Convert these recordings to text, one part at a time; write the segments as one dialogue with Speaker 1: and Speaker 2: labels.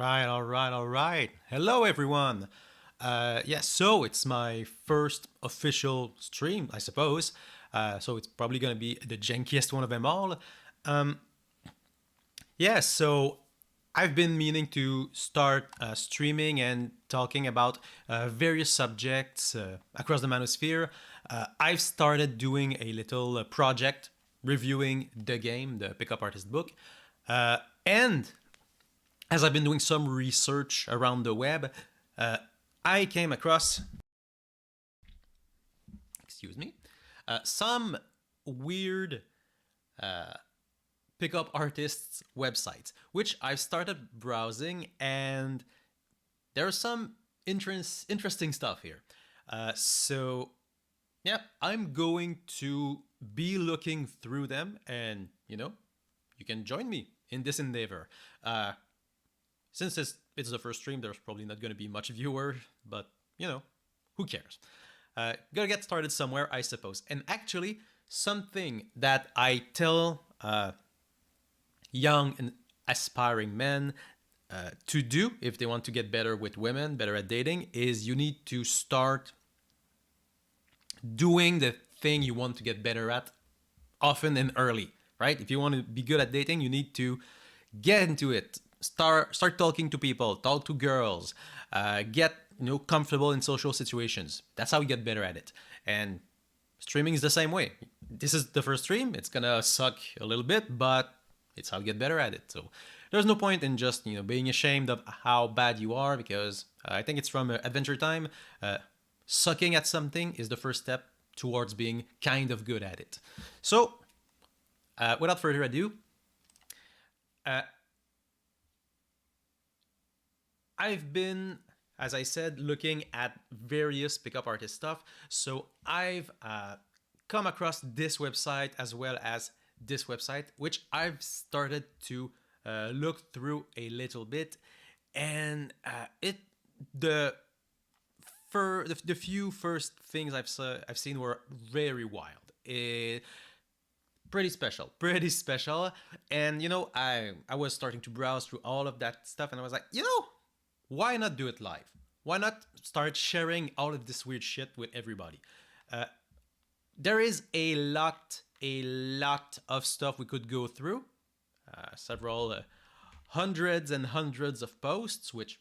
Speaker 1: All right. Hello, everyone. So it's my first official stream, I suppose. So it's probably going to be the jankiest one of them all. Um, so I've been meaning to start streaming and talking about various subjects across the manosphere. I've started doing a little project reviewing the game, the Pickup Artist book. And as I've been doing some research around the web, I came across, excuse me, some weird pickup artists' websites, which I've started browsing, and there's some interesting stuff here. I'm going to be looking through them, and you can join me in this endeavor. Since it's the first stream, there's probably not going to be much viewer, but who cares? Gotta get started somewhere, I suppose. And actually, something that I tell young and aspiring men to do if they want to get better with women, better at dating, is you need to start doing the thing you want to get better at often and early, right? If you want to be good at dating, you need to get into it. Start talking to people, talk to girls, get comfortable in social situations. That's how you get better at it. And streaming is the same way. This is the first stream. It's gonna suck a little bit, but it's how you get better at it. So there's no point in just being ashamed of how bad you are, because I think it's from Adventure Time. Sucking at something is the first step towards being kind of good at it. So without further ado, I've been, as I said, looking at various pickup artist stuff. So I've come across this website as well as this website, which I've started to look through a little bit, and the few first things I've seen were very wild. Pretty special. And I was starting to browse through all of that stuff, and I was like, why not do it live? Why not start sharing all of this weird shit with everybody? There is a lot of stuff we could go through. Several hundreds and hundreds of posts, which,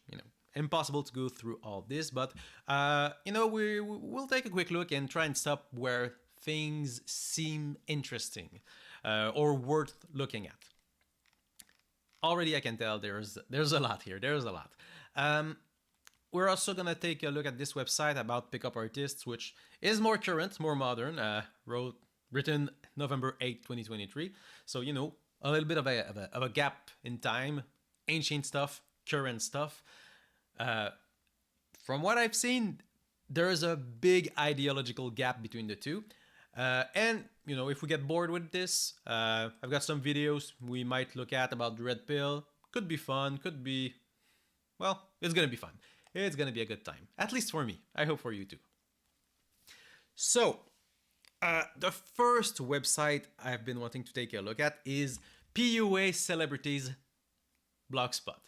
Speaker 1: impossible to go through all this. But, we'll take a quick look and try and stop where things seem interesting or worth looking at. Already I can tell there's a lot here. There's a lot. We're also going to take a look at this website about pickup artists, which is more current, more modern, written November 8, 2023. So, a little bit of a gap in time, ancient stuff, current stuff. From what I've seen, there is a big ideological gap between the two. And if we get bored with this, I've got some videos we might look at about the red pill. Could be fun, could be, well, it's gonna be fun. It's gonna be a good time, at least for me. I hope for you too. So, the first website I've been wanting to take a look at is PUA Celebrities Blogspot.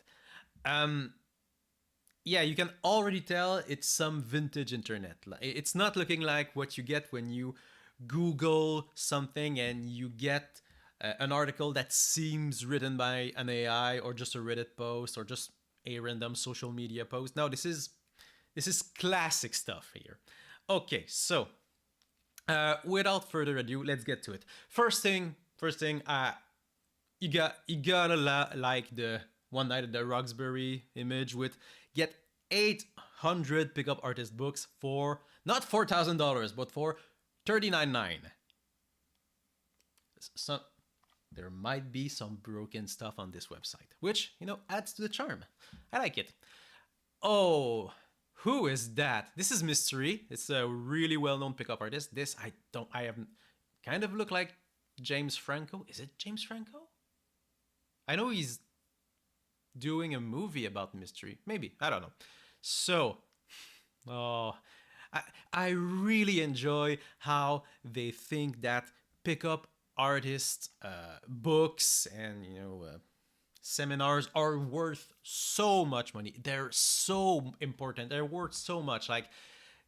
Speaker 1: Yeah, you can already tell it's some vintage internet. It's not looking like what you get when you Google something and you get an article that seems written by an AI or just a Reddit post or just a random social media post. No, this is classic stuff here. Okay, so without further ado, let's get to it. First thing, you gotta like the one night at the Roxbury image with get 800 pickup artist books for not $4,000, but for $39.9. So there might be some broken stuff on this website, which adds to the charm. I like it. Oh, who is that? This is Mystery. It's a really well-known pickup artist. This I haven't kind of look like James Franco. Is it James Franco? I know he's doing a movie about Mystery. Maybe, I don't know. So, I really enjoy how they think that pickup artists, books, and seminars are worth so much money. They're so important. They're worth so much. Like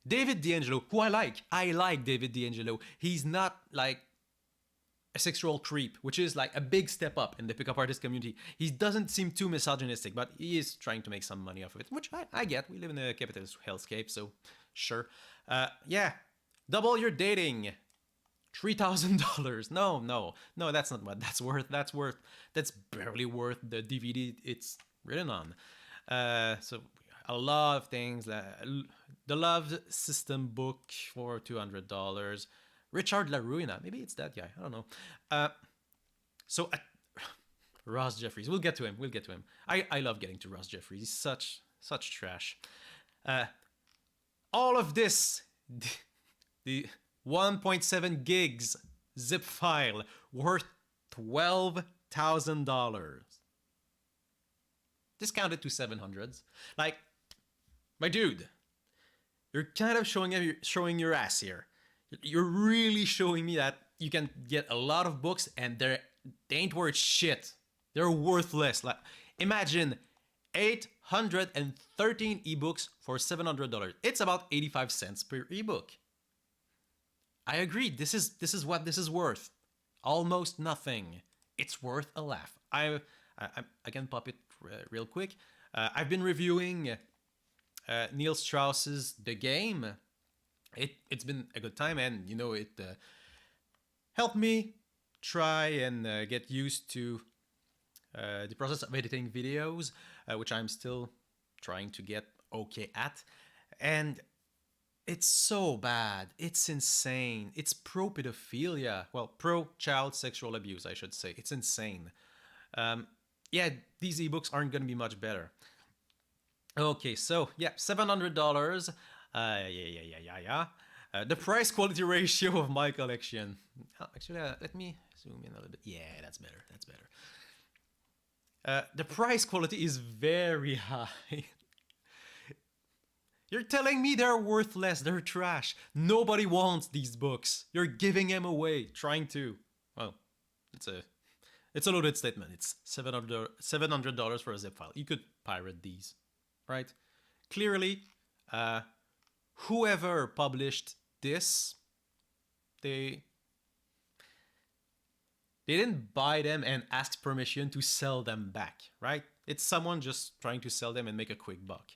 Speaker 1: David D'Angelo, who I like David D'Angelo. He's not like a sexual creep, which is like a big step up in the pickup artist community. He doesn't seem too misogynistic, but he is trying to make some money off of it, which I get. We live in a capitalist hellscape, so sure. Yeah, double your dating. $3,000. No, that's not what that's worth. That's barely worth the DVD it's written on. So a lot of things. The Love System book for $200. Richard LaRuina, maybe it's that guy. I don't know. So Ross Jeffries. We'll get to him. I love getting to Ross Jeffries. He's such trash. All of this, the 1.7 gigs zip file worth $12,000. Discounted to 700s. Like, my dude, you're kind of showing your ass here. You're really showing me that you can get a lot of books and they ain't worth shit. They're worthless. Like, imagine 813 ebooks for $700. It's about 85 cents per ebook. I agree. This is what this is worth. Almost nothing. It's worth a laugh. I can pop it real quick. I've been reviewing Neil Strauss's The Game. It's been a good time, and you know, it helped me try and get used to the process of editing videos, which I'm still trying to get okay at. And it's so bad. It's insane. It's pro-pedophilia. Well, pro-child sexual abuse, I should say. It's insane. Yeah, these ebooks aren't going to be much better. Okay, so yeah, $700. Yeah. The price-quality ratio of my collection. Oh, actually, let me zoom in a little bit. Yeah, that's better. The price quality is very high. You're telling me they're worthless, they're trash. Nobody wants these books. You're giving them away, trying to. Well, it's a loaded statement. It's $700 for a zip file. You could pirate these, right? Clearly, whoever published this, they didn't buy them and ask permission to sell them back, right? It's someone just trying to sell them and make a quick buck.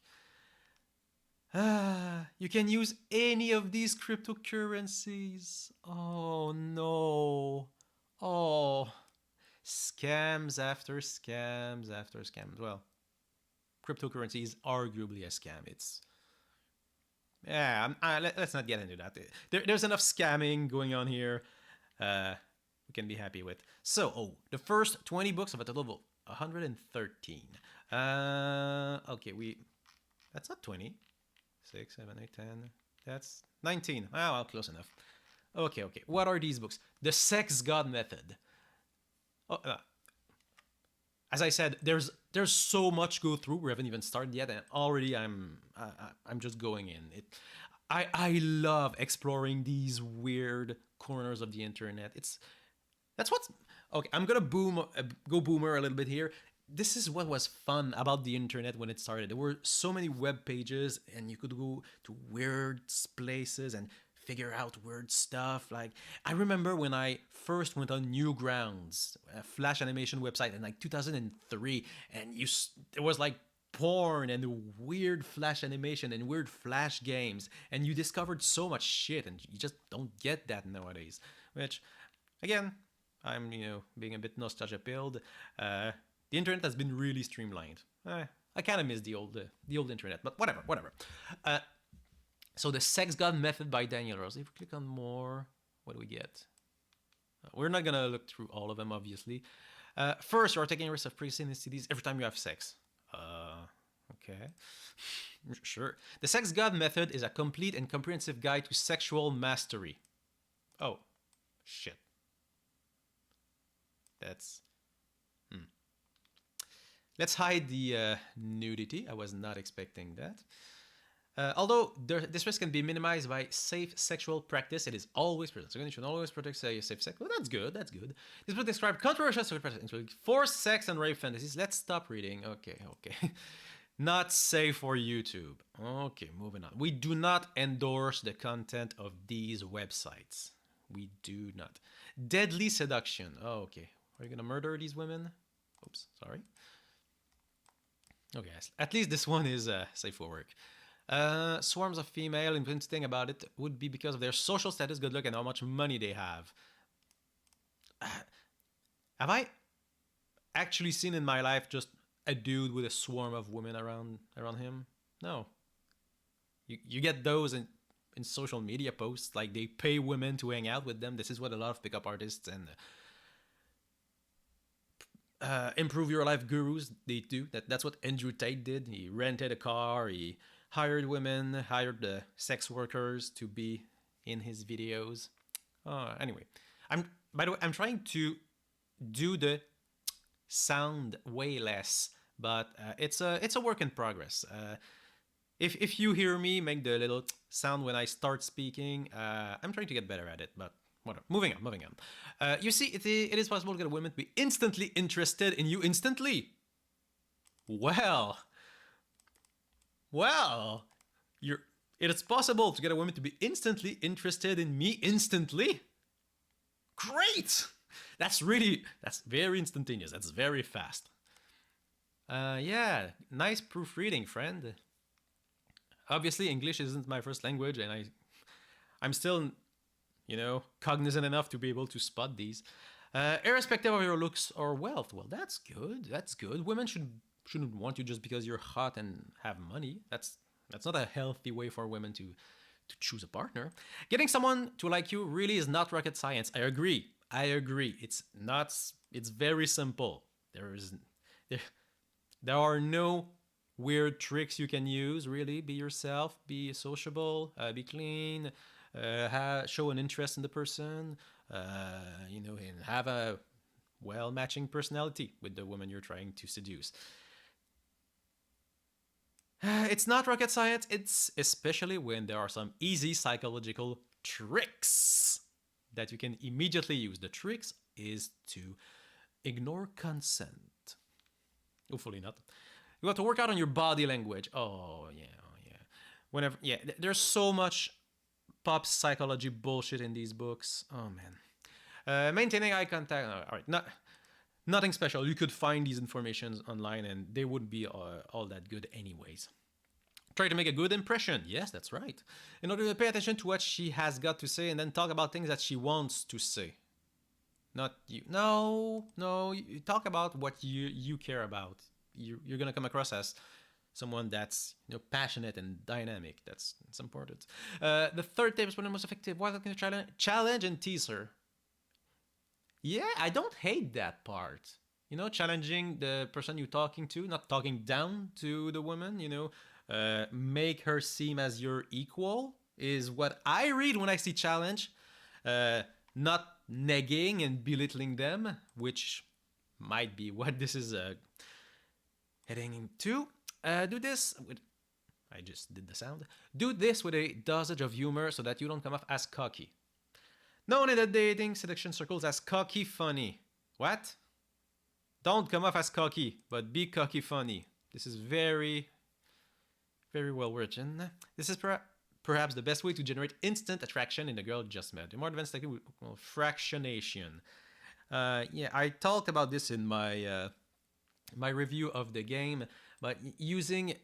Speaker 1: You can use any of these cryptocurrencies. Oh no. Oh. Scams after scams after scams. Well, cryptocurrency is arguably a scam. It's... Yeah, let's not get into that. There's enough scamming going on here. We can be happy with. So, the first 20 books of a total of 113. Okay, that's not 20. 6, 7, 8, 10. That's 19. Oh, well, close enough. Okay. What are these books? The Sex God Method. As I said, there's so much to go through. We haven't even started yet, and already I'm just going in. I love exploring these weird corners of the internet. That's what's okay. I'm gonna go boomer a little bit here. This is what was fun about the internet when it started. There were so many web pages, and you could go to weird places and figure out weird stuff. Like, I remember when I first went on Newgrounds, a Flash animation website in like 2003, and there was like porn and weird Flash animation and weird Flash games, and you discovered so much shit, and you just don't get that nowadays. Which, again, I'm being a bit nostalgia pilled. The internet has been really streamlined. I kind of miss the old internet, but whatever. So the Sex God Method by Daniel Rose. If we click on more, what do we get? We're not gonna look through all of them, obviously. First, you are taking risks of pregnancy STDs every time you have sex. Okay. Sure. The Sex God Method is a complete and comprehensive guide to sexual mastery. Oh, shit. That's... Let's hide the nudity. I was not expecting that. Although this risk can be minimized by safe sexual practice, it is always present. So you should always protect safe sex. Well, that's good. That's good. This book describes controversial sexual practices, including forced sex and rape fantasies. Let's stop reading. Okay, okay. Not safe for YouTube. Okay, moving on. We do not endorse the content of these websites. We do not. Deadly seduction. Oh, okay. Are you gonna murder these women? Oops, sorry. Okay, at least this one is safe for work. Swarms of female, important thing about it would be because of their social status, good luck, and how much money they have. Have I actually seen in my life just a dude with a swarm of women around him? No. You get those in social media posts, like they pay women to hang out with them. This is what a lot of pickup artists and improve your life gurus they do. That's what Andrew Tate did. He rented a car, he hired women, hired the sex workers to be in his videos. Anyway, by the way, I'm trying to do the sound way less, but it's a work in progress. If you hear me make the little sound when I start speaking, I'm trying to get better at it, but whatever. Moving on. You see, it is possible to get a woman to be instantly interested in you instantly. Well, it is possible to get a woman to be instantly interested in me instantly. Great! That's very instantaneous. That's very fast. Yeah, nice proofreading, friend. Obviously, English isn't my first language, and I'm still, cognizant enough to be able to spot these. Irrespective of your looks or wealth. Well, that's good. That's good. Women shouldn't want you just because you're hot and have money. That's not a healthy way for women to choose a partner. Getting someone to like you really is not rocket science. I agree. It's not. It's very simple. There are no weird tricks you can use. Really, be yourself. Be sociable. Be clean. Show an interest in the person. And have a well-matching personality with the woman you're trying to seduce. It's not rocket science. It's especially when there are some easy psychological tricks that you can immediately use. The tricks is to ignore consent. Hopefully not. You have to work out on your body language. Oh yeah. There's so much pop psychology bullshit in these books. Oh man. Maintaining eye contact. All right, nothing special. You could find these informations online, and they wouldn't be all that good anyways. Try to make a good impression. Yes, that's right. In order to pay attention to what she has got to say, and then talk about things that she wants to say. Not you. No. You talk about what you care about. You're gonna come across as someone that's passionate and dynamic. That's important. The third tip is one of the most effective. Why can you challenge and tease her? Yeah, I don't hate that part. Challenging the person you're talking to, not talking down to the woman. Make her seem as your equal is what I read when I see challenge. Not negging and belittling them, which might be what this is heading into. Do this with... I just did the sound. Do this with a dosage of humor so that you don't come off as cocky. Known in the dating seduction circles as cocky funny. What? Don't come off as cocky, but be cocky funny. This is very, very well written. This is perhaps the best way to generate instant attraction in the girl you just met. The more advanced technique we call fractionation. I talked about this in my my review of the game, but using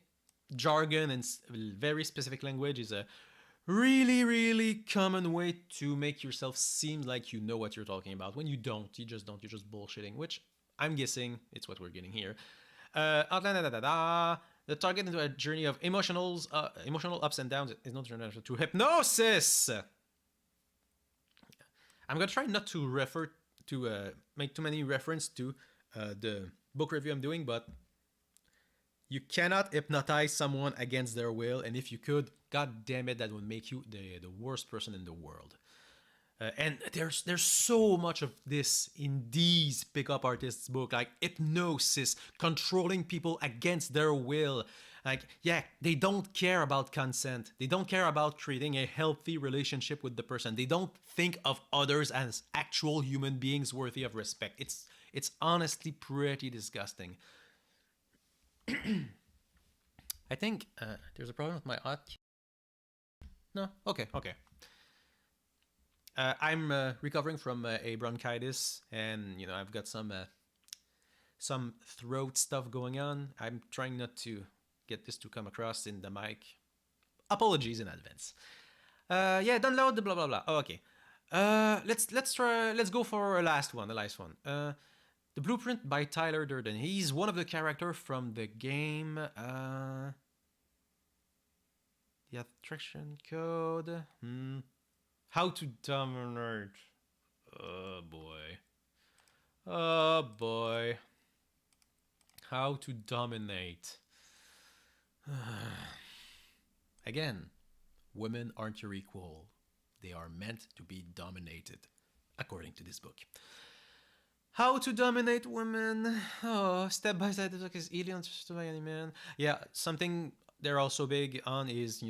Speaker 1: jargon and very specific language is a really, really common way to make yourself seem like you know what you're talking about. When you don't, you're just bullshitting, which I'm guessing it's what we're getting here. The target into a journey of emotional ups and downs is not to hypnosis. I'm gonna try not to refer to make too many reference to the book review I'm doing, but you cannot hypnotize someone against their will, and if you could, god damn it, that would make you the worst person in the world. And there's so much of this in these pickup artists' book, like hypnosis, controlling people against their will, Like, yeah, they don't care about consent. They don't care about creating a healthy relationship with the person. They don't think of others as actual human beings worthy of respect. It's honestly pretty disgusting. I think there's a problem with my audio. No, okay, okay. I'm recovering from a bronchitis, and I've got some throat stuff going on. I'm trying not to get this to come across in the mic. Apologies in advance. Yeah, download the blah blah blah. Oh, okay. Let's go for a last one. The last one. The Blueprint by Tyler Durden. He's one of the characters from the game. The attraction code. How to dominate. Oh boy. Oh boy. How to dominate. Again, women aren't your equal. They are meant to be dominated, according to this book. How to dominate women? Oh, step by step is easily understood by any man. Yeah, something they're also big on is,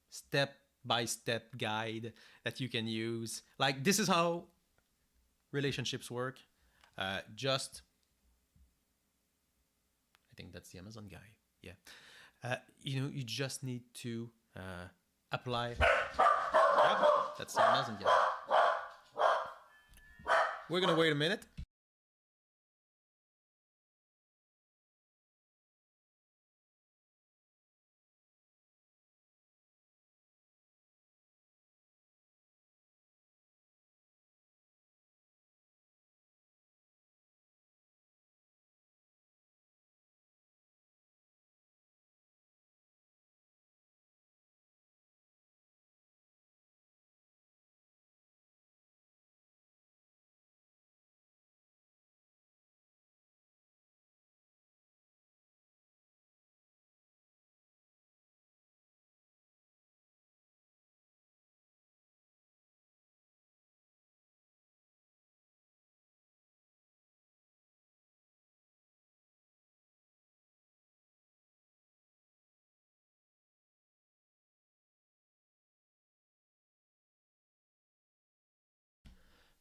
Speaker 1: step by step guide that you can use. Like, this is how relationships work. Just, I think that's the Amazon guy. Yeah. You just need to apply. Yep, that's the Amazon guy. We're gonna wait a minute.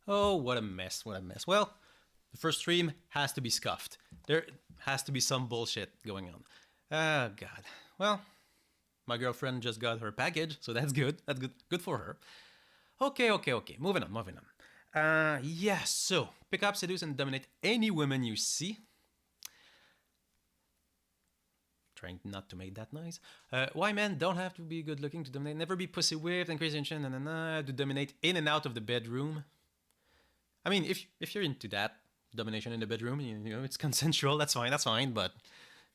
Speaker 1: Oh, what a mess, what a mess. Well, the first stream has to be scuffed. There has to be some bullshit going on. Oh, God. Well, my girlfriend just got her package, so that's good. That's good. Good for her. Okay, okay, okay. Moving on, moving on. Yeah, so pick up, seduce, and dominate any woman you see. Trying not to make that noise. Why men don't have to be good looking to dominate? Never be pussy whipped and crazy and shit, to dominate in and out of the bedroom. I mean, if you're into that domination in the bedroom, it's consensual. That's fine. But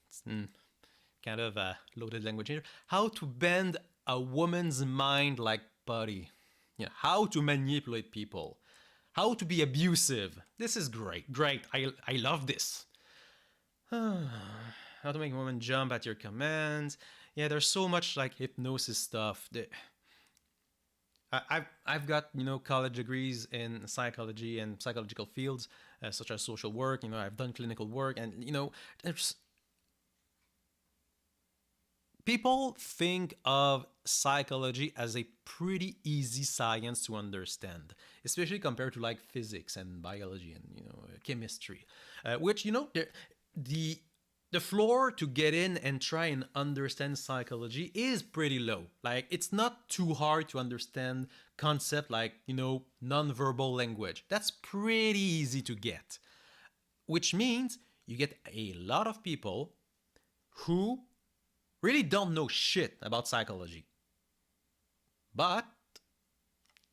Speaker 1: it's kind of loaded language here. How to bend a woman's mind like putty. How to manipulate people. How to be abusive. This is great. Great. I love this. How to make a woman jump at your commands. Yeah, there's so much like hypnosis stuff. I've got college degrees in psychology and psychological fields such as social work. I've done clinical work, and there's people think of psychology as a pretty easy science to understand, especially compared to like physics and biology and chemistry, which the floor to get in and try and understand psychology is pretty low. Like, it's not too hard to understand concept like, non-verbal language. That's pretty easy to get. Which means you get a lot of people who really don't know shit about psychology. But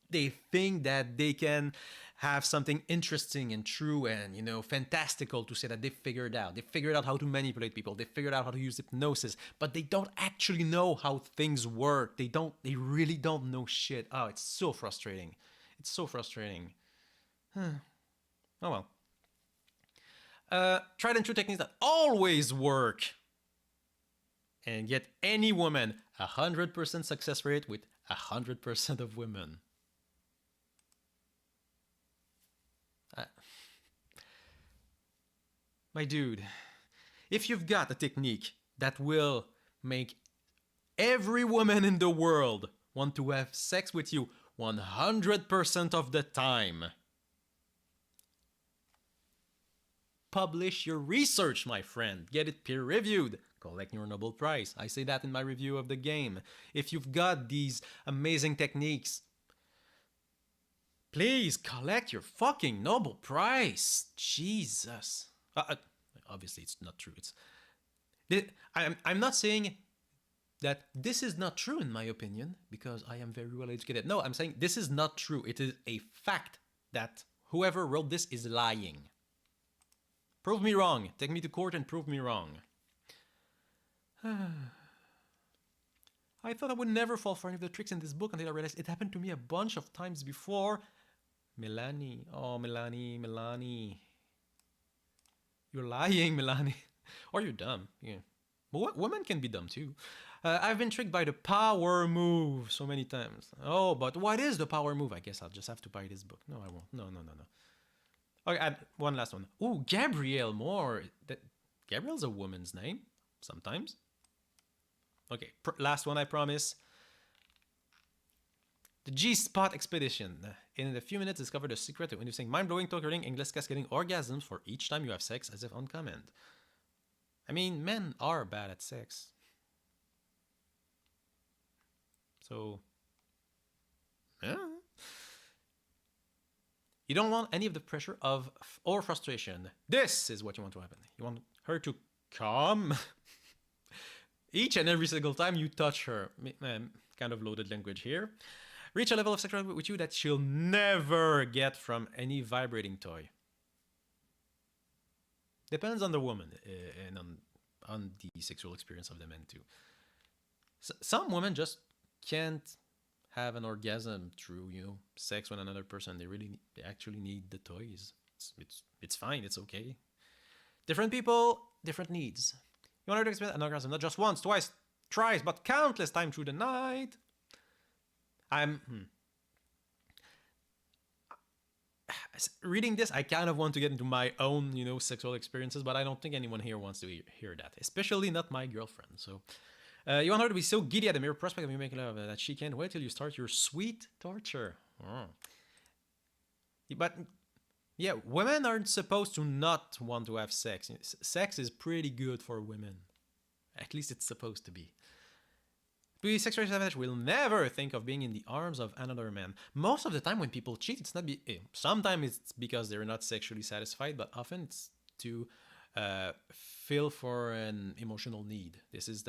Speaker 1: they think that they can have something interesting and true and fantastical to say that they figured out. They figured out how to manipulate people. They figured out how to use hypnosis, but they don't actually know how things work. They really don't know shit. Oh, it's so frustrating. It's so frustrating. Oh well. Tried and true techniques that always work and get any woman 100% success rate with 100% of women. My dude, if you've got a technique that will make every woman in the world want to have sex with you 100% of the time. Publish your research, my friend. Get it peer-reviewed. Collect your Nobel Prize. I say that in my review of the game. If you've got these amazing techniques, please collect your fucking Nobel Prize. Jesus. Obviously, it's not true. I'm not saying that this is not true in my opinion, because I am very well educated. No, I'm saying this is not true. It is a fact that whoever wrote this is lying. Prove me wrong. Take me to court and prove me wrong. I thought I would never fall for any of the tricks in this book until I realized it happened to me a bunch of times before. Melanie. Oh, Melanie. You're lying, Melanie. Or you're dumb. Yeah. But women can be dumb too. I've been tricked by the power move so many times. Oh, but what is the power move? I guess I'll just have to buy this book. No, I won't. No. Okay, one last one. Ooh, Gabrielle Moore. Gabrielle's a woman's name, sometimes. Okay, last one, I promise. The G-Spot Expedition. In a few minutes, discover the secret to inducing mind-blowing, torturing, English cascading orgasms for each time you have sex, as if on command. I mean, men are bad at sex. So, yeah. You don't want any of the pressure of or frustration. This is what you want to happen. You want her to come each and every single time you touch her. Kind of loaded language here. Reach a level of sexuality with you that she'll never get from any vibrating toy. Depends on the woman and on the sexual experience of the men too. Some women just can't have an orgasm through, sex with another person. They actually need the toys. It's fine. It's okay. Different people, different needs. You want to experience an orgasm not just once, twice, thrice, but countless times through the night. Reading this, I kind of want to get into my own, sexual experiences, but I don't think anyone here wants to hear that, especially not my girlfriend. So, you want her to be so giddy at the mere prospect of you making love that she can't wait till you start your sweet torture. Oh. But, yeah, women aren't supposed to not want to have sex. Sex is pretty good for women. At least it's supposed to be. The sexual savage will never think of being in the arms of another man. Most of the time when people cheat, it's not sometimes it's because they're not sexually satisfied, but often it's to fill for an emotional need. This is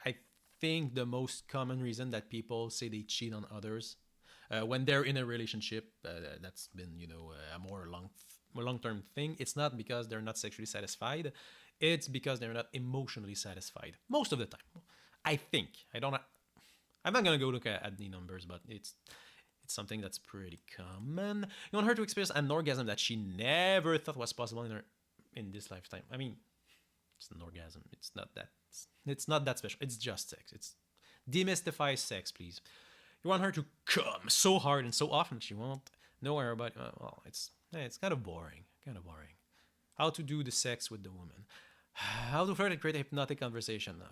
Speaker 1: I think the most common reason that people say they cheat on others when they're in a relationship. That's been a more long-term thing. It's not because they're not sexually satisfied. It's because they're not emotionally satisfied. Most of the time. I think. I'm not gonna go look at the numbers, but it's something that's pretty common. You want her to experience an orgasm that she never thought was possible in this lifetime. I mean, it's an orgasm. It's not that special. It's just sex. It's demystify sex, please. You want her to come so hard and so often that she won't know her, but it's kind of boring. How to do the sex with the woman. How to flirt and create a hypnotic conversation.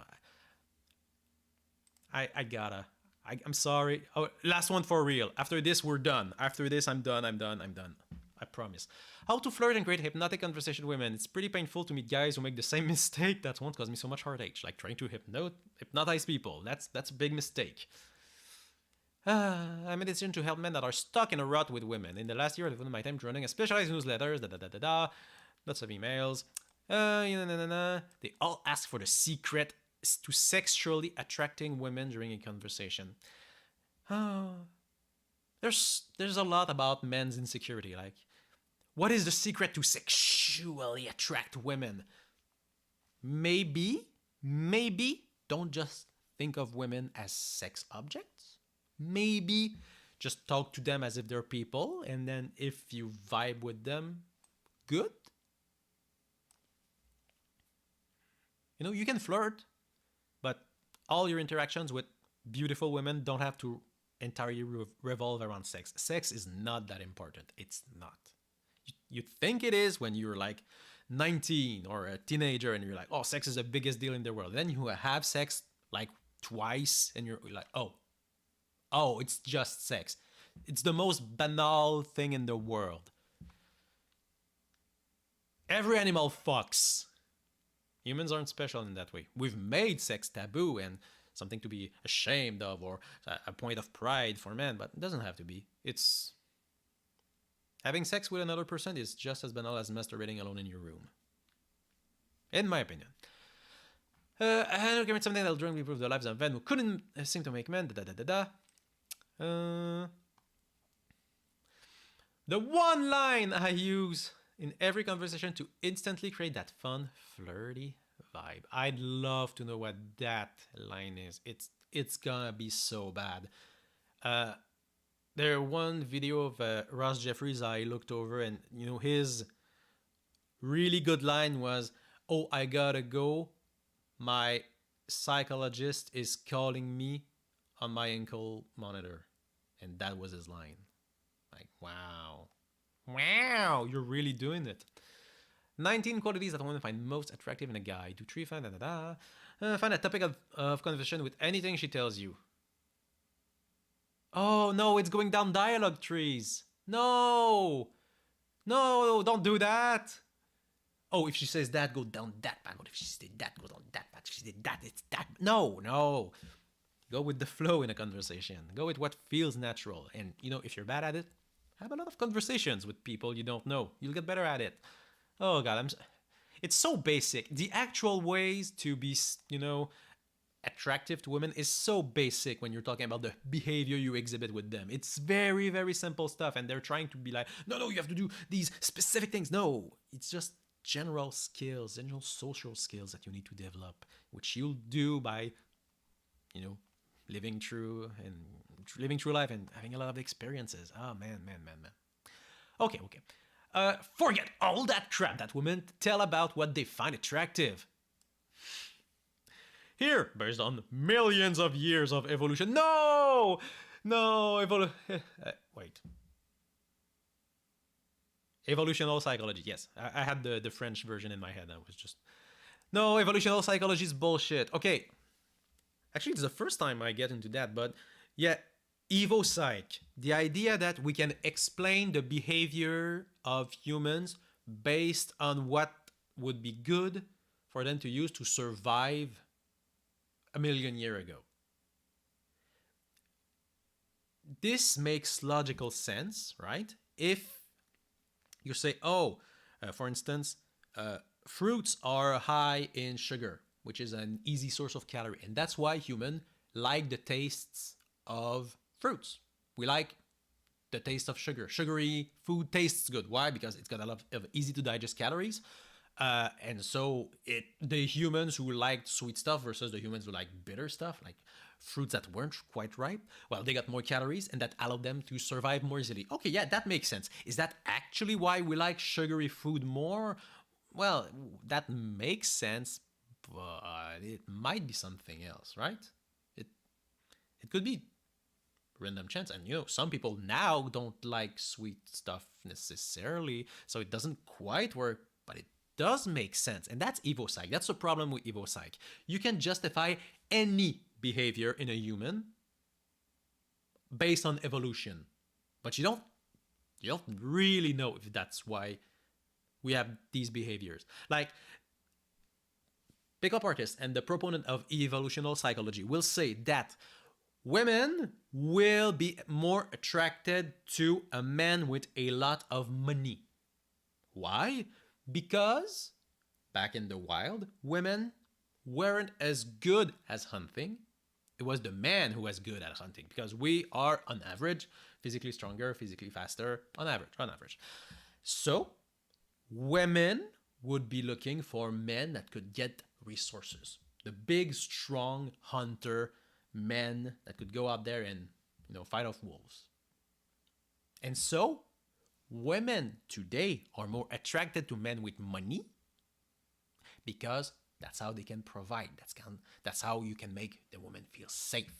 Speaker 1: I'm sorry. Oh, last one for real. After this, we're done. After this, I'm done. I promise. How to flirt and create hypnotic conversation with women. It's pretty painful to meet guys who make the same mistake. That won't cause me so much heartache. Like trying to hypnotize people. That's a big mistake. I made a decision to help men that are stuck in a rut with women. In the last year, I've devoted my time to running a specialized newsletters. Lots of emails. They all ask for the secret to sexually attracting women during a conversation. There's a lot about men's insecurity. Like, what is the secret to sexually attract women? Maybe don't just think of women as sex objects. Maybe just talk to them as if they're people, and then if you vibe with them, good. You can flirt, but all your interactions with beautiful women don't have to entirely revolve around sex. Sex is not that important. It's not. You think it is when you're like 19 or a teenager and you're like, oh, sex is the biggest deal in the world. Then you have sex like twice and you're like, oh, it's just sex. It's the most banal thing in the world. Every animal fucks. Humans aren't special in that way. We've made sex taboo and something to be ashamed of or a point of pride for men, but it doesn't have to be. It's having sex with another person is just as banal as masturbating alone in your room. In my opinion. I recommend something that'll drink improve the lives of men who couldn't seem to make men. The one line I use in every conversation to instantly create that fun, flirty vibe. I'd love to know what that line is. It's gonna be so bad. There one video of Ross Jeffries I looked over, and his really good line was, "Oh, I gotta go. My psychologist is calling me on my ankle monitor," and that was his line. Like, wow, you're really doing it. 19 qualities that women find most attractive in a guy. 2, 3, 5, find a topic of conversation with anything she tells you. Oh no, it's going down dialogue trees. No, don't do that. Oh, if she says that, go down that path. If she did that, go down that path. If she did that, it's that. No. Go with the flow in a conversation. Go with what feels natural. And, if you're bad at it, have a lot of conversations with people you don't know. You'll get better at it. Oh, God, it's so basic. The actual ways to be, attractive to women is so basic when you're talking about the behavior you exhibit with them. It's very, very simple stuff. And they're trying to be like, no, you have to do these specific things. No, it's just general skills, general social skills that you need to develop, which you'll do by, living through life and having a lot of experiences. Oh, man. Okay. Forget all that crap that women tell about what they find attractive. Here, based on millions of years of evolution. No, wait. Evolutional psychology. Yes, I had the French version in my head. I was just... No, evolutional psychology is bullshit. Okay. Actually, it's the first time I get into that, but yeah, Evo-psych. The idea that we can explain the behavior of humans based on what would be good for them to use to survive a million years ago. This makes logical sense, right? If you say, for instance, fruits are high in sugar, which is an easy source of calorie. And that's why humans like the tastes of fruits. We like the taste of sugar. Sugary food tastes good. Why? Because it's got a lot of easy to digest calories. And so the humans who liked sweet stuff versus the humans who like bitter stuff, like fruits that weren't quite ripe, well, they got more calories and that allowed them to survive more easily. Okay, yeah, that makes sense. Is that actually why we like sugary food more? Well, that makes sense, but it might be something else, right? It could be random chance. And some people now don't like sweet stuff necessarily, so it doesn't quite work, but it does make sense. And that's Evo-psych. That's the problem with Evo-psych. You can justify any behavior in a human based on evolution, but you don't really know if that's why we have these behaviors. Like, pickup artist and the proponent of evolutional psychology will say that women will be more attracted to a man with a lot of money. Why? Because back in the wild, women weren't as good as hunting. It was the man who was good at hunting, because we are, on average, physically stronger, physically faster, on average. So women would be looking for men that could get resources. The big, strong hunter men that could go out there and, fight off wolves. And so women today are more attracted to men with money because that's how they can provide. That's how you can make the woman feel safe.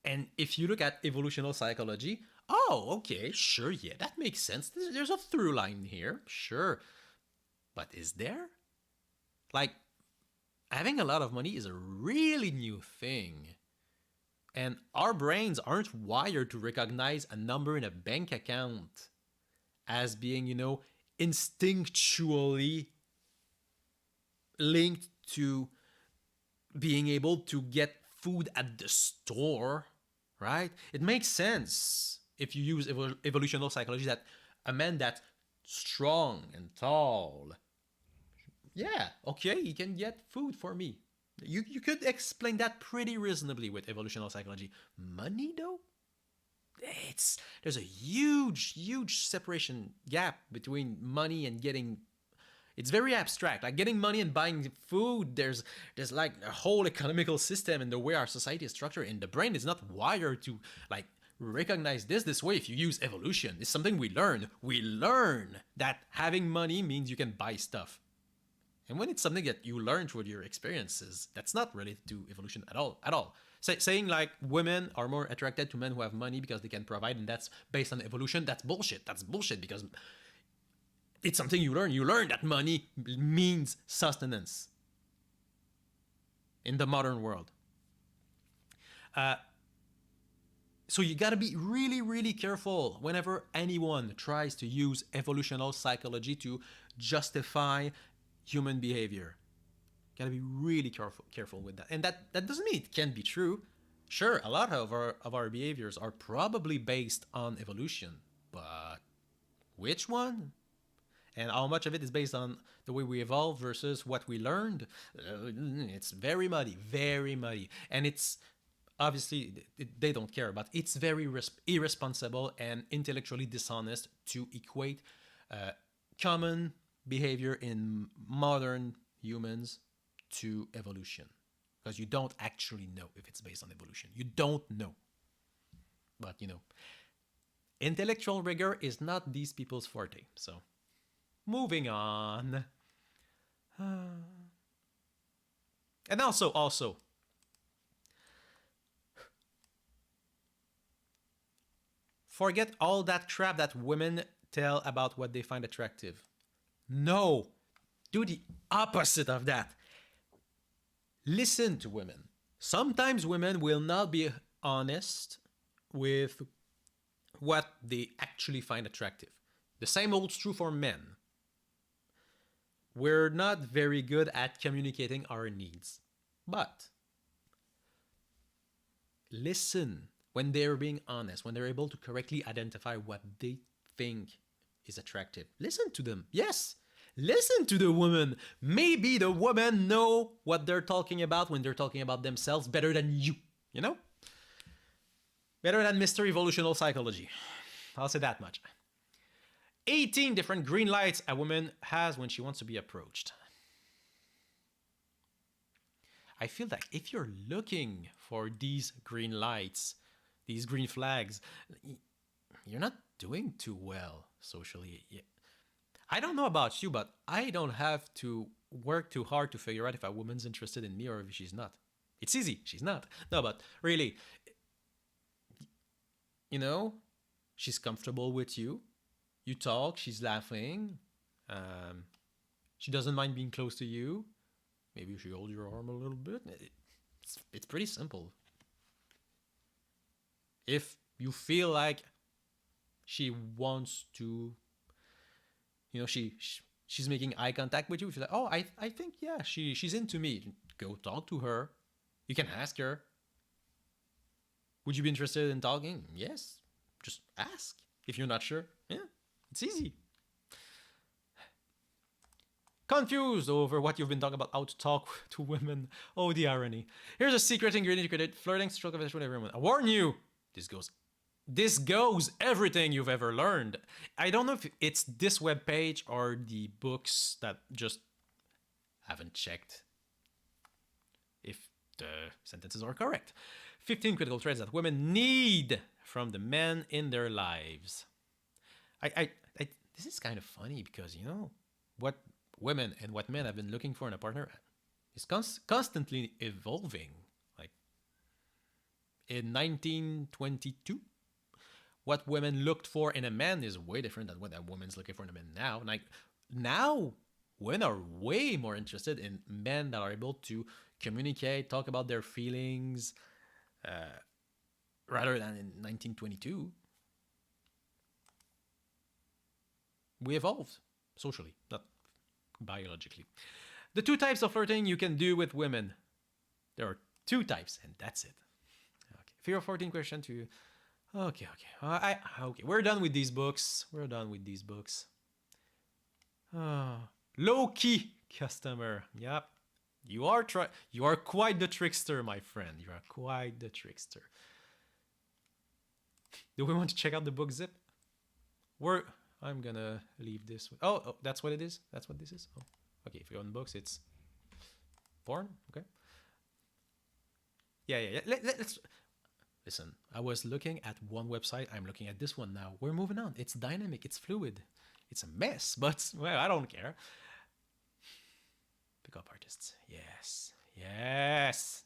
Speaker 1: And if you look at evolutional psychology, Oh, okay, sure, yeah, that makes sense. There's a through line here, sure. But is there? Like, having a lot of money is a really new thing. And our brains aren't wired to recognize a number in a bank account as being, instinctually linked to being able to get food at the store, right? It makes sense if you use evolutionary psychology that a man that's strong and tall, yeah, okay, he can get food for me. You could explain that pretty reasonably with evolutionary psychology. Money, though? There's a huge separation gap between money and getting. It's very abstract. Like getting money and buying food, there's like a whole economical system in the way our society is structured, and the brain is not wired to like recognize this way. If you use evolution, it's something we learn. We learn that having money means you can buy stuff. And when it's something that you learn through your experiences, that's not related to evolution at all. At all. Saying like women are more attracted to men who have money because they can provide, and that's based on evolution, that's bullshit. That's bullshit because it's something you learn. You learn that money means sustenance in the modern world. So you gotta be really careful whenever anyone tries to use evolutionary psychology to justify human behavior. Gotta be really careful with that. And that doesn't mean it can't be true. Sure, a lot of our behaviors are probably based on evolution, but which one? And how much of it is based on the way we evolve versus what we learned? It's very muddy, very muddy. And it's obviously, they don't care, but it's very irresponsible and intellectually dishonest to equate common behavior in modern humans to evolution, because you don't actually know if it's based on evolution. You don't know. But intellectual rigor is not these people's forte. So moving on. And also forget all that crap that women tell about what they find attractive. No, do the opposite of that. Listen to women. Sometimes women will not be honest with what they actually find attractive. The same holds true for men. We're not very good at communicating our needs. But listen when they're being honest, when they're able to correctly identify what they think is attractive. Listen to them. Yes. Listen to the woman. Maybe the women know what they're talking about when they're talking about themselves better than you. Better than Mr. Evolutional Psychology. I'll say that much. 18 different green lights a woman has when she wants to be approached. I feel like if you're looking for these green lights, these green flags, you're not doing too well socially. I don't know about you, but I don't have to work too hard to figure out if a woman's interested in me or if she's not. It's easy. She's not. No, but really, she's comfortable with you. You talk, she's laughing. She doesn't mind being close to you. Maybe she holds your arm a little bit. It's pretty simple. If you feel like she wants to, she's making eye contact with you, she's like, oh, I think, yeah, she's into me. Go talk to her. You can ask her. Would you be interested in talking? Yes. Just ask. If you're not sure, yeah, it's easy. Confused over what you've been talking about, how to talk to women. Oh, the irony. Here's a secret ingredient you could flirting, stroke of with everyone. I warn you, this goes everything you've ever learned. I don't know if it's this webpage or the books that just haven't checked if the sentences are correct. 15 critical traits that women need from the men in their lives. This is kind of funny because, what women and what men have been looking for in a partner is constantly evolving. Like in 1922, what women looked for in a man is way different than what a woman's looking for in a man now. Like now, women are way more interested in men that are able to communicate, talk about their feelings, rather than in 1922. We evolved socially, not biologically. The two types of flirting you can do with women. There are two types, and that's it. Okay. Fear of 14 question to. Okay. Okay. We're done with these books. Low key customer. Yep. You are quite the trickster, my friend. You are quite the trickster. Do we want to check out the book zip? I'm gonna leave this. Oh, that's what it is. That's what this is. Oh, okay. If you go in books, it's porn. Okay. Yeah. Let's listen. I was looking at one website. I'm looking at this one now. We're moving on. It's dynamic. It's fluid. It's a mess, but well, I don't care. Pickup artists. Yes.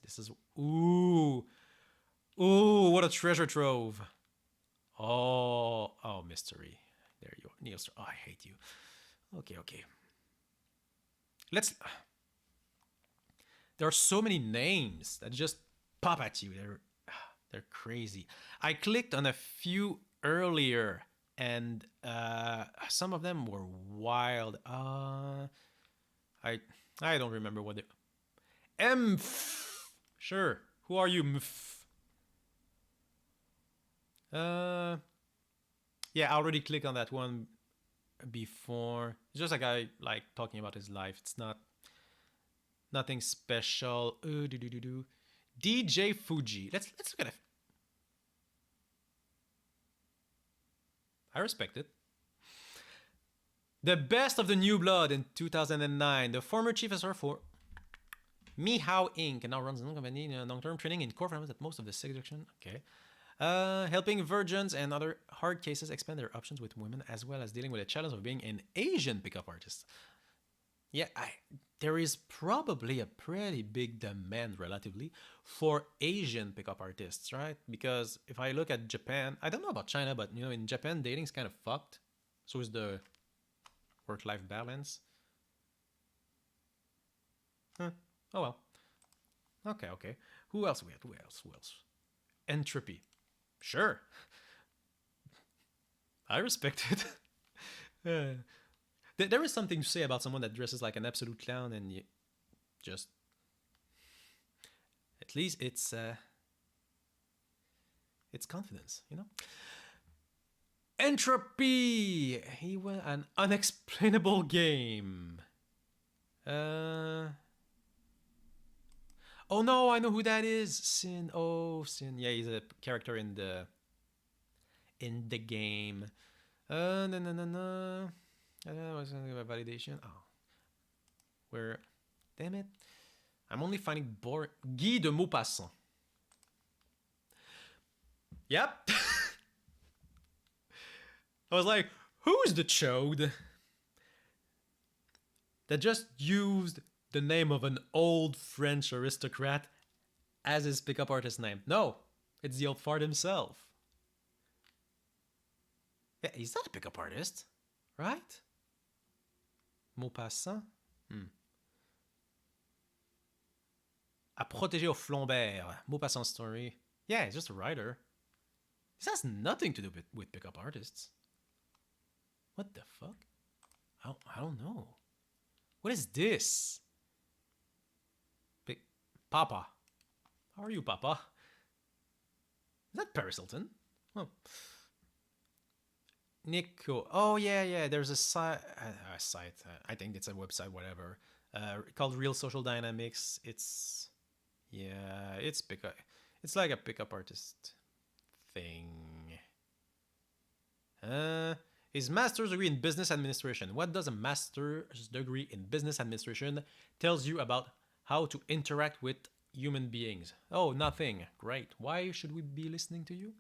Speaker 1: This is ooh. What a treasure trove. Oh, mystery. There you are, Neil. Oh, I hate you. Okay. There are so many names that just pop at you. They're crazy. I clicked on a few earlier, and some of them were wild. I don't remember what they. Sure. Who are you? Yeah, I already clicked on that one before. It's just a guy like talking about his life. It's nothing special. DJ Fuji. Let's look at it. I respect it. The best of the new blood in 2009. The former chief of for Mihao Inc. now runs a company in long-term training in core firms at most of the seduction. Okay. Helping virgins and other hard cases expand their options with women, as well as dealing with the challenge of being an Asian pickup artist. Yeah, there is probably a pretty big demand relatively for Asian pickup artists, right? Because if I look at Japan, I don't know about China, but in Japan, dating's kind of fucked. So is the work-life balance. Oh well. Okay. Who else we had? Who else? Entropy. Sure. I respect it. There is something to say about someone that dresses like an absolute clown and you just. At least it's confidence, Entropy! He won an unexplainable game. Oh no, I know who that is. Sin. Oh, Sin. Yeah, he's a character in the game. No. What's going to give a validation? Oh. Where? Damn it. I'm only finding Guy de Maupassant. Yep. I was like, who's the chode that just used the name of an old French aristocrat as his pickup artist name? No, it's the old fart himself. Yeah, he's not a pickup artist, right? Maupassant? À protéger au Flambert. Maupassant story. Yeah, he's just a writer. This has nothing to do with pickup artists. What the fuck? I don't know. What is this? Papa. How are you, Papa? Is that Paris Hilton? Oh. Nico. Oh, yeah. There's a site. I think it's a website, whatever. Called Real Social Dynamics. It's like a pickup artist thing. His master's degree in business administration. What does a master's degree in business administration tells you about how to interact with human beings? Oh, nothing. Great. Why should we be listening to you?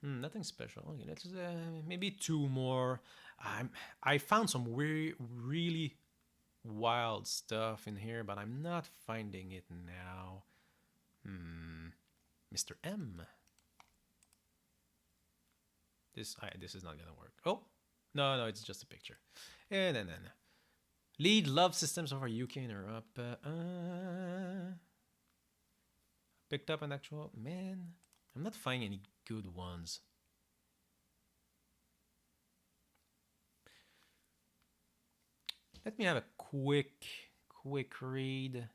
Speaker 1: Nothing special. Okay, let's maybe two more. I found some really wild stuff in here, but I'm not finding it now. Mr. M. This is not gonna work. Oh, no, it's just a picture. And then lead love systems over UK and Europe. Picked up an actual man. I'm not finding any good ones. Let me have a quick read.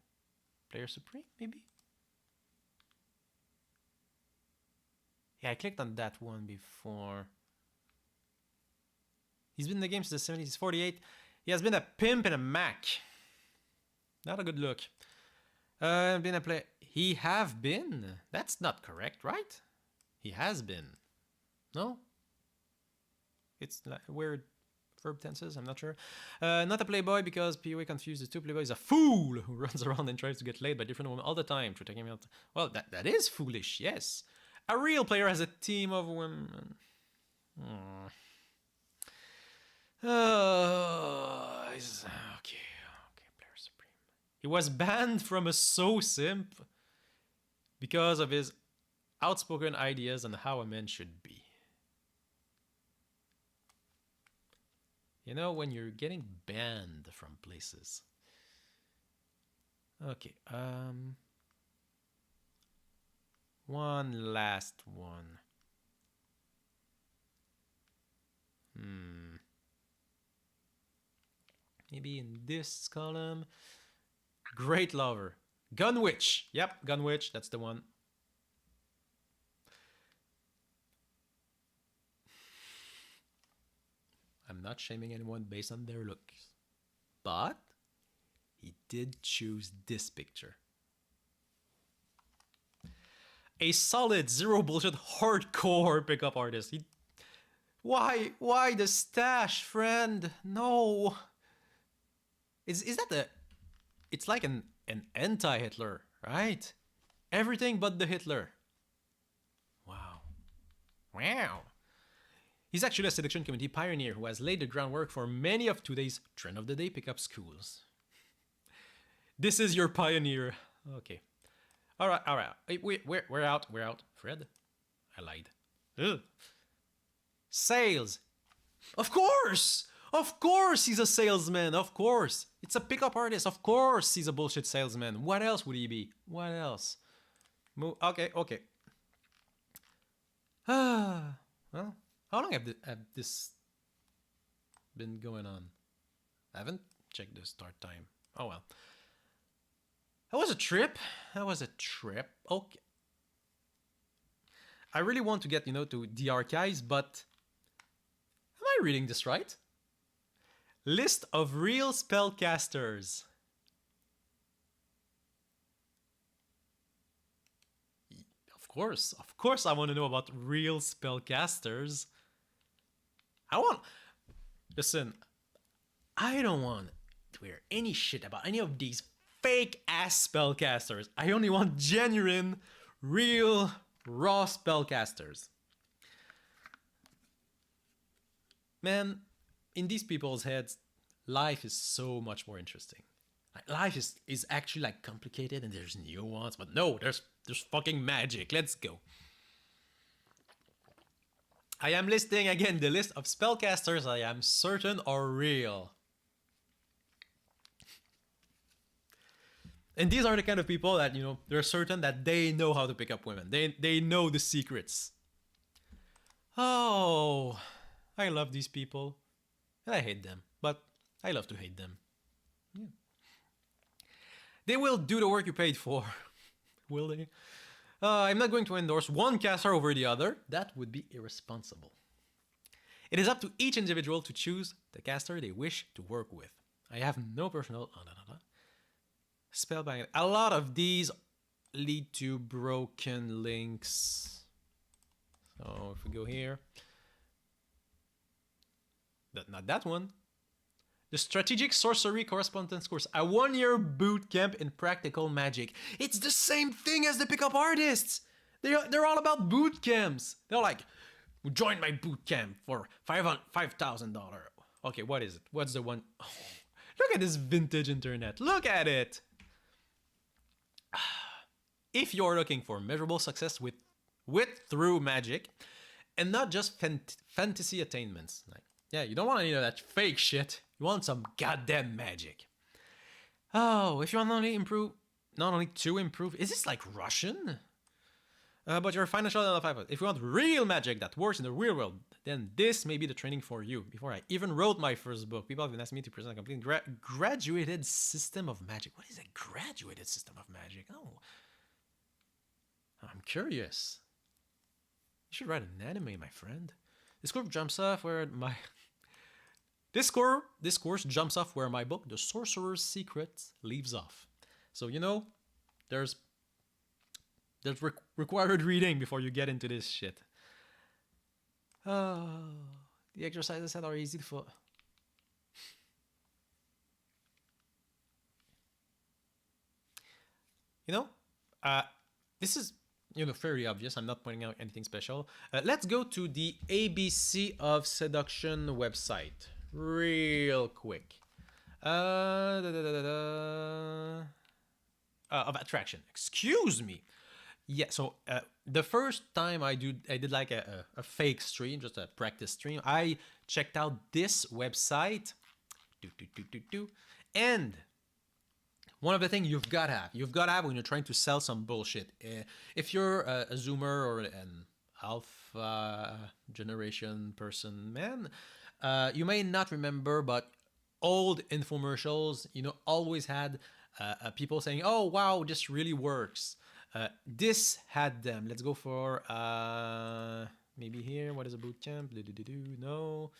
Speaker 1: Player Supreme, maybe? Yeah, I clicked on that one before. He's been in the game since the 70s. He's 48. He has been a pimp and a Mac. Not a good look. Been a player. He have been. That's not correct, right? He has been. No? It's like weird verb tenses, I'm not sure. Not a playboy because POA confuses two. Playboy is a fool who runs around and tries to get laid by different women all the time to take him out. Well, that is foolish, yes. A real player has a team of women. Okay, player supreme. He was banned from a simp because of his outspoken ideas on how a man should be. You know, when you're getting banned from places. Okay, one last one. Maybe in this column. Great lover. Gun Witch. Yep, Gun Witch, that's the one. I'm not shaming anyone based on their looks, but he did choose this picture. A solid, zero bullshit, hardcore pickup artist. Why the stash, friend? No. Is that a? It's like an anti-Hitler, right? Everything but the Hitler. Wow. He's actually a seduction community pioneer who has laid the groundwork for many of today's trend of the day pickup schools. This is your pioneer. Okay. All right. We're out. Fred, I lied. Ugh. Sales. Of course he's a salesman. Of course. It's a pickup artist. Of course he's a bullshit salesman. What else would he be? What else? Okay. Well. How long have this been going on? I haven't checked the start time. Oh well. That was a trip. Okay. I really want to get, to the archives, but am I reading this right? List of real spellcasters. Of course I want to know about real spellcasters. Listen, I don't want to hear any shit about any of these fake ass spellcasters. I only want genuine, real, raw spellcasters. Man, in these people's heads, life is so much more interesting. Life is actually like complicated and there's nuance, but no, there's fucking magic. Let's go. I am listing again the list of spellcasters I am certain are real. And these are the kind of people that, they're certain that they know how to pick up women. They know the secrets. Oh, I love these people. And I hate them, but I love to hate them. Yeah. They will do the work you paid for. Will they? I'm not going to endorse one caster over the other. That would be irresponsible. It is up to each individual to choose the caster they wish to work with. I have no personal... Spellbinding. A lot of these lead to broken links. So if we go here... Not that one. The Strategic Sorcery Correspondence Course, a 1-year boot camp in practical magic. It's the same thing as the pickup artists. They're all about boot camps. They're like, join my boot camp for $5,000. Okay, what is it? What's the one? Oh, look at this vintage internet. Look at it. If you're looking for measurable success with through magic, and not just fantasy attainments. Like, yeah, you don't want any of that fake shit. You want some goddamn magic. Oh, if you want not only to improve, is this like Russian? But your financial level 5. If you want real magic that works in the real world, then this may be the training for you. Before I even wrote my first book, people have been asking me to present a complete graduated system of magic. What is a graduated system of magic? Oh, I'm curious. You should write an anime, my friend. This course jumps off where my this course jumps off where my book, The Sorcerer's Secret, leaves off. So you know, there's required reading before you get into this shit. Oh, the exercises that are easy to follow. You know, this is fairly obvious. I'm not pointing out anything special. Let's go to the ABC of Seduction website real quick. Of attraction. Excuse me. Yeah, so the first time I did like a fake stream, just a practice stream, I checked out this website, and one of the things you've got to have when you're trying to sell some bullshit. If you're a Zoomer or an Alpha generation person, man, you may not remember, but old infomercials, always had people saying, "Oh wow, this really works." This had them. Let's go for maybe here. What is a boot camp? No.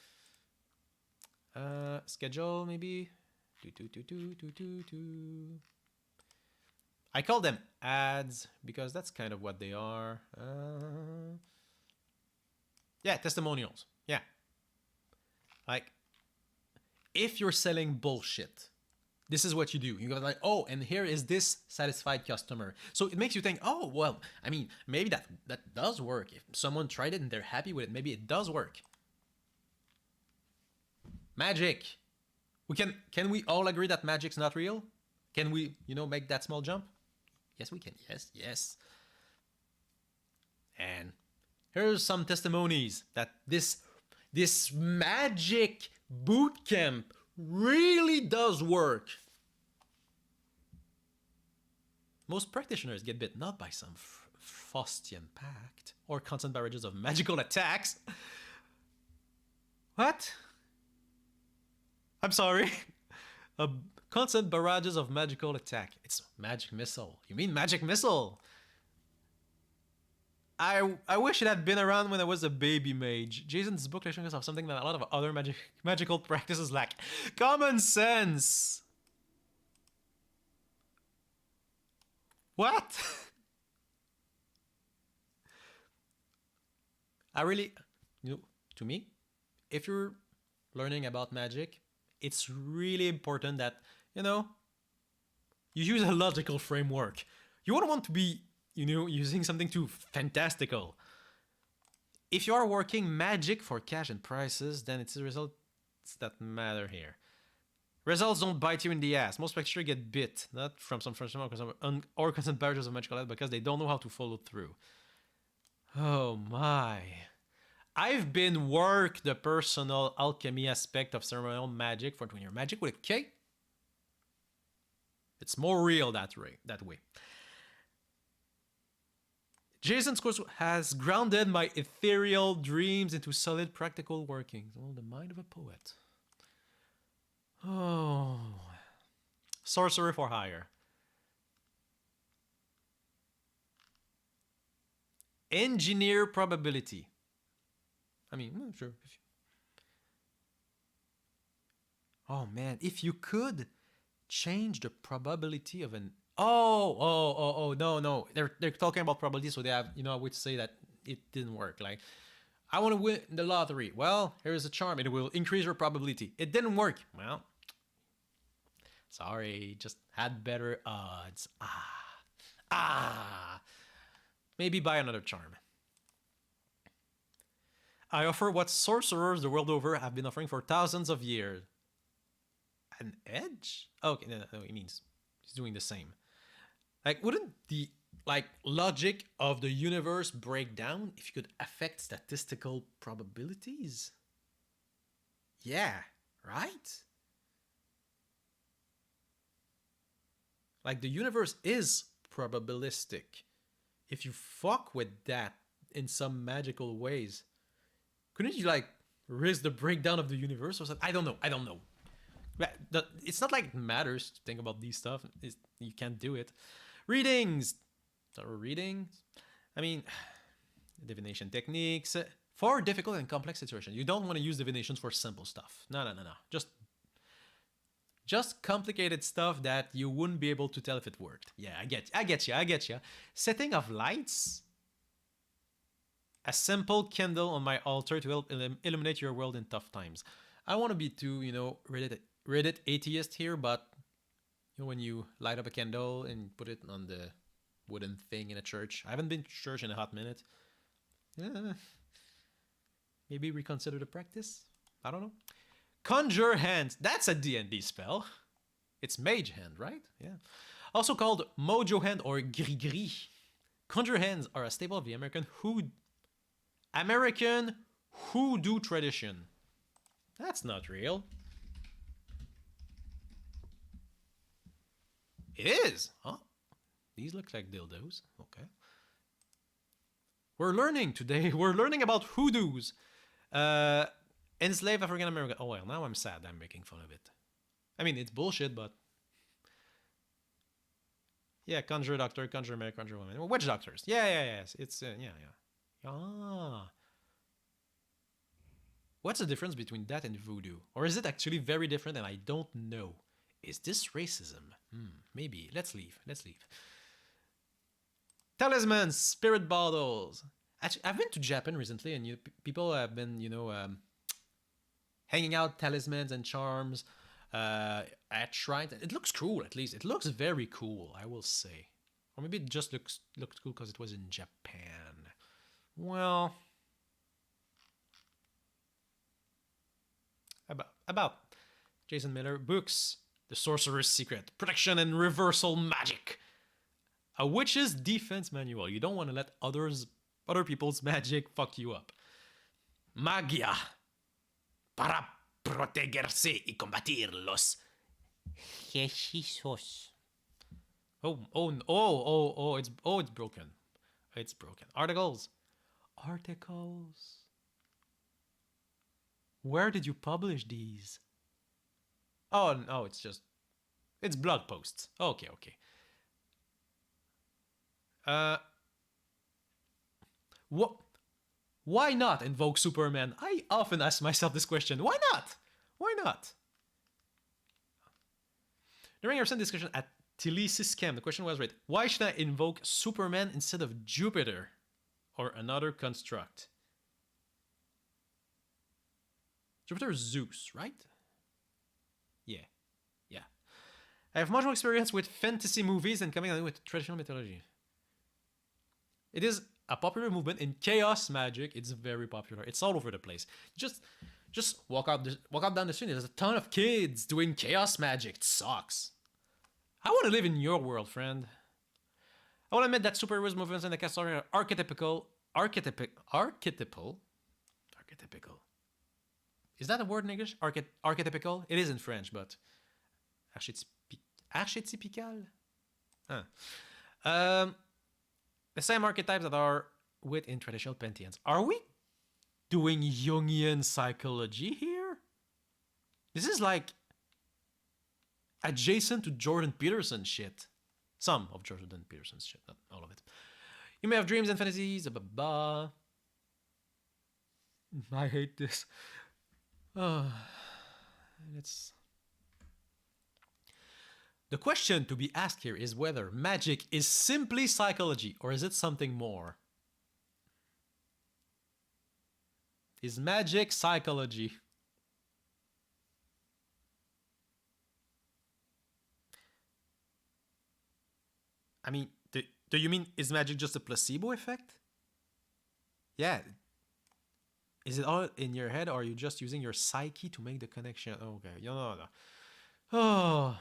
Speaker 1: Schedule maybe. I call them ads because that's kind of what they are. Yeah, testimonials. Yeah. Like, if you're selling bullshit, this is what you do. You go like, oh, and here is this satisfied customer. So it makes you think, oh, well, I mean, maybe that does work. If someone tried it and they're happy with it, maybe it does work. Magic. Can we all agree that magic's not real? Can we, make that small jump? Yes, we can. Yes. And here's some testimonies that this magic boot camp really does work. Most practitioners get bit not by some Faustian pact or constant barrages of magical attacks. What? I'm sorry. Constant barrages of magical attack. It's magic missile. You mean magic missile? I wish it had been around when I was a baby mage. Jason's book lecturing us of something that a lot of other magical practices lack. Common sense! What? I really, to me, if you're learning about magic, it's really important that, you use a logical framework. You wouldn't want to be using something too fantastical. If you are working magic for cash and prices, then it's the results that matter here. Results don't bite you in the ass. Most practitioners get bit, not from some frustration or constant barrages of magical light, because they don't know how to follow through. Oh my. I've been worked the personal alchemy aspect of ceremonial magic for 20 years. Magic with a K? It's more real that way. Jason's course has grounded my ethereal dreams into solid practical workings. Oh, the mind of a poet. Oh. Sorcerer for hire. Engineer probability. I mean, sure. Oh man, if you could change the probability of an no. They're talking about probability, so they have, I would say that it didn't work. Like, I want to win the lottery. Well, here's a charm. It will increase your probability. It didn't work. Well, sorry, just had better odds. Maybe buy another charm. I offer what sorcerers the world over have been offering for thousands of years. An edge? Okay, no, he means he's doing the same. Like, wouldn't the like logic of the universe break down if you could affect statistical probabilities? Yeah, right? Like the universe is probabilistic. If you fuck with that in some magical ways, couldn't you like risk the breakdown of the universe or something? I don't know. I don't know. It's not like it matters to think about these stuff. You can't do it. Readings. Readings. I mean, divination techniques for difficult and complex situations. You don't want to use divinations for simple stuff. No, no, no, no. Just complicated stuff that you wouldn't be able to tell if it worked. Yeah, I get you. Setting of lights. A simple candle on my altar to help illuminate your world in tough times. I want to be too, Reddit atheist here, but when you light up a candle and put it on the wooden thing in a church. I haven't been to church in a hot minute. Maybe reconsider the practice. I don't know. Conjure Hand. That's a D&D spell. It's Mage Hand, right? Yeah. Also called Mojo Hand or Gris-Gris. Conjure Hands are a staple of the American hoodoo tradition. That's not real. It is. Huh? These look like dildos. Okay. We're learning today. We're learning about hoodoos. Enslaved African American. Oh well, now I'm sad I'm making fun of it. I mean, it's bullshit, but yeah, conjure doctor, conjure man, conjure woman. Witch doctors. Yeah. It's yeah. Ah. What's the difference between that and voodoo? Or is it actually very different and I don't know? Is this racism? Maybe. Let's leave. Talismans, spirit bottles. Actually, I've been to Japan recently, and people have been, hanging out talismans and charms at shrines. It looks cool, at least. It looks very cool, I will say. Or maybe it just looked cool because it was in Japan. Well, about Jason Miller books. The Sorcerer's Secret, Protection and Reversal Magic. A witch's defense manual. You don't want to let other people's magic fuck you up. Magia. Para protegerse y combatir los hechizos. It's broken. It's broken. Articles. Where did you publish these? Oh, no, it's blog posts. Okay. What? Why not invoke Superman? I often ask myself this question. Why not? During our recent discussion at Telesis Camp, the question was, right, why should I invoke Superman instead of Jupiter or another construct? Jupiter is Zeus, right? Yeah. I have much more experience with fantasy movies and coming in with traditional mythology. It is a popular movement in chaos magic. It's very popular. It's all over the place. Just walk out down the street. There's a ton of kids doing chaos magic. It sucks. I want to live in your world, friend. I will admit that superheroes movements in the cast are archetypical. Is that a word in English? Archetypical? It is in French, but archetypical? The same archetypes that are within traditional pantheons. Are we doing Jungian psychology here? This is like adjacent to Jordan Peterson shit. Some of Jordan Peterson's shit, not all of it. You may have dreams and fantasies. I hate this. The question to be asked here is whether magic is simply psychology or is it something more? Is magic psychology? I mean, do you mean is magic just a placebo effect? Yeah. Is it all in your head or are you just using your psyche to make the connection? Okay, no. Oh,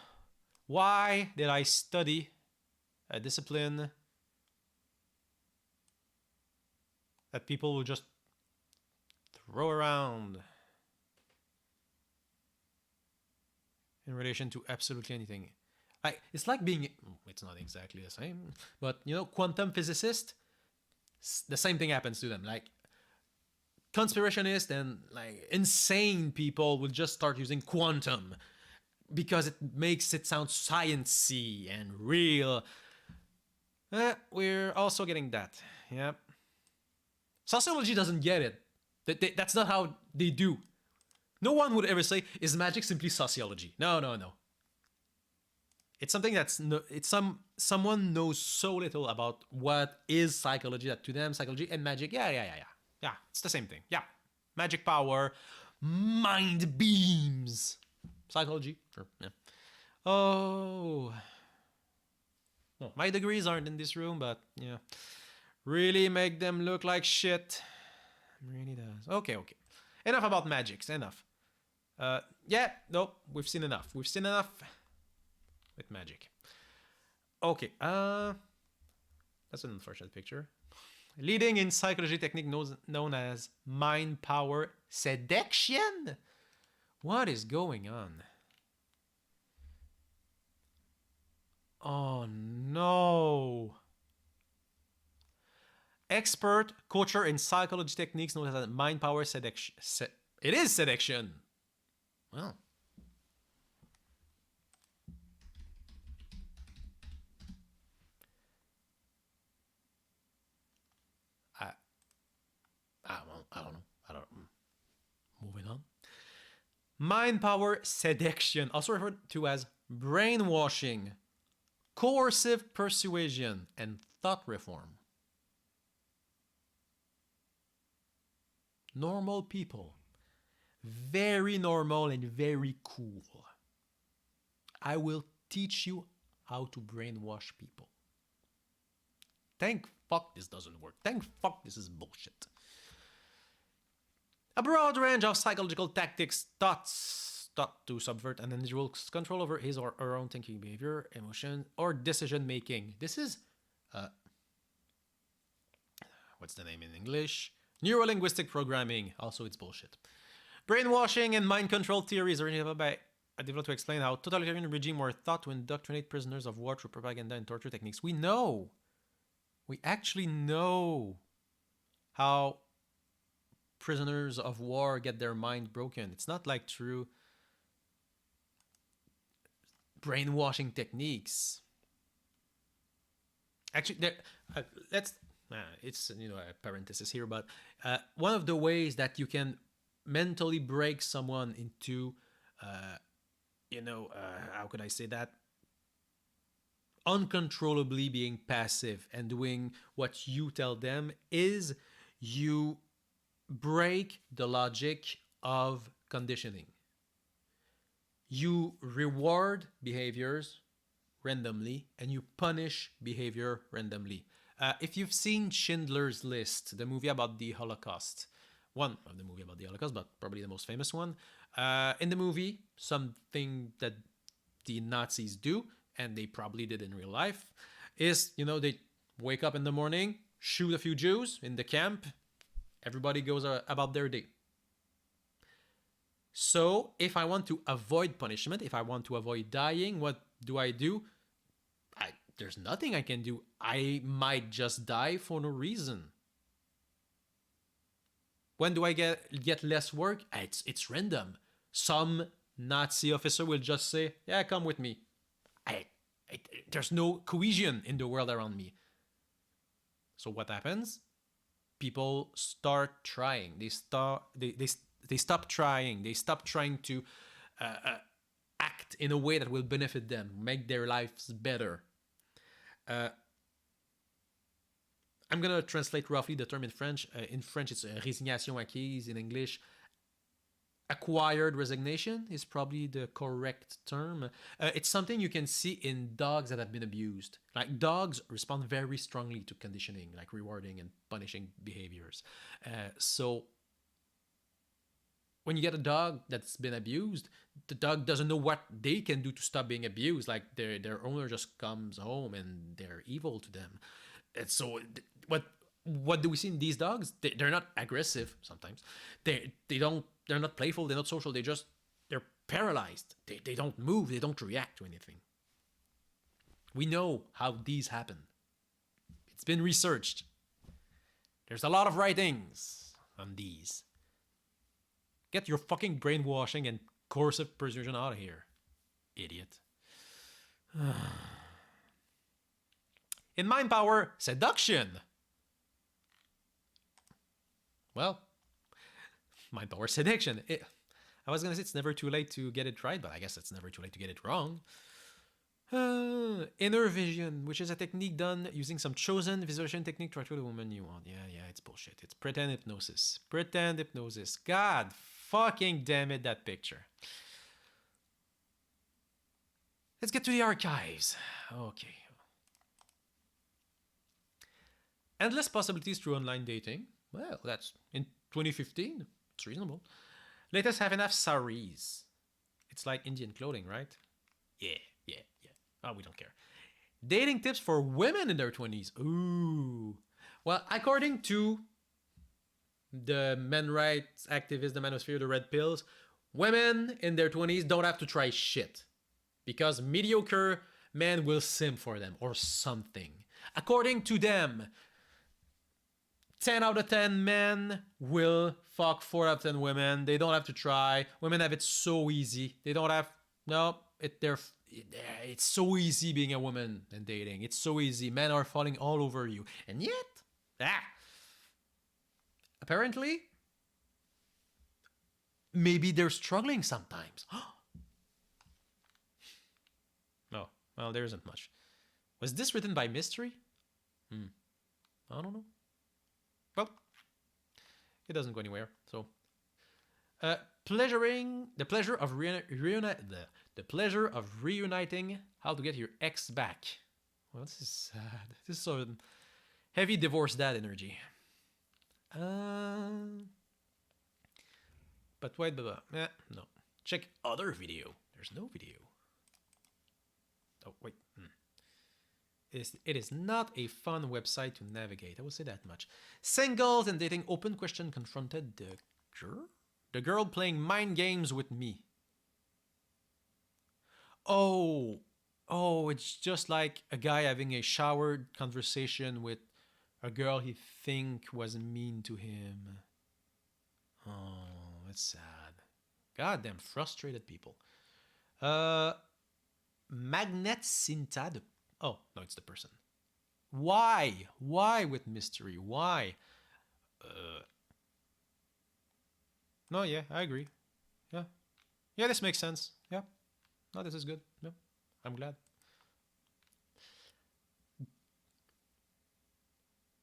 Speaker 1: why did I study a discipline that people will just throw around in relation to absolutely anything. It's like being, it's not exactly the same, but you know, quantum physicists, the same thing happens to them. Like conspirationists and like insane people will just start using quantum because it makes it sound sciencey and real. We're also getting that. Yeah. Sociology doesn't get it. That's not how they do. No one would ever say, is magic simply sociology? No, no, no. It's something that's no, it's someone knows so little about what is psychology that to them psychology and magic, yeah, it's the same thing. Yeah, magic power, mind beams, psychology. Sure. Yeah. Oh, no, my degrees aren't in this room, but yeah, really make them look like shit. Really does. Okay, okay. Enough about magics. Enough. Yeah, no, we've seen enough. We've seen enough with magic. Okay, that's an unfortunate picture. Leading in psychology technique known as mind power seduction. What is going on? Oh no. Expert coacher in psychology techniques known as mind power seduction. It is seduction. Well. I don't know. Moving on. Mind power seduction, also referred to as brainwashing, coercive persuasion, and thought reform. Normal people. Very normal and very cool. I will teach you how to brainwash people. Thank fuck this doesn't work. Thank fuck this is bullshit. A broad range of psychological tactics taught to subvert an individual's control over his or her own thinking, behavior, emotion, or decision making. This is, what's the name in English? Neurolinguistic programming. Also, it's bullshit. Brainwashing and mind control theories are developed to explain how totalitarian regimes were thought to indoctrinate prisoners of war through propaganda and torture techniques. We know. We actually know how prisoners of war get their mind broken. It's not like through brainwashing techniques. Actually, let's. It's a parenthesis here, but one of the ways that you can mentally break someone into, how could I say that? Uncontrollably being passive and doing what you tell them is you break the logic of conditioning. You reward behaviors randomly and you punish behavior randomly. If you've seen Schindler's List, the movie about the Holocaust, one of the movie about the Holocaust, but probably the most famous one, in the movie, something that the Nazis do, and they probably did in real life, is, they wake up in the morning, shoot a few Jews in the camp, everybody goes about their day. So if I want to avoid punishment, if I want to avoid dying, what do? There's nothing I can do. I might just die for no reason. When do I get less work? It's random. Some Nazi officer will just say, yeah, come with me. There's no cohesion in the world around me. So what happens? People start trying. They stop trying. They stop trying to act in a way that will benefit them, make their lives better. I'm gonna translate roughly the term in French. In French, it's résignation acquise. In English, acquired resignation is probably the correct term. It's something you can see in dogs that have been abused. Like dogs respond very strongly to conditioning, like rewarding and punishing behaviors. So when you get a dog that's been abused, the dog doesn't know what they can do to stop being abused. Like their owner just comes home and they're evil to them. And so what do we see in these dogs? They're not aggressive sometimes. They're not playful, they're not social, they're paralyzed. They don't move, they don't react to anything. We know how these happen. It's been researched. There's a lot of writings on these. Get your fucking brainwashing and coercive persuasion out of here, idiot. In mind power, seduction. Well, mind power, seduction. I was gonna say it's never too late to get it right, but I guess it's never too late to get it wrong. Inner vision, which is a technique done using some chosen visualization technique to attract the woman you want. Yeah, it's bullshit. It's pretend hypnosis. Pretend hypnosis. God fucking damn it, that picture. Let's get to the archives. Okay. Endless possibilities through online dating. Well, that's in 2015. It's reasonable. Latest half and half saris. It's like Indian clothing, right? Yeah. Oh, we don't care. Dating tips for women in their 20s. Ooh. Well, according to the men rights activists, the manosphere, the red pills, women in their 20s don't have to try shit. Because mediocre men will simp for them or something. According to them, 10 out of 10 men will fuck 4 out of 10 women. They don't have to try. Women have it so easy. They don't have... No, it's so easy being a woman and dating. It's so easy. Men are falling all over you. And yet, apparently, maybe they're struggling sometimes. Oh, well, there isn't much. Was this written by Mystery? I don't know. Well, it doesn't go anywhere. So, the pleasure of reuniting. How to get your ex back. Well, this is sad. This is sort of heavy divorce dad energy. But wait, no. Check other video. There's no video. Oh wait. It is not a fun website to navigate. I will say that much. Singles and dating open question confronted the girl playing mind games with me. Oh, it's just like a guy having a showered conversation with a girl he think was mean to him. Oh, it's sad. Goddamn frustrated people. Magnet Cinta. Oh, no, it's the person. Why? Why with Mystery? Why? No, yeah, I agree. Yeah, this makes sense. Yeah. No, this is good. Yeah, I'm glad.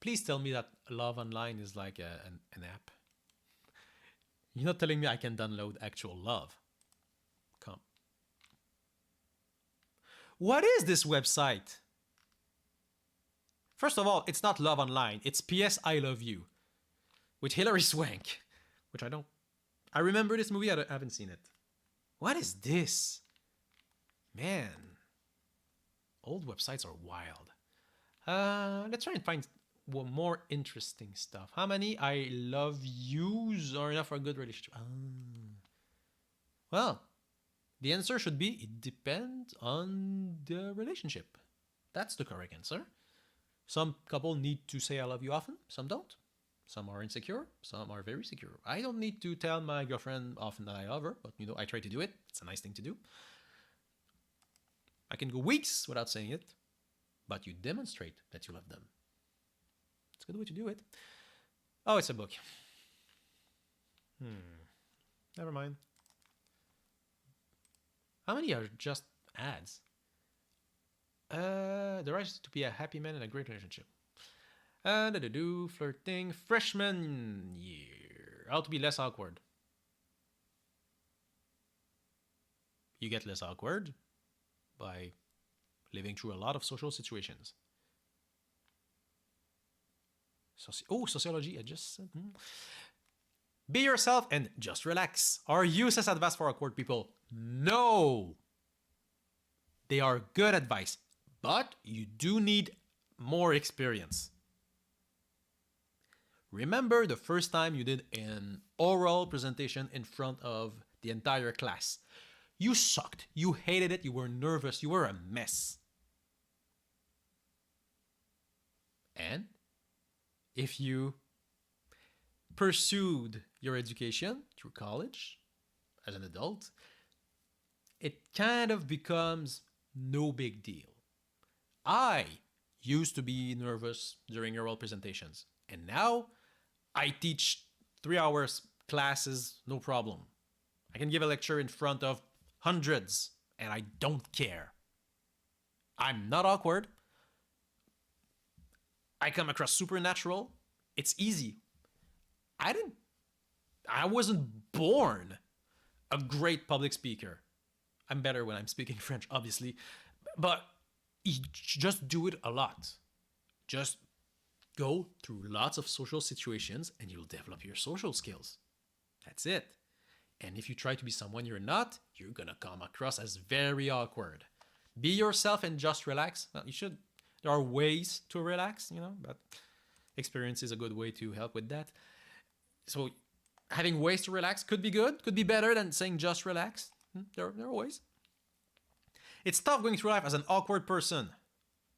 Speaker 1: Please tell me that Love Online is like an app. You're not telling me I can download actual love. Come. What is this website? First of all, it's not Love Online. It's PS I Love You with Hilary Swank, which I don't... I remember this movie. I haven't seen it. What is this? Man. Old websites are wild. Let's try and find more interesting stuff. How many I love yous are enough for a good relationship? Well, the answer should be it depends on the relationship. That's the correct answer. Some couple need to say I love you often, some don't. Some are insecure, some are very secure. I don't need to tell my girlfriend often that I love her, but I try to do it. It's a nice thing to do. I can go weeks without saying it, but you demonstrate that you love them. It's a good way to do it. Oh, it's a book. Never mind. How many are just ads? The right to be a happy man in a great relationship. Flirting. Freshman year. How to be less awkward. You get less awkward by living through a lot of social situations. Sociology. I just said. Be yourself and just relax. Are useless advice for awkward people? No. They are good advice, but you do need more experience. Remember the first time you did an oral presentation in front of the entire class. You sucked. You hated it. You were nervous. You were a mess. And if you pursued your education through college as an adult, it kind of becomes no big deal. I used to be nervous during oral presentations, and now I teach 3 hours classes, no problem. I can give a lecture in front of hundreds, and I don't care. I'm not awkward. I come across supernatural. It's easy. I wasn't born a great public speaker. I'm better when I'm speaking French, obviously. But just do it a lot. Just go through lots of social situations and you'll develop your social skills. That's it. And if you try to be someone you're not, you're gonna come across as very awkward. Be yourself and just relax. Well, there are ways to relax, but experience is a good way to help with that. So having ways to relax could be good, could be better than saying just relax. There are ways. It's tough going through life as an awkward person.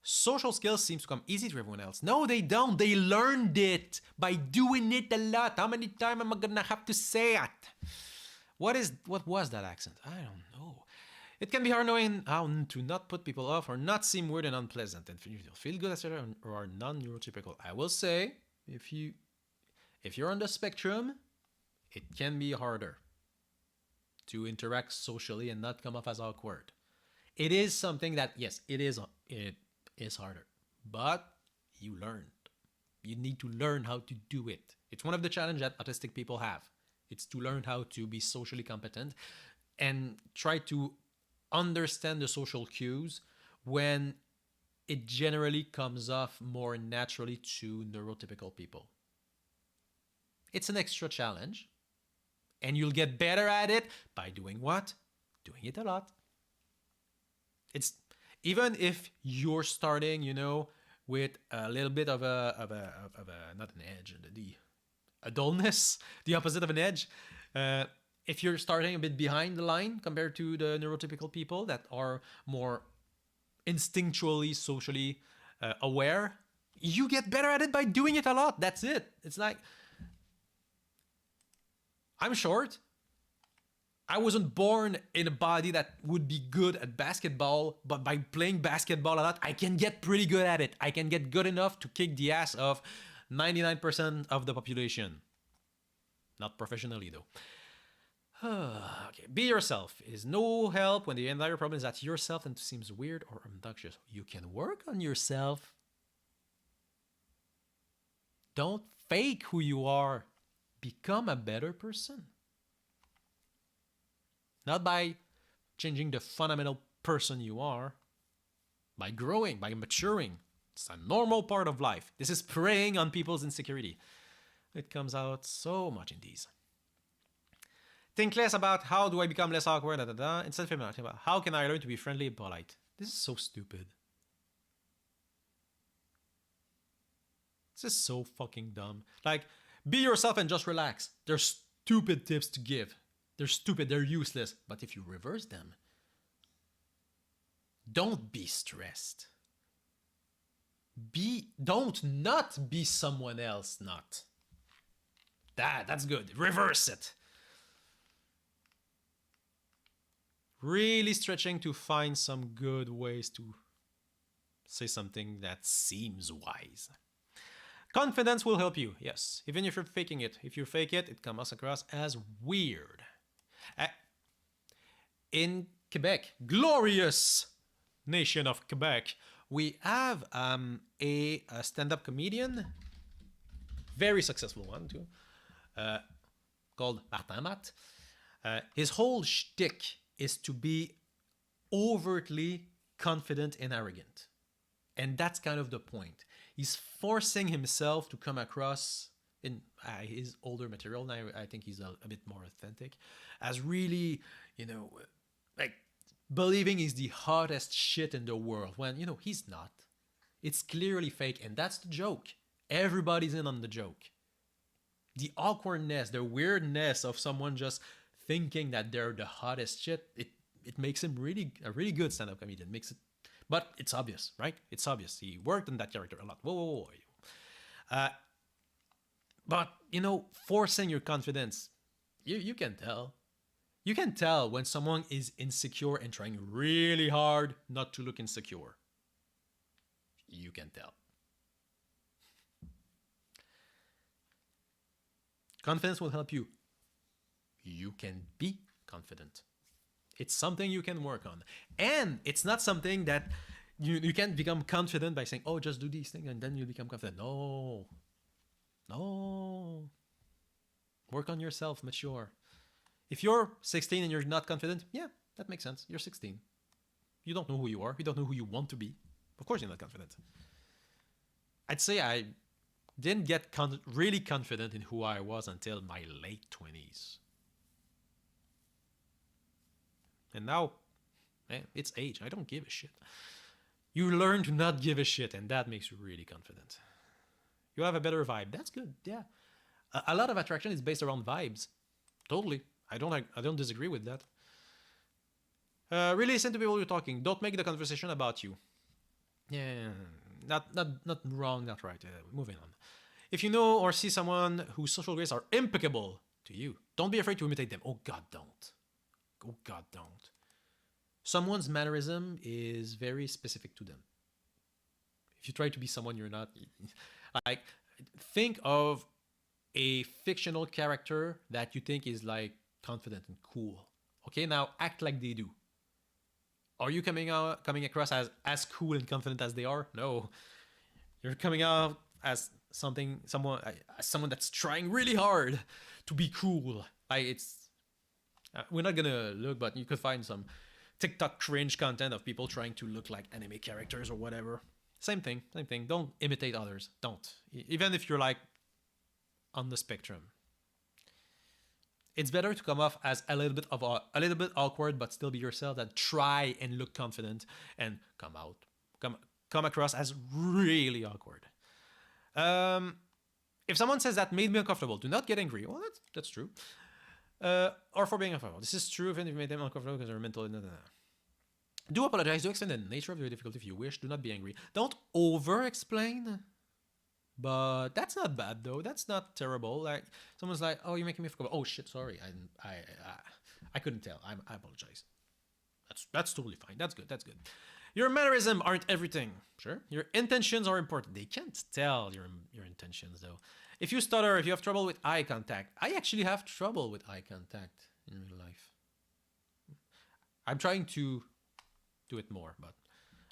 Speaker 1: Social skills seems to come easy to everyone else. No, they don't. They learned it by doing it a lot. How many times am I gonna have to say it? What was that accent? I don't know. It can be hard knowing how to not put people off or not seem weird and unpleasant and feel good, etc., or are non-neurotypical. I will say, if you're on the spectrum, it can be harder to interact socially and not come off as awkward. It is something that, yes, it is harder, but you learned. You need to learn how to do it. It's one of the challenges that autistic people have. It's to learn how to be socially competent and try to understand the social cues when it generally comes off more naturally to neurotypical people. It's an extra challenge, and you'll get better at it by doing what? Doing it a lot. It's even if you're starting, with a little bit of a not an edge, a dullness, the opposite of an edge. If you're starting a bit behind the line compared to the neurotypical people that are more instinctually, socially aware, you get better at it by doing it a lot. That's it. It's like, I'm short. I wasn't born in a body that would be good at basketball, but by playing basketball a lot, I can get pretty good at it. I can get good enough to kick the ass of 99% of the population. Not professionally, though. Okay. Be yourself. It is no help when the entire problem is that yourself and seems weird or obnoxious. You can work on yourself. Don't fake who you are. Become a better person. Not by changing the fundamental person you are, by growing, by maturing. It's a normal part of life. This is preying on people's insecurity. It comes out so much in these. Think less about how do I become less awkward, instead of thinking about how can I learn to be friendly and polite. This is so stupid. This is so fucking dumb. Like, be yourself and just relax. They're stupid tips to give. They're stupid, they're useless. But if you reverse them, don't be stressed. Don't not be someone else not. That's good. Reverse it. Really stretching to find some good ways to say something that seems wise. Confidence will help you, yes. Even if you're faking it. If you fake it, it comes across as weird. In Quebec, glorious nation of Quebec, we have a stand-up comedian, very successful one too, called Martin Matt. His whole shtick is to be overtly confident and arrogant. And that's kind of the point. He's forcing himself to come across in his older material. Now I think he's a bit more authentic, as really, like believing he's the hottest shit in the world when, he's not. It's clearly fake, and that's the joke. Everybody's in on the joke. the awkwardness, the weirdness of someone just thinking that they're the hottest shit, it makes him really a really good stand-up comedian. Makes it, but it's obvious, right? It's obvious. He worked on that character a lot. Whoa, whoa, whoa. Uh, but you know, forcing your confidence, you can tell. You can tell when someone is insecure and trying really hard not to look insecure. You can tell. Confidence will help you. You can be confident. It's something you can work on. And it's not something that you can't become confident by saying, oh, just do these things and then you become confident. No. No. Work on yourself, mature. If you're 16 and you're not confident, yeah, that makes sense. You're 16. You don't know who you are. You don't know who you want to be. Of course you're not confident. I'd say I didn't get really confident in who I was until my late 20s. And now, it's age. I don't give a shit. You learn to not give a shit, and that makes you really confident. You have a better vibe. That's good, yeah. A lot of attraction is based around vibes. Totally. I don't disagree with that. Really listen to people you're talking. Don't make the conversation about you. Yeah, not wrong, not right. Moving on. If you know or see someone whose social graces are impeccable to you, don't be afraid to imitate them. Oh God, don't. Oh God, don't. Someone's mannerism is very specific to them. If you try to be someone you're not, like, think of a fictional character that you think is like confident and cool. Okay, now act like they do. Are you coming across as cool and confident as they are? No, you're coming out as someone that's trying really hard to be cool. We're not gonna look, but you could find some TikTok cringe content of people trying to look like anime characters or whatever. Same thing. Don't imitate others. Don't. Even if you're like on the spectrum. It's better to come off as a little bit awkward but still be yourself than try and look confident and come across as really awkward. If someone says that made me uncomfortable, do not get angry. Well, that's true. Or for being uncomfortable. This is true even if you made them uncomfortable because they're mental. Do apologize. Do explain the nature of your difficulty if you wish. Do not be angry. Don't over-explain. But that's not bad though. That's not terrible. Like someone's like, "Oh, you're making me forget." Oh shit, sorry. I couldn't tell. I apologize. That's totally fine. That's good. Your mannerisms aren't everything. Sure. Your intentions are important. They can't tell your intentions though. If you stutter, if you have trouble with eye contact, I actually have trouble with eye contact in real life. I'm trying to do it more, but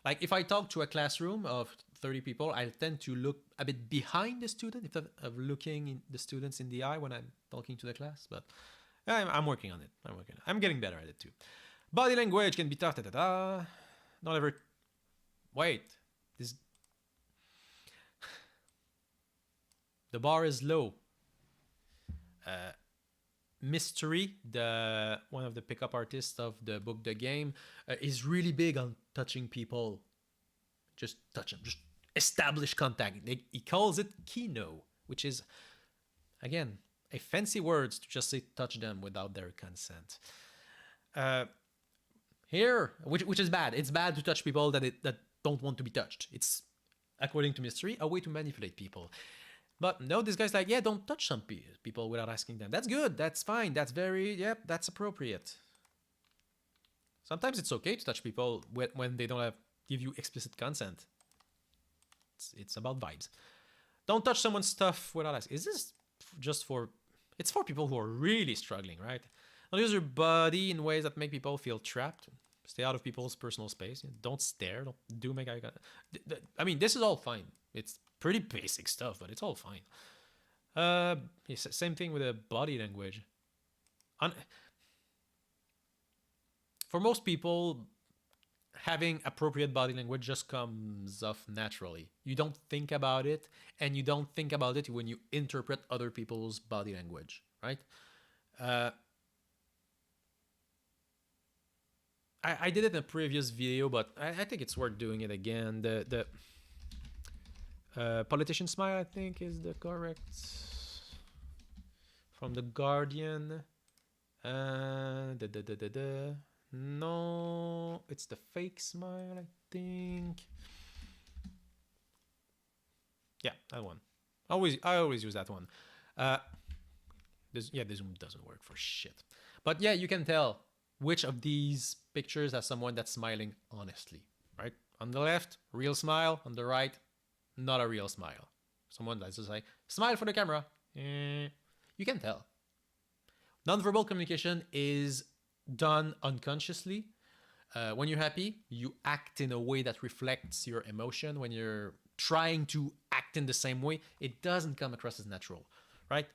Speaker 1: like if I talk to a classroom of 30 people, I tend to look a bit behind the student instead of looking in the students in the eye when I'm talking to the class. But I'm working on it. I'm getting better at it too. Body language can be tough. Not ever. Wait. The bar is low. Mystery, one of the pickup artists of the book The Game, is really big on touching people. Just touch them. Just establish contact. He calls it kino, which is, again, a fancy word to just say touch them without their consent. Which is bad. It's bad to touch people that don't want to be touched. It's, according to Mystery, a way to manipulate people. But no, this guy's like, yeah, don't touch some people without asking them. That's good. That's fine. That's that's appropriate. Sometimes it's okay to touch people when they don't give you explicit consent. It's about vibes. Don't touch someone's stuff without asking. Is this just for... It's for people who are really struggling, right? Don't use your body in ways that make people feel trapped. Stay out of people's personal space. Don't stare. Don't do make eye contact. I mean, this is all fine. It's pretty basic stuff, but it's all fine. Same thing with the body language. For most people, having appropriate body language just comes off naturally. You don't think about it, and you don't think about it when you interpret other people's body language, right? I did it in a previous video, but I think it's worth doing it again. The politician smile, I think, is the correct from The Guardian. Da, da, da, da, da. No, it's the fake smile, I think. Yeah, that one. I always use that one. The zoom doesn't work for shit. But yeah, you can tell which of these pictures has someone that's smiling honestly, right? On the left, real smile. On the right, not a real smile. Someone that's just like, smile for the camera. You can tell. Nonverbal communication is done unconsciously. When you're happy, you act in a way that reflects your emotion. When you're trying to act in the same way, it doesn't come across as natural, right?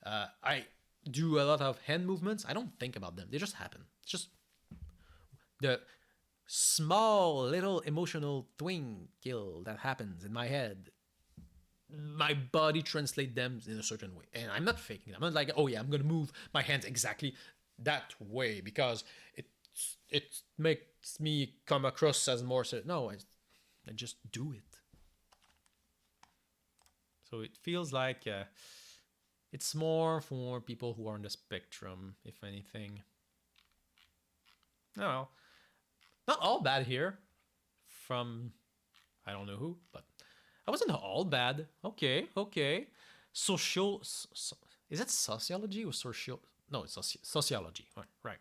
Speaker 1: I do a lot of hand movements. I don't think about them. They just happen. It's just the small little emotional twinkle that happens in my head. My body translates them in a certain way. And I'm not faking them. I'm not like, oh yeah, I'm going to move my hands exactly that way because it makes me come across as more... No, I just do it. So it feels like it's more for people who are on the spectrum, if anything. No, not all bad here from I don't know who, but I wasn't all bad. Okay. Social... is it sociology or social? No, it's sociology. Right.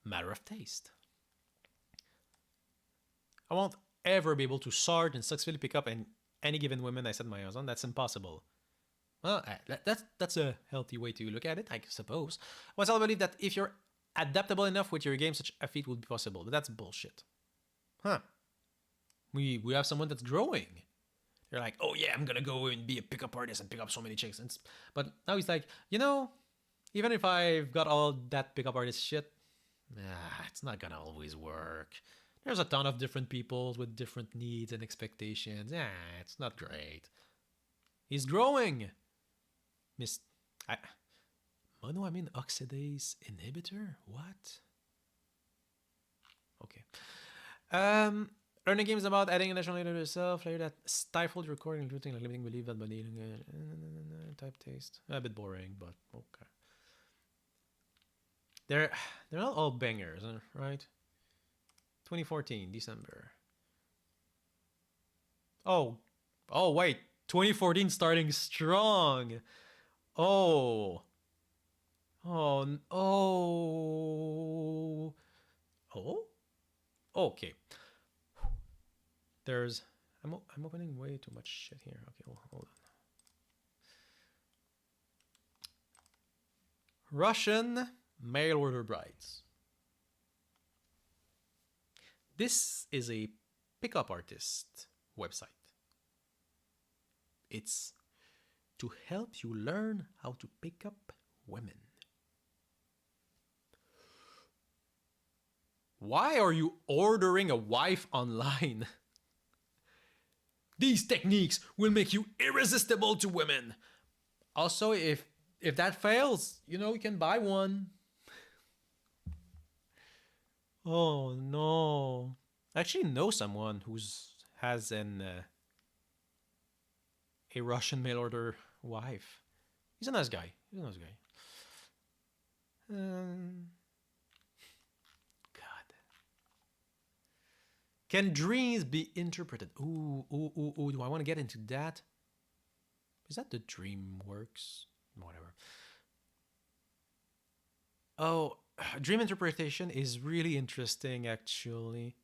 Speaker 1: Matter of taste. I won't ever be able to sort and successfully pick up any given woman I set my eyes on. That's impossible. Well, that's a healthy way to look at it, I suppose. Once I believe that if you're adaptable enough with your game, such a feat would be possible. But that's bullshit. Huh. We have someone that's growing. They're like, oh yeah, I'm gonna go and be a pickup artist and pick up so many chicks. But now he's like, even if I've got all that pickup artist shit, it's not gonna always work. There's a ton of different people with different needs and expectations. It's not great. He's growing. Monoamine oxidase inhibitor? What? Okay. Learning games about adding additional layer to yourself, layer that stifled recording, including like limiting belief that body type taste. A bit boring, but okay. They're not all bangers, right? 2014, December. Oh wait, 2014 starting strong. Oh, okay. I'm opening way too much shit here. Okay, hold on. Russian mail order brides. This is a pickup artist website. It's to help you learn how to pick up women. Why are you ordering a wife online? These techniques will make you irresistible to women. Also, if that fails, you can buy one. Oh no. I actually know someone who has a Russian mail order wife. He's a nice guy. God. Can dreams be interpreted? Ooh, do I want to get into that? Is that the DreamWorks? Whatever. Oh, dream interpretation is really interesting, actually.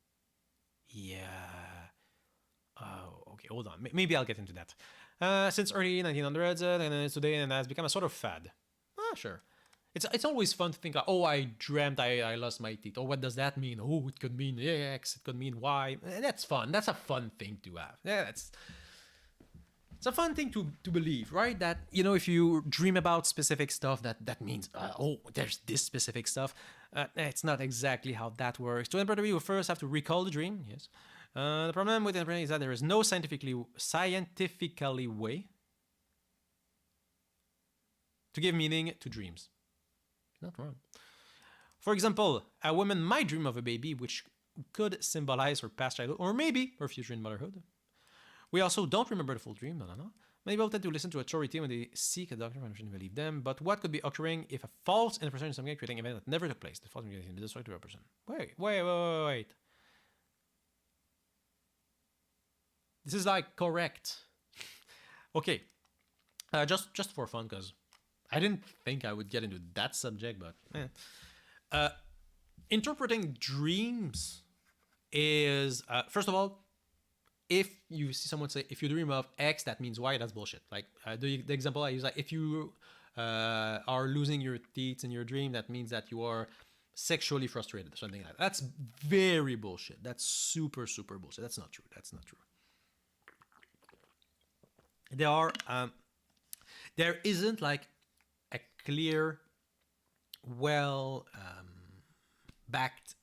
Speaker 1: Yeah. Oh, okay, hold on. Maybe I'll get into that. Since early 1900s, and today, and has become a sort of fad. Sure. It's always fun to think, I dreamt I lost my teeth. Oh, what does that mean? Oh, it could mean X, it could mean Y. That's fun. That's a fun thing to have. Yeah, it's a fun thing to believe, right? That, if you dream about specific stuff, that means, there's this specific stuff. It's not exactly how that works. To interpret, you first have to recall the dream, yes. The problem with interpreting is that there is no scientifically way to give meaning to dreams. Not wrong. For example, a woman might dream of a baby, which could symbolize her past childhood, or maybe her future in motherhood. We also don't remember the full dream, no. Many people tend to listen to authority when they seek a doctor for information and believe them. But what could be occurring if a false impression is something creating an event that never took place? The false impression is destructive to a person. Wait. This is like correct. Okay. Just for fun, because I didn't think I would get into that subject, but interpreting dreams is first of all, if you see someone say, if you dream of X, that means Y, that's bullshit. Like the example I use, like if you are losing your teeth in your dream, that means that you are sexually frustrated or something like that. That's very bullshit. That's super bullshit. That's not true. There isn't like a clear, well backed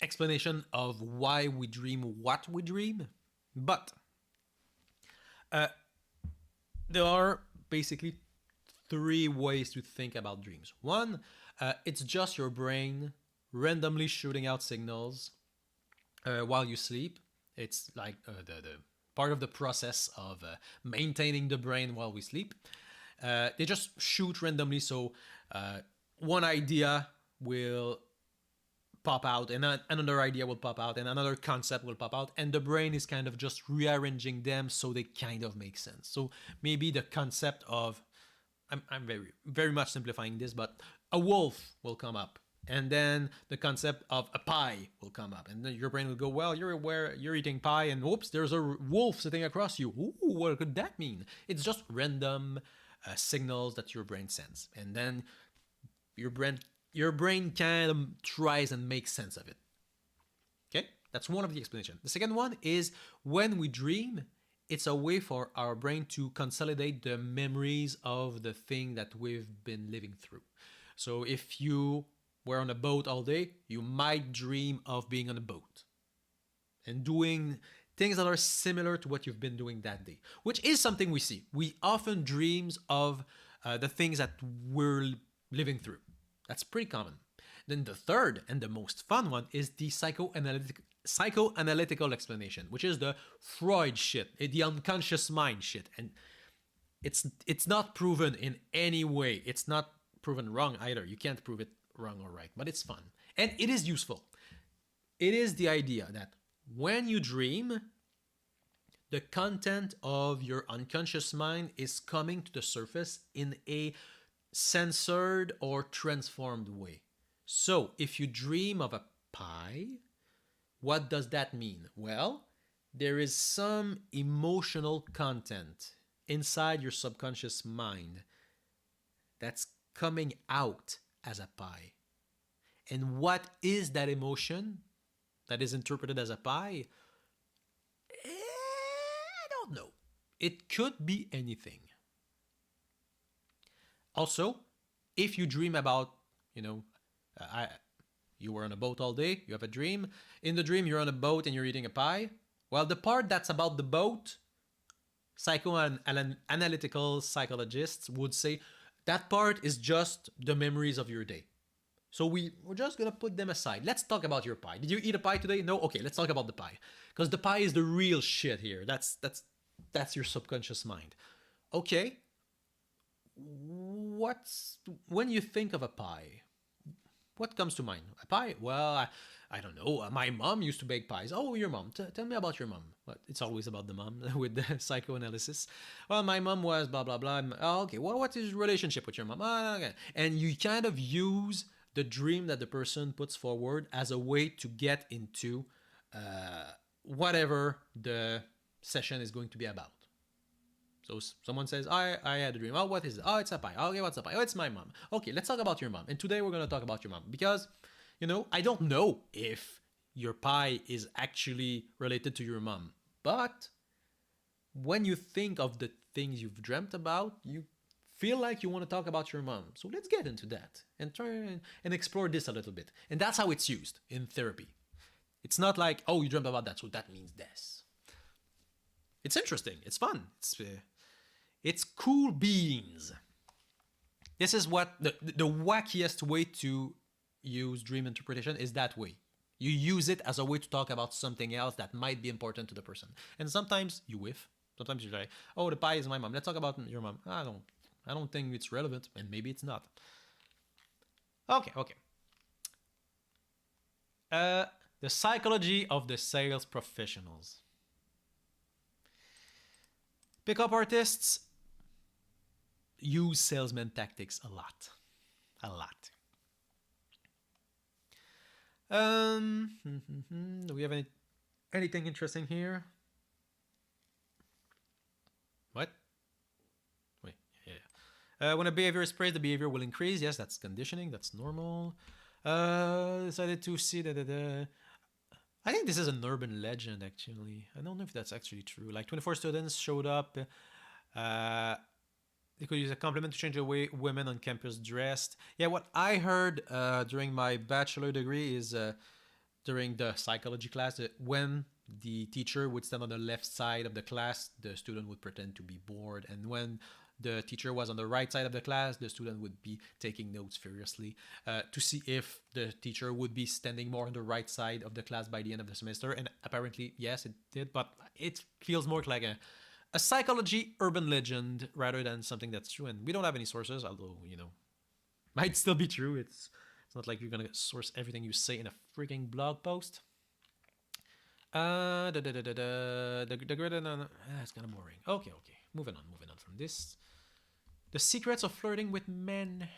Speaker 1: explanation of why we dream what we dream, but there are basically three ways to think about dreams. One, it's just your brain randomly shooting out signals while you sleep. It's like the part of the process of maintaining the brain while we sleep. They just shoot randomly, so one idea will pop out, and another idea will pop out, and another concept will pop out, and the brain is kind of just rearranging them so they kind of make sense. So maybe the concept of, I'm very much simplifying this, but a wolf will come up, and then the concept of a pie will come up, and then your brain will go, well, you're eating pie, and whoops, there's a wolf sitting across you. Ooh, what could that mean? It's just random signals that your brain sends, and then your brain kind of tries and makes sense of it. Okay, that's one of the explanations. The second one is when we dream, it's a way for our brain to consolidate the memories of the thing that we've been living through. So if you were on a boat all day, you might dream of being on a boat and doing things that are similar to what you've been doing that day, which is something we see. We often dreams of the things that we're living through. That's pretty common. Then the third and the most fun one is the psychoanalytical explanation, which is the Freud shit, the unconscious mind shit. And it's not proven in any way. It's not proven wrong either. You can't prove it wrong or right, but it's fun. And it is useful. It is the idea that when you dream, the content of your unconscious mind is coming to the surface in a censored or transformed way. So if you dream of a pie, what does that mean? Well, there is some emotional content inside your subconscious mind that's coming out as a pie. And what is that emotion that is interpreted as a pie? I don't know. It could be anything. Also, if you dream about, you were on a boat all day, you have a dream. In the dream, you're on a boat and you're eating a pie. Well, the part that's about the boat, psychoanalytical psychologists would say that part is just the memories of your day. So we're just going to put them aside. Let's talk about your pie. Did you eat a pie today? No? Okay, let's talk about the pie. Because the pie is the real shit here. That's your subconscious mind. Okay. When you think of a pie, what comes to mind? A pie? Well, I don't know. My mom used to bake pies. Oh, your mom. Tell me about your mom. But it's always about the mom with the psychoanalysis. Well, my mom was blah, blah, blah. Oh, okay. Well, what is your relationship with your mom? Oh, okay. And you kind of use the dream that the person puts forward as a way to get into whatever the session is going to be about. So someone says, I had a dream. Oh, what is it? Oh, it's a pie. Okay, what's a pie? Oh, it's my mom. Okay, let's talk about your mom. And today we're going to talk about your mom. Because, I don't know if your pie is actually related to your mom. But when you think of the things you've dreamt about, you feel like you want to talk about your mom. So let's get into that and try and explore this a little bit. And that's how it's used in therapy. It's not like, oh, you dreamt about that, so that means this. It's interesting. It's fun. It's cool beans. This is what the wackiest way to use dream interpretation is that way. You use it as a way to talk about something else that might be important to the person. And sometimes you whiff, Sometimes you're like, oh, the pie is my mom. Let's talk about your mom. I don't think it's relevant, and maybe it's not. Okay, okay. Uh, the psychology of the sales professionals. Pickup artists use salesman tactics a lot. A lot. Do we have anything interesting here? What? Wait, yeah. When a behavior is praised, the behavior will increase. Yes, that's conditioning. That's normal. Decided to see that. I think this is an urban legend, actually. I don't know if that's actually true. Like 24 students showed up. They could use a compliment to change the way women on campus dressed. Yeah, what I heard during my bachelor degree is during the psychology class that when the teacher would stand on the left side of the class, the student would pretend to be bored. And when the teacher was on the right side of the class, the student would be taking notes furiously to see if the teacher would be standing more on the right side of the class by the end of the semester. And apparently, yes, it did, but it feels more like a psychology urban legend rather than something that's true. And we don't have any sources, although, might still be true. It's not like you're going to source everything you say in a freaking blog post. It's kind of boring. Okay. Moving on from this. The secrets of flirting with men.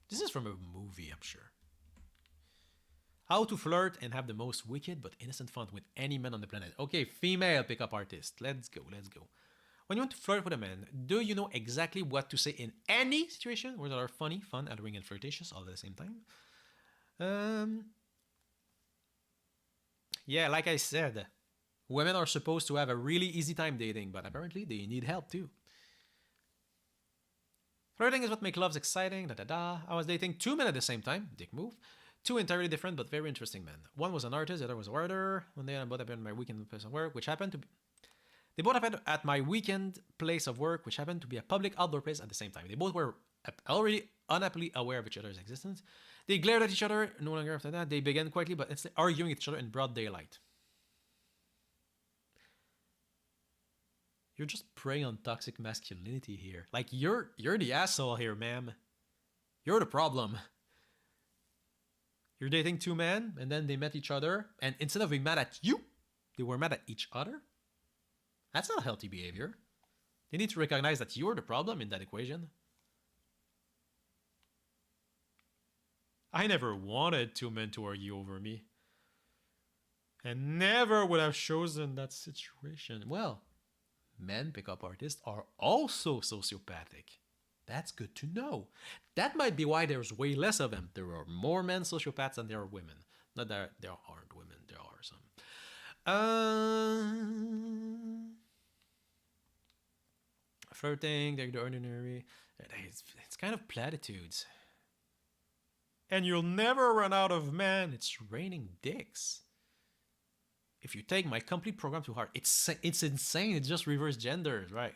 Speaker 1: This is from a movie, I'm sure. How to flirt and have the most wicked but innocent fun with any man on the planet. Okay, female pickup artist. Let's go. When you want to flirt with a man, do you know exactly what to say in any situation? Words that are funny, fun, alluring, and flirtatious all at the same time. Yeah, like I said, women are supposed to have a really easy time dating, but apparently they need help too. Flirting is what makes love exciting. I was dating 2 men at the same time. Dick move. 2 entirely different but very interesting men. One was an artist, the other was a writer. One day, both happened at my weekend place of work, which happened to be. They both happened at my weekend place of work, which happened to be a public outdoor place at the same time. They both were already unhappily aware of each other's existence. They glared at each other. No longer after that, they began quietly but instead arguing with each other in broad daylight. You're just preying on toxic masculinity here. Like you're the asshole here, ma'am. You're the problem. You're dating 2 men, and then they met each other, and instead of being mad at you, they were mad at each other? That's not healthy behavior. They need to recognize that you're the problem in that equation. I never wanted 2 men to argue over me. And never would have chosen that situation. Well, men pickup artists are also sociopathic. That's good to know. That might be why there's way less of them. There are more men sociopaths than there are women. Not that there aren't women, there are some. Flirting, they're the ordinary. It's kind of platitudes. And you'll never run out of men. It's raining dicks. If you take my complete program to heart, it's insane. It's just reverse genders, right?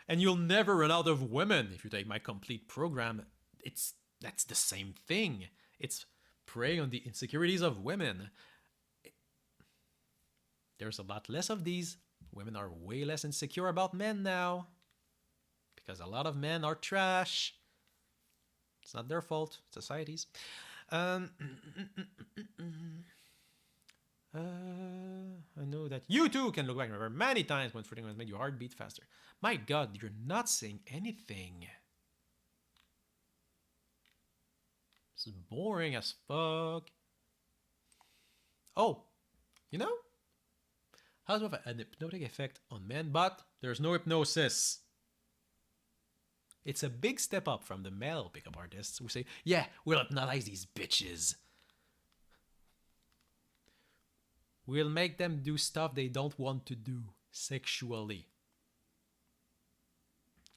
Speaker 1: And you'll never run out of women if you take my complete program. That's the same thing. It's preying on the insecurities of women. There's a lot less of these. Women are way less insecure about men now. Because a lot of men are trash. It's not their fault. It's society's. I know that you too can look back and remember many times when flirting has made your heart beat faster. My God, you're not saying anything. This is boring as fuck. Oh, how to have an hypnotic effect on men, but there's no hypnosis. It's a big step up from the male pickup artists who say, yeah, we'll hypnotize these bitches. We'll make them do stuff they don't want to do sexually.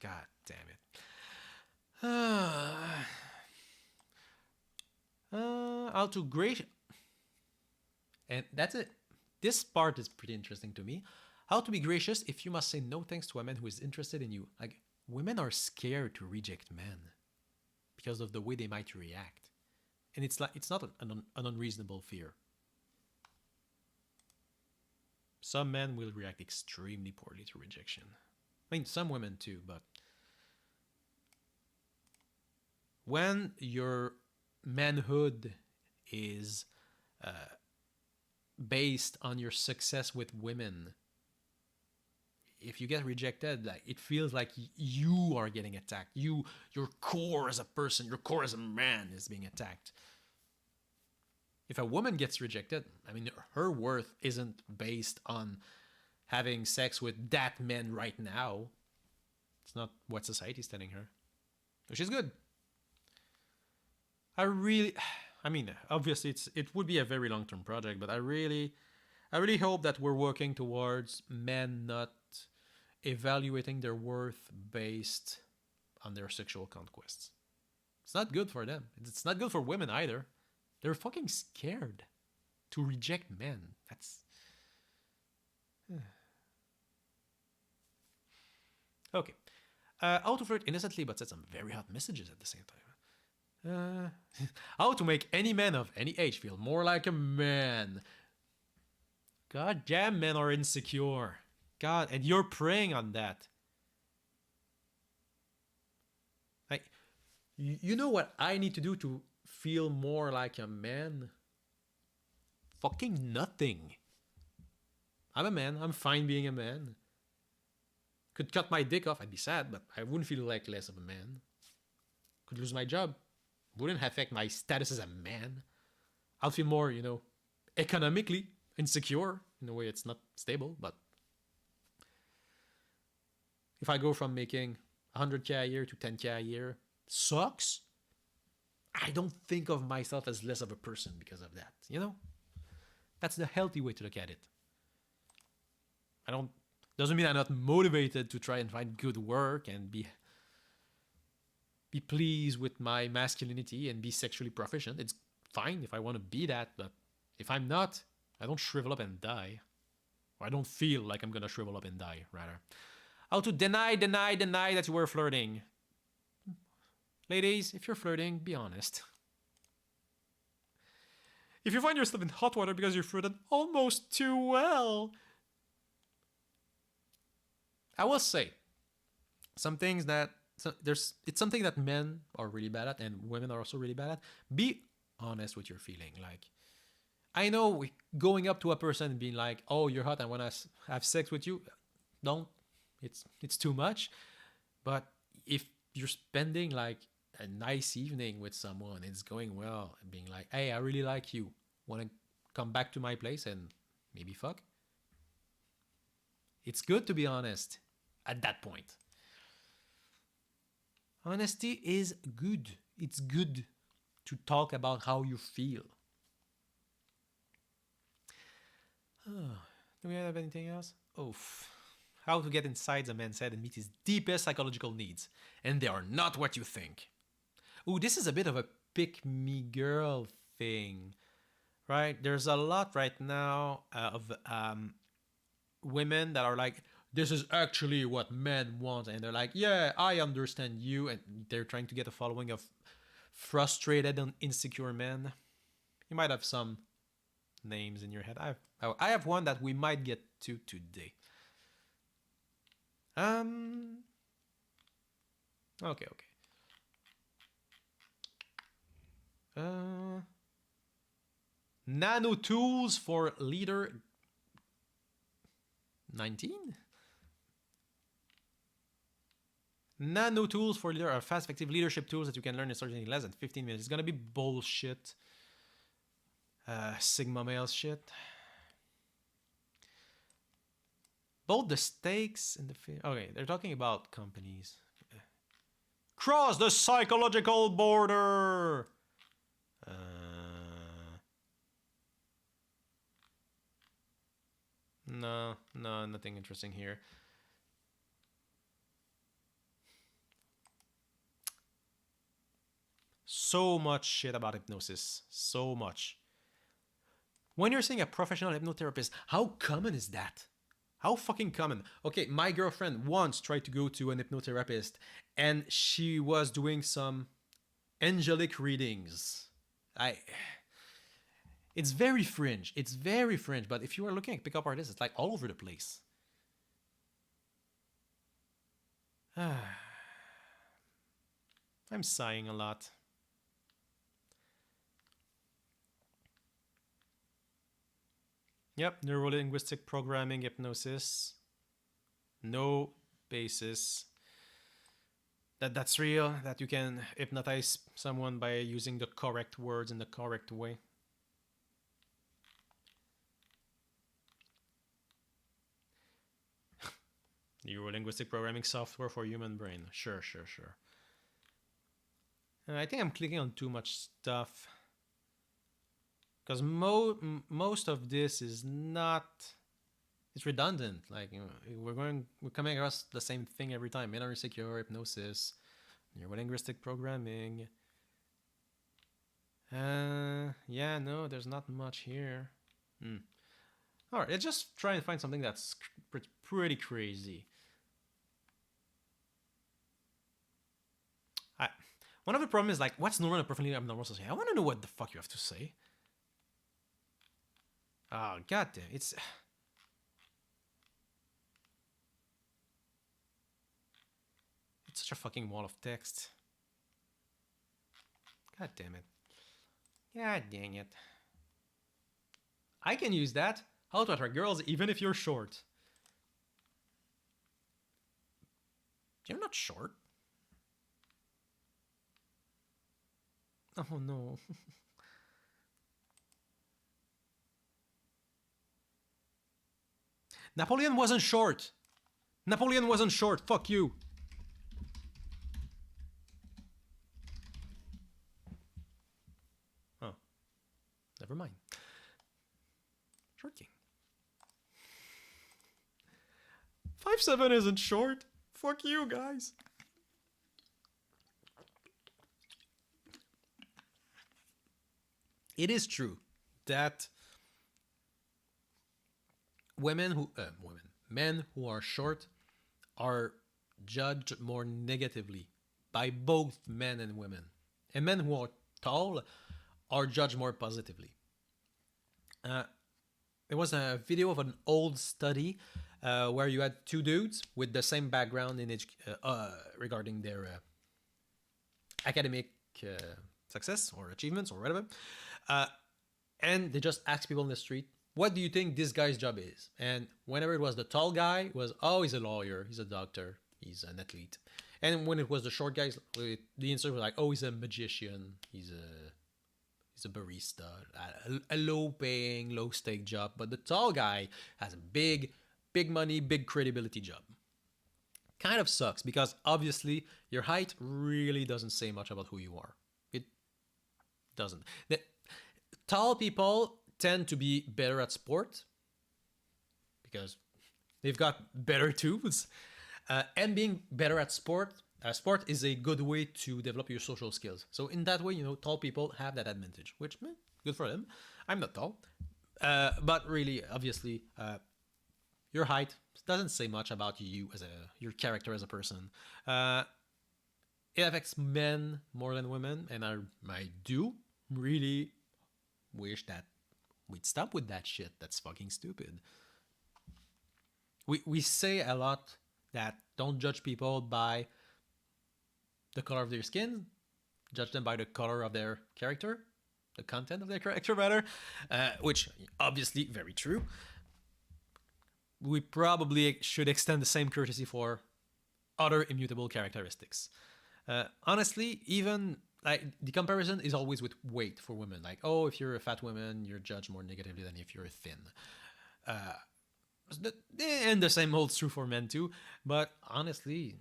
Speaker 1: God damn it. How to grade. And that's it. This part is pretty interesting to me. How to be gracious if you must say no thanks to a man who is interested in you. Like, women are scared to reject men because of the way they might react. And it's not an unreasonable fear. Some men will react extremely poorly to rejection. I mean, some women too, but when your manhood is based on your success with women, if you get rejected, like it feels like you are getting attacked. Your core as a person, your core as a man is being attacked. If a woman gets rejected, I mean, her worth isn't based on having sex with that man right now. It's not what society's telling her, which is good. I mean, obviously, it would be a very long-term project, but I really hope that we're working towards men not evaluating their worth based on their sexual conquests. It's not good for them. It's not good for women either. They're fucking scared to reject men. That's okay. How to flirt innocently but set some very hot messages at the same time. How to make any man of any age feel more like a man. God damn, men are insecure. God, and you're preying on that. Like, you know what I need to do to feel more like a man? Fucking nothing. I'm a man. I'm fine being a man. Could cut my dick off. I'd be sad, but I wouldn't feel like less of a man. Could lose my job. Wouldn't affect my status as a man. I'll feel more, economically insecure. In a way, it's not stable, but if I go from making 100K a year to 10K a year, sucks. I don't think of myself as less of a person because of that, That's the healthy way to look at it. Doesn't mean I'm not motivated to try and find good work and be pleased with my masculinity and be sexually proficient. It's fine if I want to be that, but if I'm not, I don't shrivel up and die. Or I don't feel like I'm gonna shrivel up and die, rather. How to deny that you were flirting. Ladies, if you're flirting, be honest. If you find yourself in hot water because you flirted almost too well, I will say some things that it's something that men are really bad at and women are also really bad at. Be honest with your feeling. Like, I know going up to a person and being like, "Oh, you're hot. I want to have sex with you." Don't. It's too much. But if you're spending like a nice evening with someone, it's going well, and being like, "Hey, I really like you. Want to come back to my place and maybe fuck?" It's good to be honest at that point. Honesty is good. It's good to talk about how you feel. Oh, do we have anything else? How to get inside a man's head and meet his deepest psychological needs. And they are not what you think. This is a bit of a pick-me-girl thing, right? There's a lot right now of women that are like, this is actually what men want. And they're like, yeah, I understand you. And they're trying to get a following of frustrated and insecure men. You might have some names in your head. I have one that we might get to today. Okay. Nano tools for leader 19? Nano tools for leader are fast, effective leadership tools that you can learn in starting in less than 15 minutes. It's gonna be bullshit. Sigma male shit. Both the stakes and the... Okay, they're talking about companies. Cross the psychological border! No, nothing interesting here. So much shit about hypnosis. So much. When you're seeing a professional hypnotherapist, how common is that? How fucking common? Okay, my girlfriend once tried to go to an hypnotherapist and she was doing some angelic readings. It's very fringe. It's very fringe. But if you are looking at pickup artists, it's like all over the place. I'm sighing a lot. Yep, neuro-linguistic programming, hypnosis. No basis. That's real, that you can hypnotize someone by using the correct words in the correct way. Neuro-linguistic programming software for human brain. Sure. I think I'm clicking on too much stuff. Because most of this is not... It's redundant. Like, you know, we're coming across the same thing every time. Binary secure, hypnosis, neuro-linguistic programming. Yeah, no, there's not much here. Alright, let's just try and find something that's pretty crazy. One of the problems is like, what's normal and perfectly abnormal society? I want to know what the fuck you have to say. Oh, goddamn, it's such a fucking wall of text. God damn it. God dang it. I can use that. How to attract girls even if you're short. You're not short. Oh no. Napoleon wasn't short. Napoleon wasn't short. Fuck you. Oh. Never mind. Short king. 5'7" isn't short. Fuck you, guys. It is true that men who are short are judged more negatively by both men and women. And men who are tall are judged more positively. There was a video of an old study where you had two dudes with the same background in regarding their academic success or achievements or whatever. And they just asked people in the street, what do you think this guy's job is? And whenever it was the tall guy, it was, oh, he's a lawyer, he's a doctor, he's an athlete. And when it was the short guys, the answer was like, oh, he's a magician, he's a barista, a low-paying, low-stake job. But the tall guy has a big money, big credibility job. Kind of sucks because obviously your height really doesn't say much about who you are. It doesn't. Tall people tend to be better at sport because they've got better tools. And being better at sport is a good way to develop your social skills. So in that way, you know, tall people have that advantage, which, good for them. I'm not tall. But really, obviously, your height doesn't say much about you as your character as a person. It affects men more than women, and I do really wish that we'd stop with that shit. That's fucking stupid. We say a lot that don't judge people by the color of their skin, judge them by the color of their character, the content of their character rather, which obviously very true. We probably should extend the same courtesy for other immutable characteristics. Honestly, even like the comparison is always with weight for women. Like, oh, if you're a fat woman, you're judged more negatively than if you're thin. And the same holds true for men too. But honestly,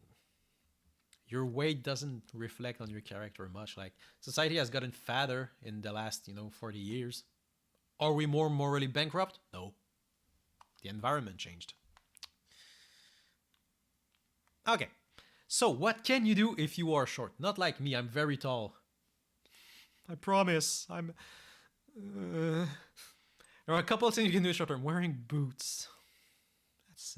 Speaker 1: your weight doesn't reflect on your character much. Like, society has gotten fatter in the last, 40 years. Are we more morally bankrupt? No. The environment changed. Okay. So, what can you do if you are short? Not like me, I'm very tall. I promise. There are a couple of things you can do short term. Wearing boots. That's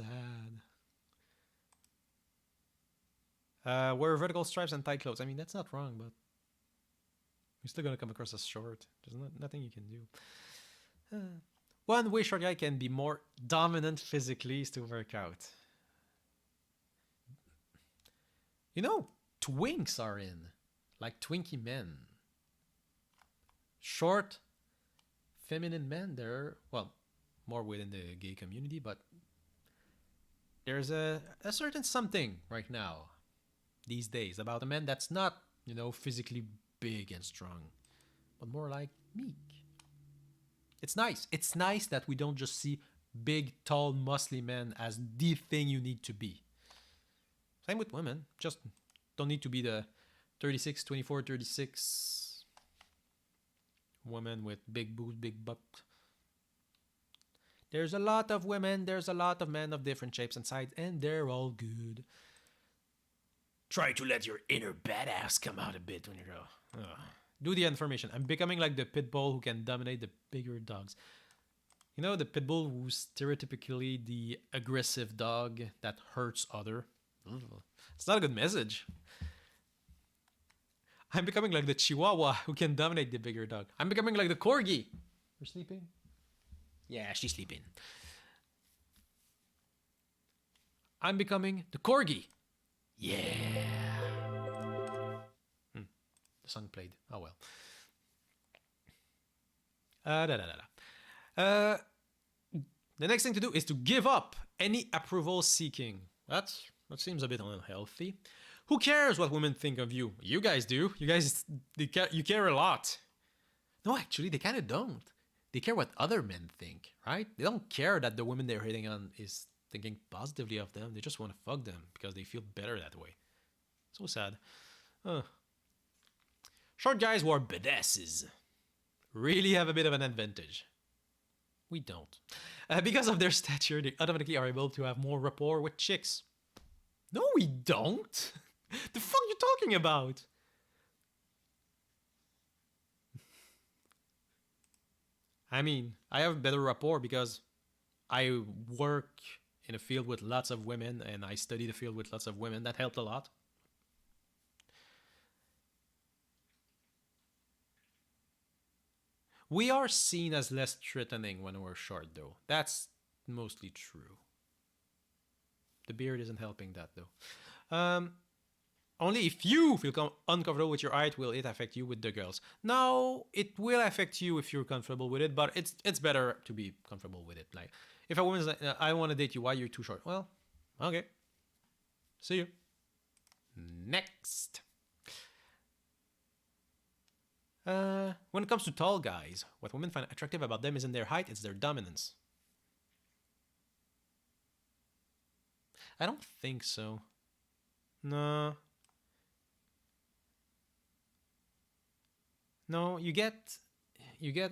Speaker 1: sad. Wear vertical stripes and tight clothes. I mean, that's not wrong, but you're still gonna come across as short. There's nothing you can do. One way short guy can be more dominant physically is to work out. You know, twinks are in. Like twinky men. Short, feminine men, they're, well, more within the gay community, but there's a certain something right now, these days, about a man that's not, physically big and strong, but more like meek. It's nice. It's nice that we don't just see big, tall, muscly men as the thing you need to be. Same with women. Just don't need to be the 36, 24, 36 woman with big boobs, big butt. There's a lot of women, there's a lot of men of different shapes and sizes, and they're all good. Try to let your inner badass come out a bit when you go. Do the information. I'm becoming like the pit bull who can dominate the bigger dogs. You know, the pit bull who's stereotypically the aggressive dog that hurts other. It's not a good message. I'm becoming like the chihuahua who can dominate the bigger dog. I'm becoming like the corgi. You're sleeping? Yeah, she's sleeping. I'm becoming the corgi. Yeah. The song played. Oh well. The next thing to do is to give up any approval seeking. That seems a bit unhealthy. Who cares what women think of you? You guys do. You guys, you care a lot. No, actually, they kind of don't. They care what other men think, right? They don't care that the woman they're hitting on is thinking positively of them. They just want to fuck them because they feel better that way. So sad. Short guys who are badasses really have a bit of an advantage. We don't. Because of their stature, they automatically are able to have more rapport with chicks. No, we don't. The fuck you talking about? I mean, I have better rapport because I work in a field with lots of women and I study the field with lots of women. That helped a lot. We are seen as less threatening when we're short, though. That's mostly true. The beard isn't helping that, though. Only if you feel uncomfortable with your height will it affect you with the girls. No, it will affect you if you're comfortable with it, but it's better to be comfortable with it. Like, if a woman's like, I want to date you, why you're too short? Well, okay. See you. Next. When it comes to tall guys, what women find attractive about them isn't their height, it's their dominance. I don't think so. No. No, you get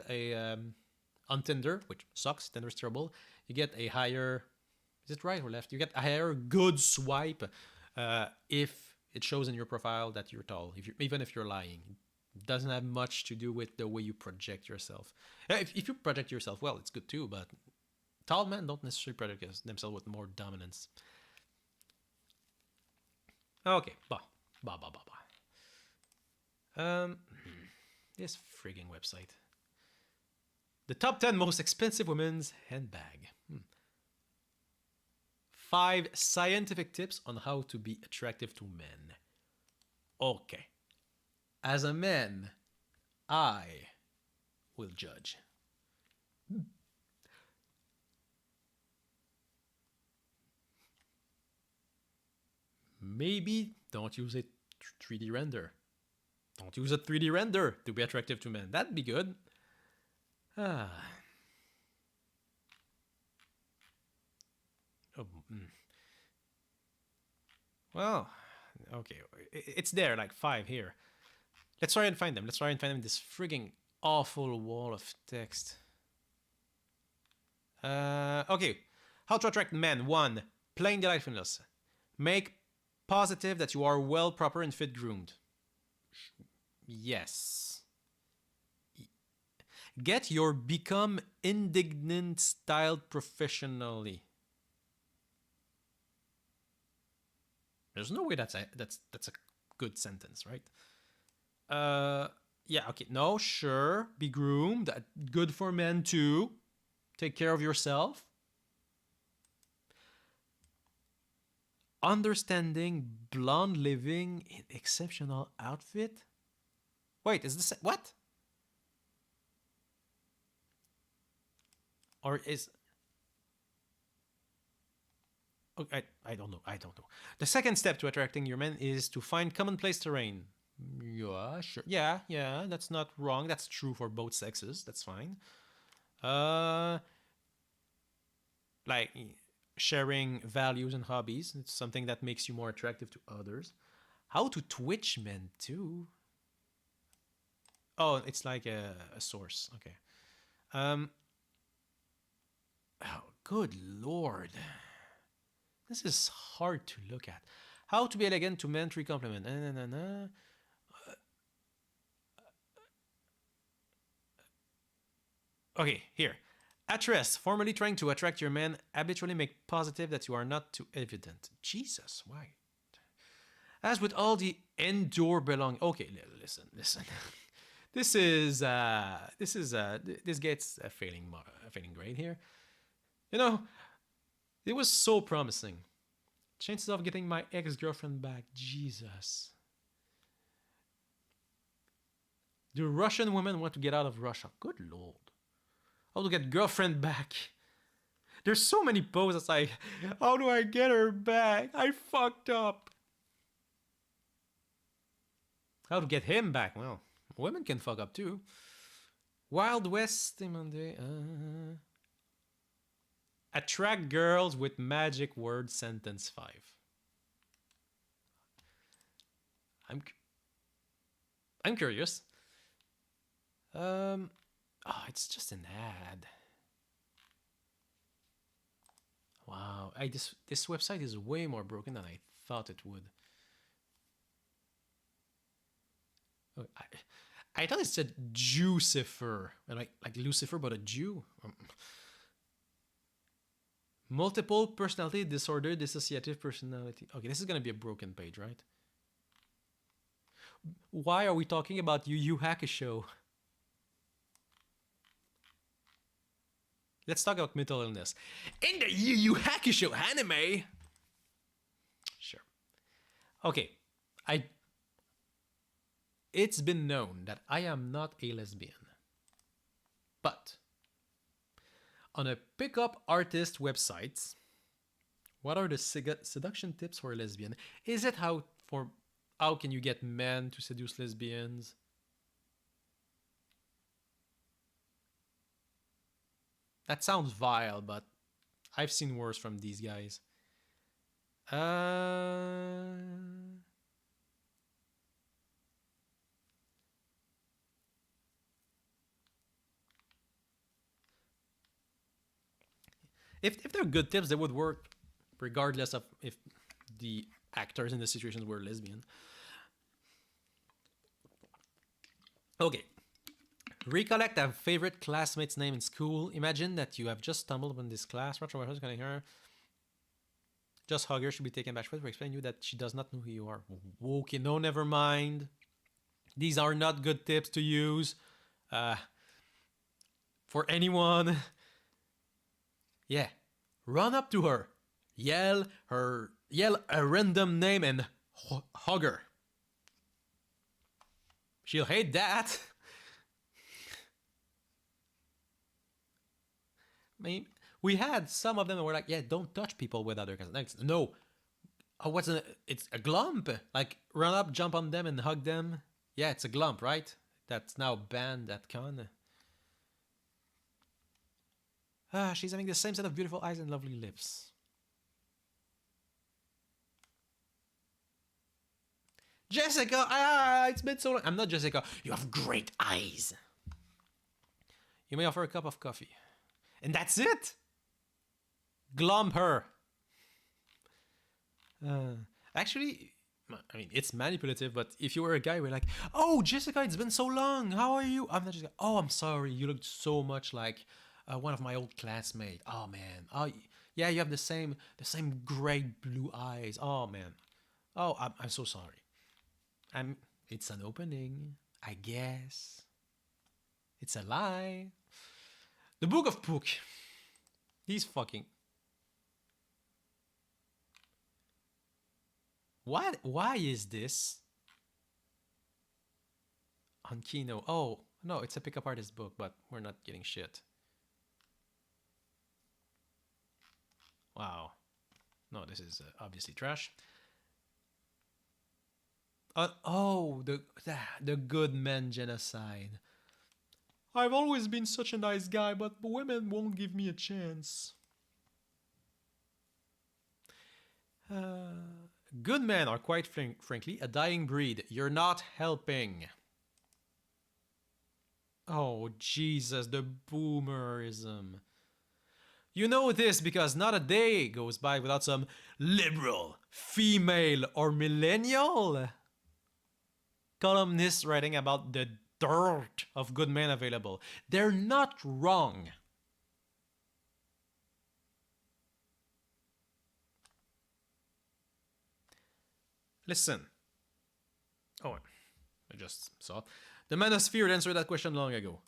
Speaker 1: a on Tinder, which sucks. Tinder's terrible. You get a higher. Is it right or left? You get a higher good swipe if it shows in your profile that you're tall. Even if you're lying, it doesn't have much to do with the way you project yourself. If you project yourself well, it's good too. But tall men don't necessarily project themselves with more dominance. Okay, this frigging website. The top 10 most expensive women's handbag. 5 scientific tips on how to be attractive to men. Okay. As a man, I will judge. Maybe don't use a 3D render. Don't use a 3D render to be attractive to men. That'd be good. Oh, well, okay. It's there, like 5 here. Let's try and find them. Let's try and find them in this frigging awful wall of text. Okay. How to attract men. 1. Plain delightfulness. Make positive that you are well, proper, and fit groomed. Yes. Get your become indignant styled professionally. There's no way that's a good sentence, right? Yeah, okay. No, sure. Be groomed. Good for men too. Take care of yourself. Understanding blonde living in exceptional outfit. Wait, is this what? Or is okay, I don't know. I don't know. The second step to attracting your men is to find commonplace terrain. Yeah, sure. Yeah, yeah, that's not wrong. That's true for both sexes. That's fine. Uh, like sharing values and hobbies. It's something that makes you more attractive to others. How to twitch men too. Oh, it's like a source. Okay. Um. Oh, good lord. This is hard to look at. How to be elegant to men, three compliment. Okay, here. At rest, formally trying to attract your man, habitually make positive that you are not too evident. Jesus, why? As with all the indoor belonging. Okay, listen, listen. This gets a failing grade here. You know, it was so promising. Chances of getting my ex-girlfriend back. Jesus. Do Russian women want to get out of Russia? Good lord. How to get girlfriend back? There's so many posts that's like, how do I get her back? I fucked up. How to get him back? Well, women can fuck up too. Wild West Monday. Attract girls with magic word sentence 5. I'm curious. Oh, it's just an ad. Wow, this website is way more broken than I thought it would. Oh, I thought it said Jucifer, like Lucifer, but a Jew. Multiple personality disorder, dissociative personality. Okay, this is gonna be a broken page, right? Why are we talking about Yu Yu Hakusho? Let's talk about mental illness. In the Yu Yu Hakusho anime. Sure. Okay, it's been known that I am not a lesbian. But on a pickup artist website, what are the seduction tips for a lesbian? Is it how can you get men to seduce lesbians? That sounds vile, but I've seen worse from these guys. If they're good tips, they would work regardless of if the actors in the situations were lesbian. Okay. Recollect a favorite classmate's name in school. Imagine that you have just stumbled upon this class. Just hug her. Should be taken back to explain to you that she does not know who you are. Okay, no, never mind. These are not good tips to use for anyone. Yeah, run up to her, yell a random name and hug her. She'll hate that. I mean, we had some of them that were like, yeah, don't touch people with other kinds. No. Oh, it's a glump. Like, run up, jump on them, and hug them. Yeah, it's a glump, right? That's now banned at con. She's having the same set of beautiful eyes and lovely lips. Jessica, it's been so long. I'm not Jessica. You have great eyes. You may offer a cup of coffee. And that's it. Glum her. Actually, I mean, it's manipulative, but if you were a guy, we're like, oh, Jessica, it's been so long. How are you? I'm not Jessica. Oh, I'm sorry. You looked so much like one of my old classmates. Oh, man. Oh, yeah, you have the same great blue eyes. Oh, man. Oh, I'm so sorry. It's an opening. I guess. It's a lie. The Book of Pook. He's fucking. What? Why is this on Kino? Oh, no, it's a pickup artist book, but we're not getting shit. Wow. No, this is obviously trash. Oh, the good men genocide. I've always been such a nice guy, but women won't give me a chance. Good men are quite frankly a dying breed. You're not helping. Oh, Jesus, the boomerism. You know this because not a day goes by without some liberal, female, or millennial columnists writing about the dirt of good men available. They're not wrong. Listen. Oh, I just saw. The manosphere answered that question long ago.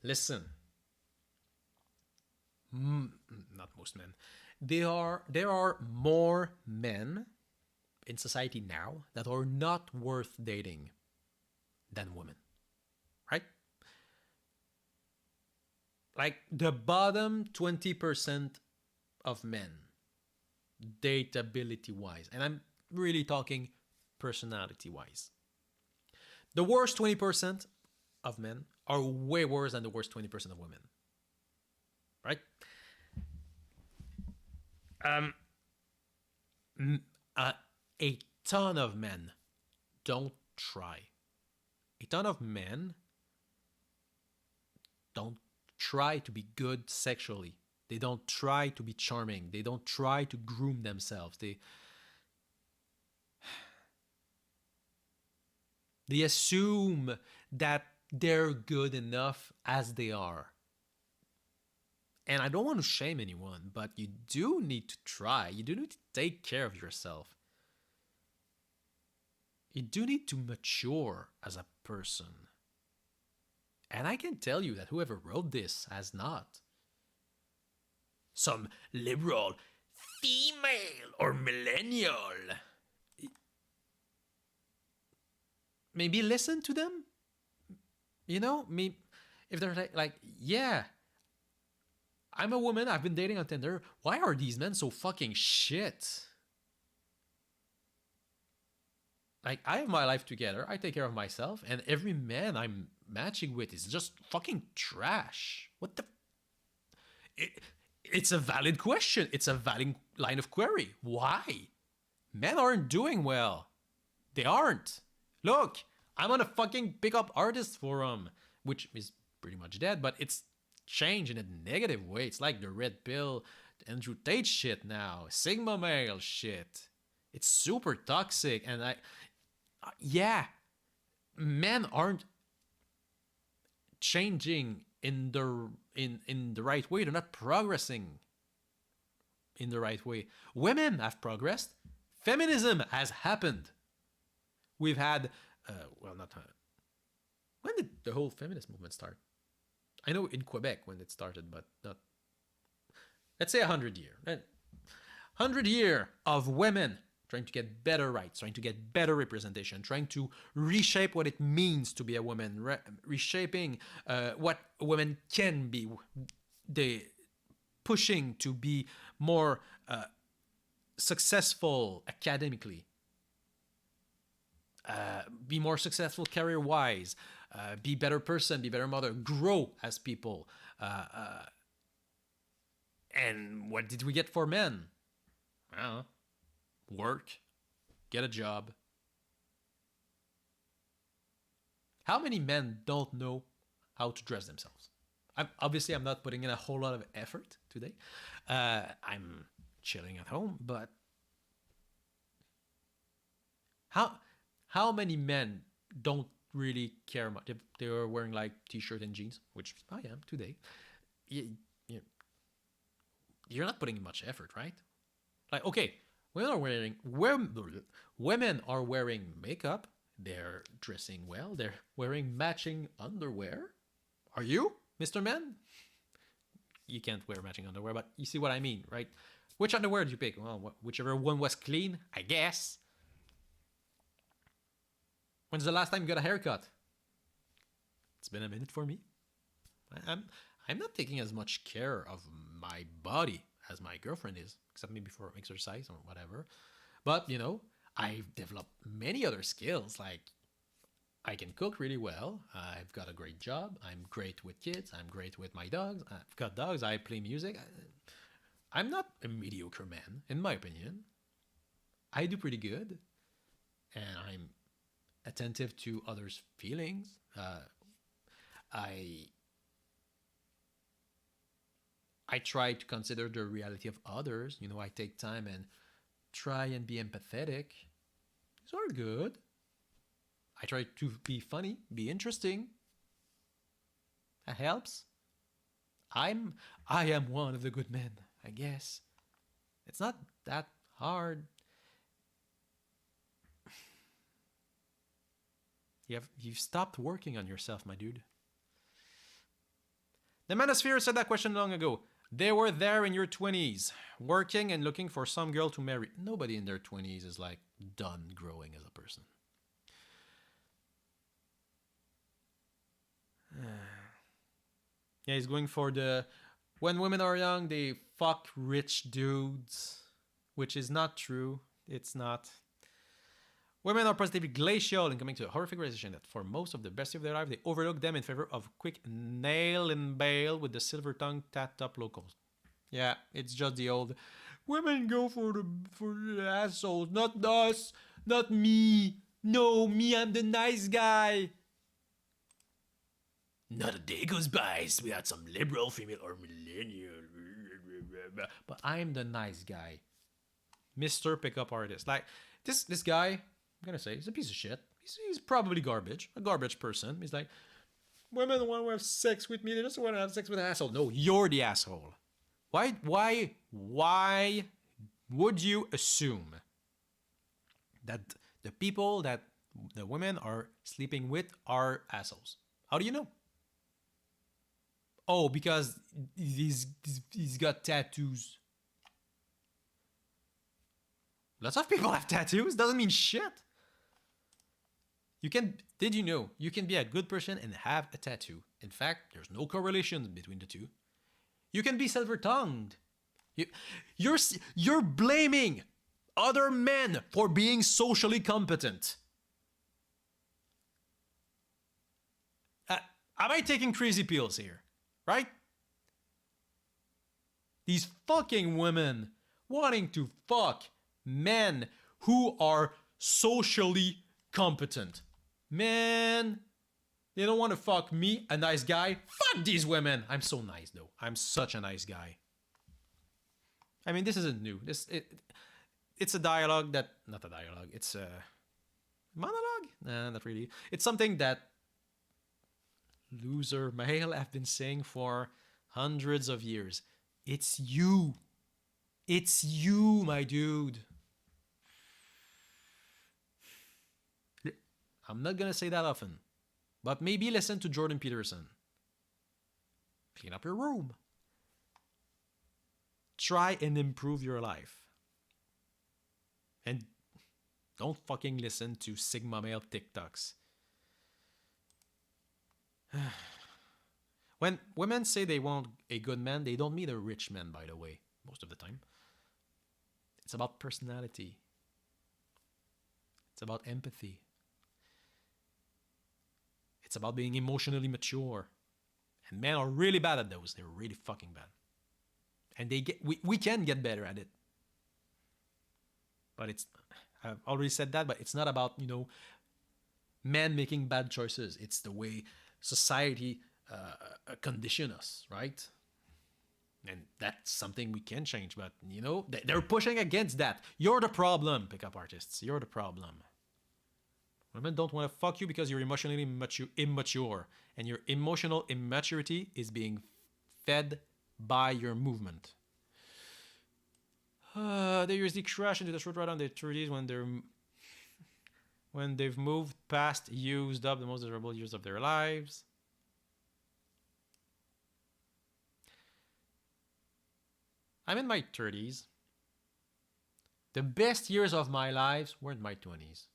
Speaker 1: Listen. Not most men. There are more men in society now that are not worth dating than women. Right? Like the bottom 20% of men, dateability wise, and I'm really talking personality wise. The worst 20% of men are way worse than the worst 20% of women. Right? A ton of men don't try. A ton of men don't try to be good sexually. They don't try to be charming. They don't try to groom themselves. They assume that they're good enough as they are. And I don't want to shame anyone, but you do need to try. You do need to take care of yourself. You do need to mature as a person. And I can tell you that whoever wrote this has not. Some liberal, female, or millennial. Maybe listen to them. You know, if they're like, yeah, I'm a woman, I've been dating on Tinder. Why are these men so fucking shit? Like, I have my life together. I take care of myself. And every man I'm matching with is just fucking trash. What the... It's a valid question. It's a valid line of query. Why? Men aren't doing well. They aren't. Look, I'm on a fucking pickup artist forum, which is pretty much dead, but it's changed in a negative way. It's like the red pill, Andrew Tate shit now, Sigma male shit. It's super toxic, and yeah, men aren't changing in the right way. They're not progressing in the right way. Women have progressed. Feminism has happened. We've had, when did the whole feminist movement start? I know in Quebec when it started, but not, let's say 100 years. 100 years of women trying to get better rights, trying to get better representation, trying to reshape what it means to be a woman, reshaping what women can be, they pushing to be more successful academically, be more successful career-wise, be better person, be better mother, grow as people. And what did we get for men? I don't know. Work, get a job. How many men don't know how to dress themselves? I'm not putting in a whole lot of effort today. I'm chilling at home, but how many men don't really care much if they are wearing like t-shirt and jeans, which I am today? You're not putting in much effort, right? Like, okay, women are wearing makeup. They're dressing well. They're wearing matching underwear. Are you, Mr. Man? You can't wear matching underwear, but you see what I mean, right? Which underwear did you pick? Well, whichever one was clean, I guess. When's the last time you got a haircut? It's been a minute for me. I'm not taking as much care of my body as my girlfriend is, except maybe for exercise or whatever. But I've developed many other skills. Like I can cook really well. I've got a great job. I'm great with kids. I'm great with my dogs. I've got dogs. I play music. I'm not a mediocre man, in my opinion. I do pretty good, and I'm attentive to others' feelings. I try to consider the reality of others. I take time and try and be empathetic. These are good. I try to be funny, be interesting. That helps. I am one of the good men, I guess. It's not that hard. You've stopped working on yourself, my dude. The Manosphere said that question long ago. They were there in your 20s, working and looking for some girl to marry. Nobody in their 20s is like done growing as a person. Yeah, he's going for the when women are young, they fuck rich dudes, which is not true. It's not. Women are positively glacial in coming to a horrific realization that for most of the best of their life, they overlook them in favor of quick nail and bail with the silver tongue tapped up locals. Yeah, it's just the old women go for the assholes, not us, not me. No, me, I'm the nice guy. Not a day goes by without some liberal female or millennial. But I'm the nice guy. Mr. Pickup Artist. Like, this guy, I'm gonna say, he's a piece of shit. He's probably garbage. A garbage person. He's like, women want to have sex with me. They just want to have sex with an asshole. No, you're the asshole. Why would you assume that the people that the women are sleeping with are assholes? How do you know? Oh, because he's got tattoos. Lots of people have tattoos. Doesn't mean shit. Did you know you can be a good person and have a tattoo? In fact, there's no correlation between the two. You can be silver-tongued. You're blaming other men for being socially competent. Am I taking crazy pills here? Right? These fucking women wanting to fuck men who are socially competent. Man, they don't want to fuck me, a nice guy. Fuck these women. I'm so nice though. I'm such a nice guy. I mean, this isn't new. It's a dialogue that, not a dialogue, it's a monologue? Nah, not really. It's something that loser male have been saying for hundreds of years. It's you. It's you, my dude. I'm not gonna say that often, but maybe listen to Jordan Peterson. Clean up your room. Try and improve your life. And don't fucking listen to Sigma male TikToks. When women say they want a good man, they don't mean a rich man, by the way, most of the time. It's about personality. It's about empathy. It's about being emotionally mature. And men are really bad at those. They're really fucking bad. And we can get better at it. But I've already said that, but it's not about, men making bad choices. It's the way society condition us, right? And that's something we can change, but they're pushing against that. You're the problem, pickup artists. You're the problem. Women don't want to fuck you because you're emotionally immature, and your emotional immaturity is being fed by your movement. They usually crash into the short ride on their 30s when when they've moved past, used up the most desirable years of their lives. I'm in my 30s. The best years of my lives were in my 20s.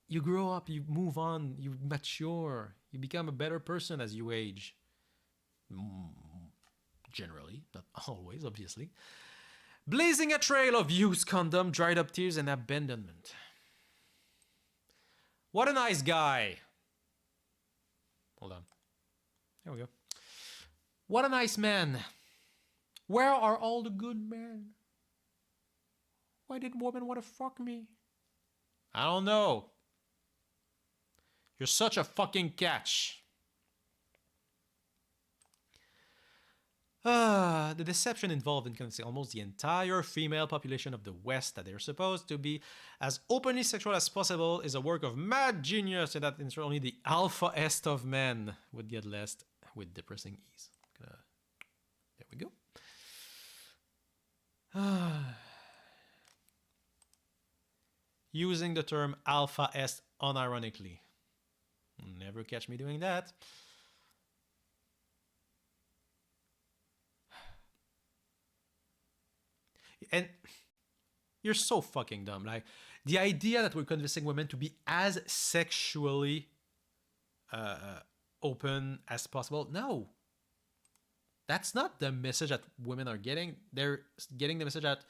Speaker 1: You grow up, you move on, you mature, you become a better person as you age. Generally, not always, obviously. Blazing a trail of used condom, dried up tears, and abandonment. What a nice guy. Hold on. There we go. What a nice man. Where are all the good men? Why did women want to fuck me? I don't know. You're such a fucking catch. The deception involved in convincing almost the entire female population of the West that they're supposed to be as openly sexual as possible is a work of mad genius, and that only the alpha est of men would get less with depressing ease. There we go. Using the term alpha est unironically. Never catch me doing that. And you're so fucking dumb. Like, the idea that we're convincing women to be as sexually open as possible. No. That's not the message that women are getting. They're getting the message that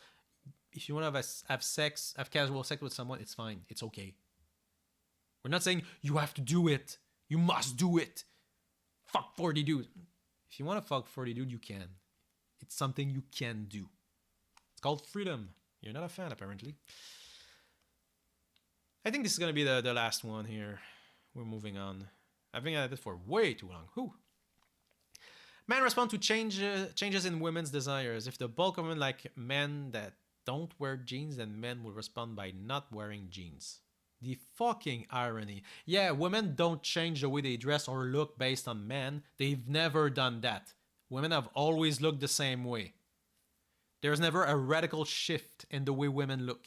Speaker 1: if you want to have sex, have casual sex with someone, it's fine. It's okay. We're not saying you have to do it. You must do it. Fuck 40 dudes. If you want to fuck 40 dudes, you can. It's something you can do. It's called freedom. You're not a fan, apparently. I think this is going to be the last one here. We're moving on. I've been at it for way too long. Whew. Men respond to changes in women's desires. If the bulk of women like men that don't wear jeans, then men will respond by not wearing jeans. The fucking irony. Yeah, women don't change the way they dress or look based on men. They've never done that. Women have always looked the same way. There's never a radical shift in the way women look.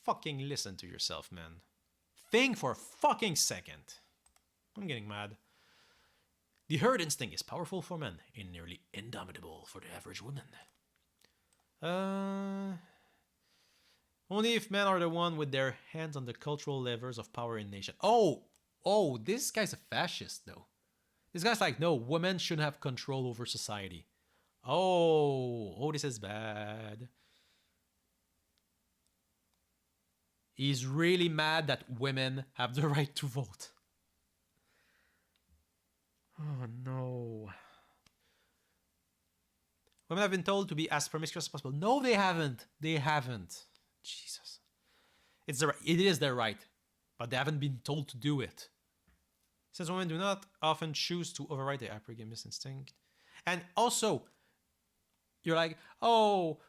Speaker 1: Fucking listen to yourself, man. Think for a fucking second. I'm getting mad. The herd instinct is powerful for men and nearly indomitable for the average woman. Only if men are the one with their hands on the cultural levers of power in nation. Oh, this guy's a fascist, though. This guy's like, no, women shouldn't have control over society. Oh, this is bad. He's really mad that women have the right to vote. Oh, no. Women have been told to be as promiscuous as possible. No, they haven't. They haven't. Jesus. It is their right, but they haven't been told to do it. Since women do not often choose to override their hypergamous instinct. And also, you're like, oh,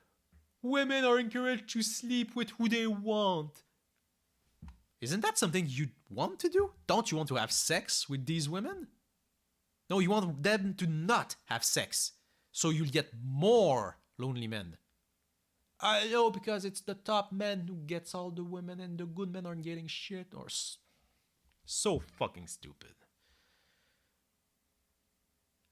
Speaker 1: women are encouraged to sleep with who they want. Isn't that something you want to do? Don't you want to have sex with these women? No, you want them to not have sex. So you'll get more lonely men. I know, because it's the top men who gets all the women and the good men aren't getting shit. Or so fucking stupid.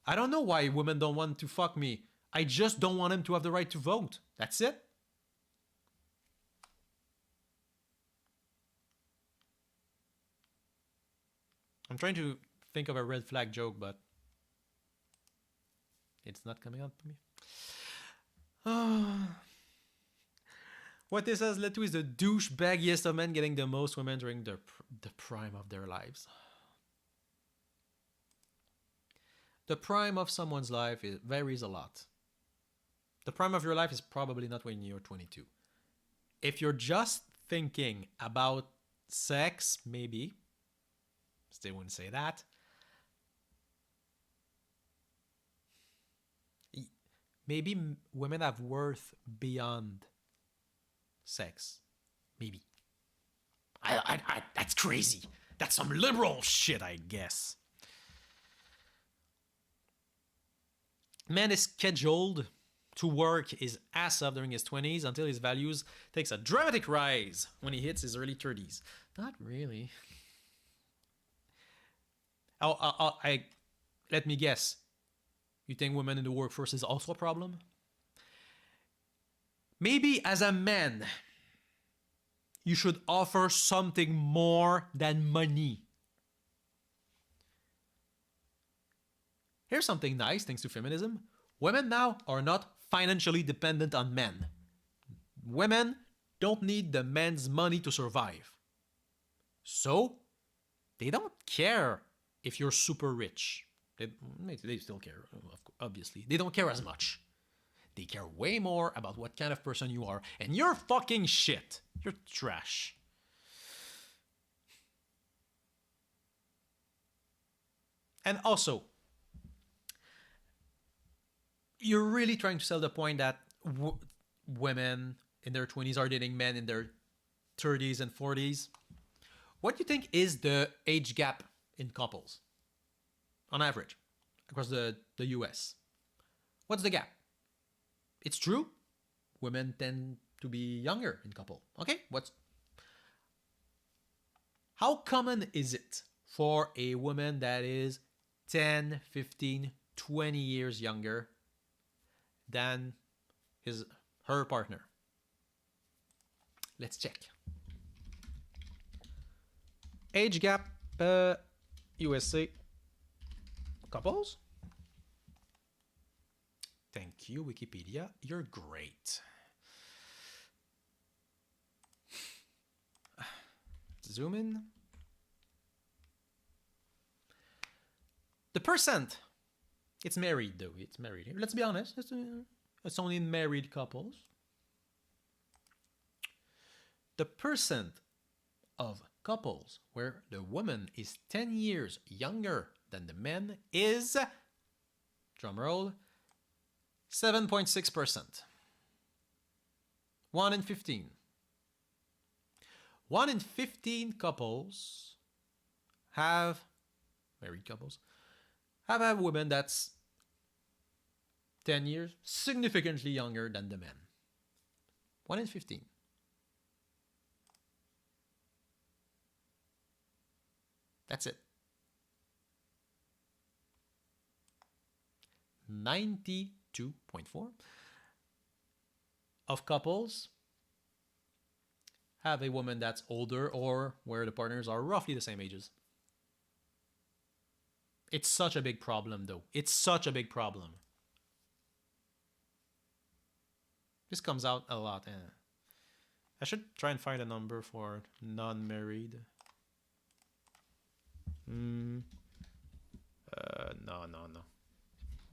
Speaker 1: I don't know why women don't want to fuck me. I just don't want them to have the right to vote. That's it. I'm trying to think of a red flag joke, but it's not coming out for me. What this has led to is the douchebaggiest of men getting the most women during the prime of their lives. The prime of someone's life varies a lot. The prime of your life is probably not when you're 22. If you're just thinking about sex, maybe. Still wouldn't say that. Maybe women have worth beyond sex. Maybe. That's crazy. That's some liberal shit, I guess. Man is scheduled to work his ass off during his 20s until his values takes a dramatic rise when he hits his early 30s. Not really. Let me guess. You think women in the workforce is also a problem? Maybe as a man, you should offer something more than money. Here's something nice thanks to feminism. Women now are not financially dependent on men. Women don't need the man's money to survive. So, they don't care if you're super rich. They still care, obviously. They don't care as much. They care way more about what kind of person you are. And you're fucking shit. You're trash. And also, you're really trying to sell the point that women in their 20s are dating men in their 30s and 40s. What do you think is the age gap in couples on average across the US? What's the gap? It's true. Women tend to be younger in couple. Okay, how common is it for a woman that is 10, 15, 20 years younger than her partner? Let's check. Age gap, USA couples. Thank you, Wikipedia. You're great. Zoom in. The percent. It's married, though. It's married. Let's be honest. It's only married couples. The percent of couples where the woman is 10 years younger than the man is, drumroll, 7.6%. 1 in 15. 1 in 15 couples married couples, have a woman that's 10 years, significantly younger than the man. 1 in 15. That's it. 92.4 of couples have a woman that's older or where the partners are roughly the same ages. It's such a big problem, though. It's such a big problem. This comes out a lot. I should try and find a number for non-married. No.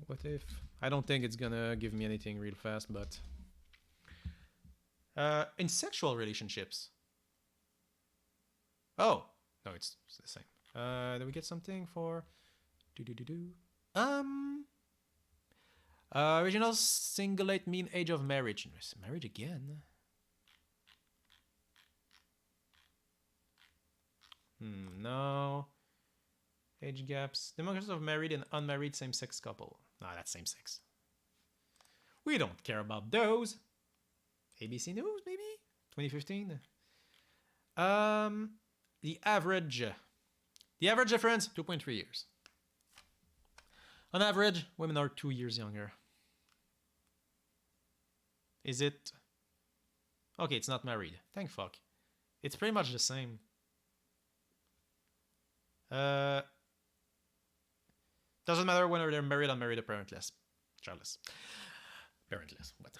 Speaker 1: What if? I don't think it's gonna give me anything real fast, but in sexual relationships. Oh no, it's the same. Did we get something for? Original singulate mean age of marriage. Marriage again? No. Age gaps. Demographics of married and unmarried same-sex couple. Nah, that's same-sex. We don't care about those. ABC News, maybe? 2015? The average difference, 2.3 years. On average, women are 2 years younger. Is it? Okay, it's not married. Thank fuck. It's pretty much the same. Doesn't matter whether they're married, unmarried, or parentless. Childless. Parentless. What?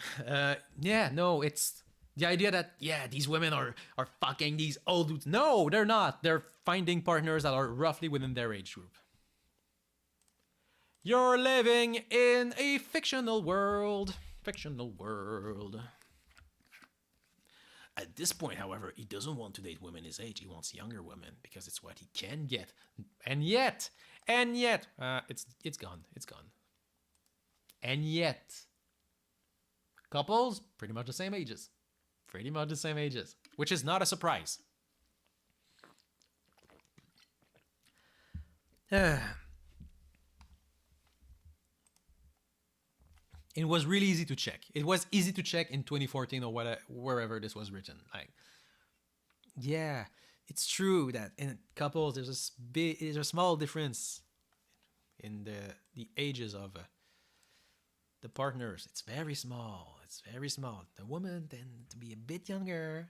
Speaker 1: Yeah, no, it's the idea that, yeah, these women are fucking these old dudes. No, they're not. They're finding partners that are roughly within their age group. You're living in a fictional world. Fictional world. At this point, however, he doesn't want to date women his age. He wants younger women because it's what he can get. And yet, it's gone. It's gone. And yet, couples, pretty much the same ages. Pretty much the same ages, which is not a surprise. It was really easy to check. It was easy to check in 2014 or whatever, wherever this was written. Like, yeah, it's true that in couples there's a small difference in the ages of the partners. It's very small. It's very small. The women tend to be a bit younger.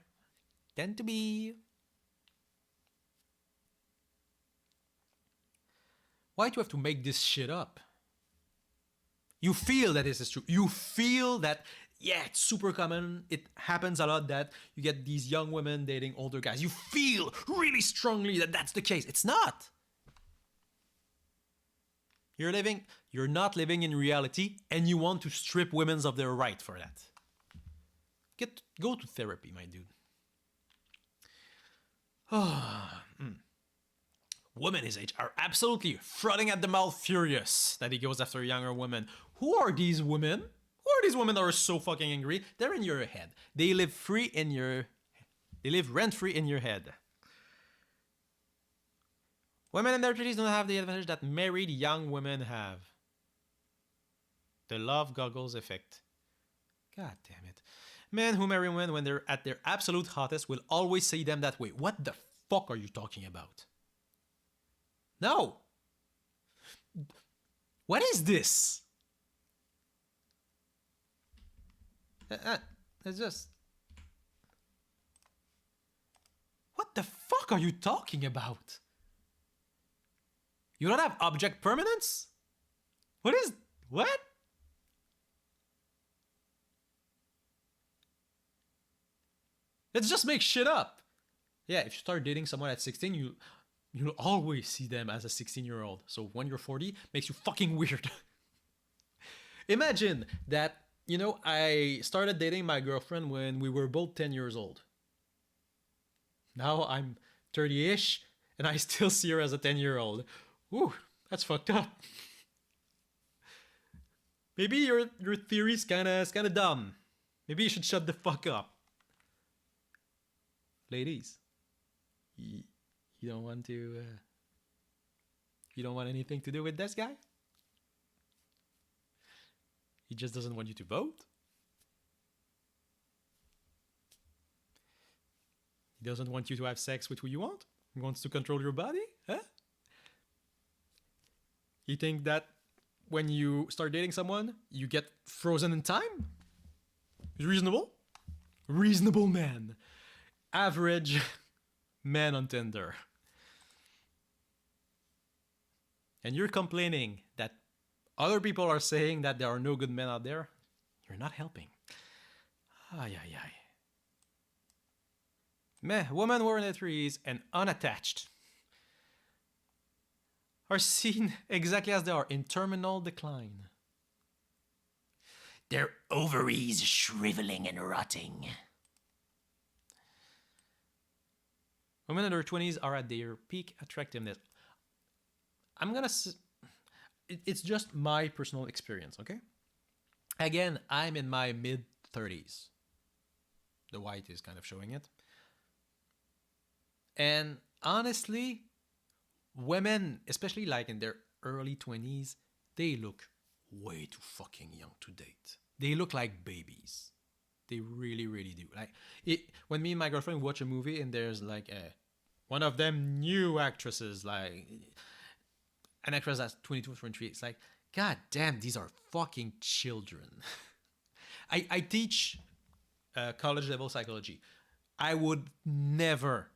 Speaker 1: Tend to be. Why do you have to make this shit up? You feel that this is true. You feel that, yeah, it's super common. It happens a lot that you get these young women dating older guys. You feel really strongly that that's the case. It's not. You're not living in reality, and you want to strip women of their right for that. Go to therapy, my dude. Women his age are absolutely frothing at the mouth, furious that he goes after younger women. Who are these women? Who are these women that are so fucking angry? They're in your head. They live rent free in your head. Women in their 30s don't have the advantage that married young women have. The love goggles effect. God damn it. Men who marry women when they're at their absolute hottest will always say them that way. What the fuck are you talking about? No. What is this? It's just... What the fuck are you talking about? You don't have object permanence? What? Let's just make shit up. Yeah, if you start dating someone at 16, you'll always see them as a 16-year-old. So when you're 40, makes you fucking weird. Imagine that, I started dating my girlfriend when we were both 10 years old. Now I'm 30-ish, and I still see her as a 10-year-old. Ooh, that's fucked up. Maybe your theory's kind of dumb. Maybe you should shut the fuck up. Ladies, you don't want to... you don't want anything to do with this guy? He just doesn't want you to vote? He doesn't want you to have sex with who you want? He wants to control your body? Huh? You think that when you start dating someone, you get frozen in time? Reasonable? Reasonable man. Average man on Tinder. And you're complaining that other people are saying that there are no good men out there. You're not helping. Ay, ay, ay. Meh, women who are in their 30s and unattached are seen exactly as they are, in terminal decline. Their ovaries shriveling and rotting. Women in their 20s are at their peak attractiveness. It's just my personal experience, okay? Again, I'm in my mid-30s. The white is kind of showing it. And honestly, women, especially like in their early 20s, they look way too fucking young to date. They look like babies. They really, really do. Like when me and my girlfriend watch a movie and there's like one of them new actresses, like an actress that's 22, 23, it's like, god damn, these are fucking children. I teach college level psychology. I would never,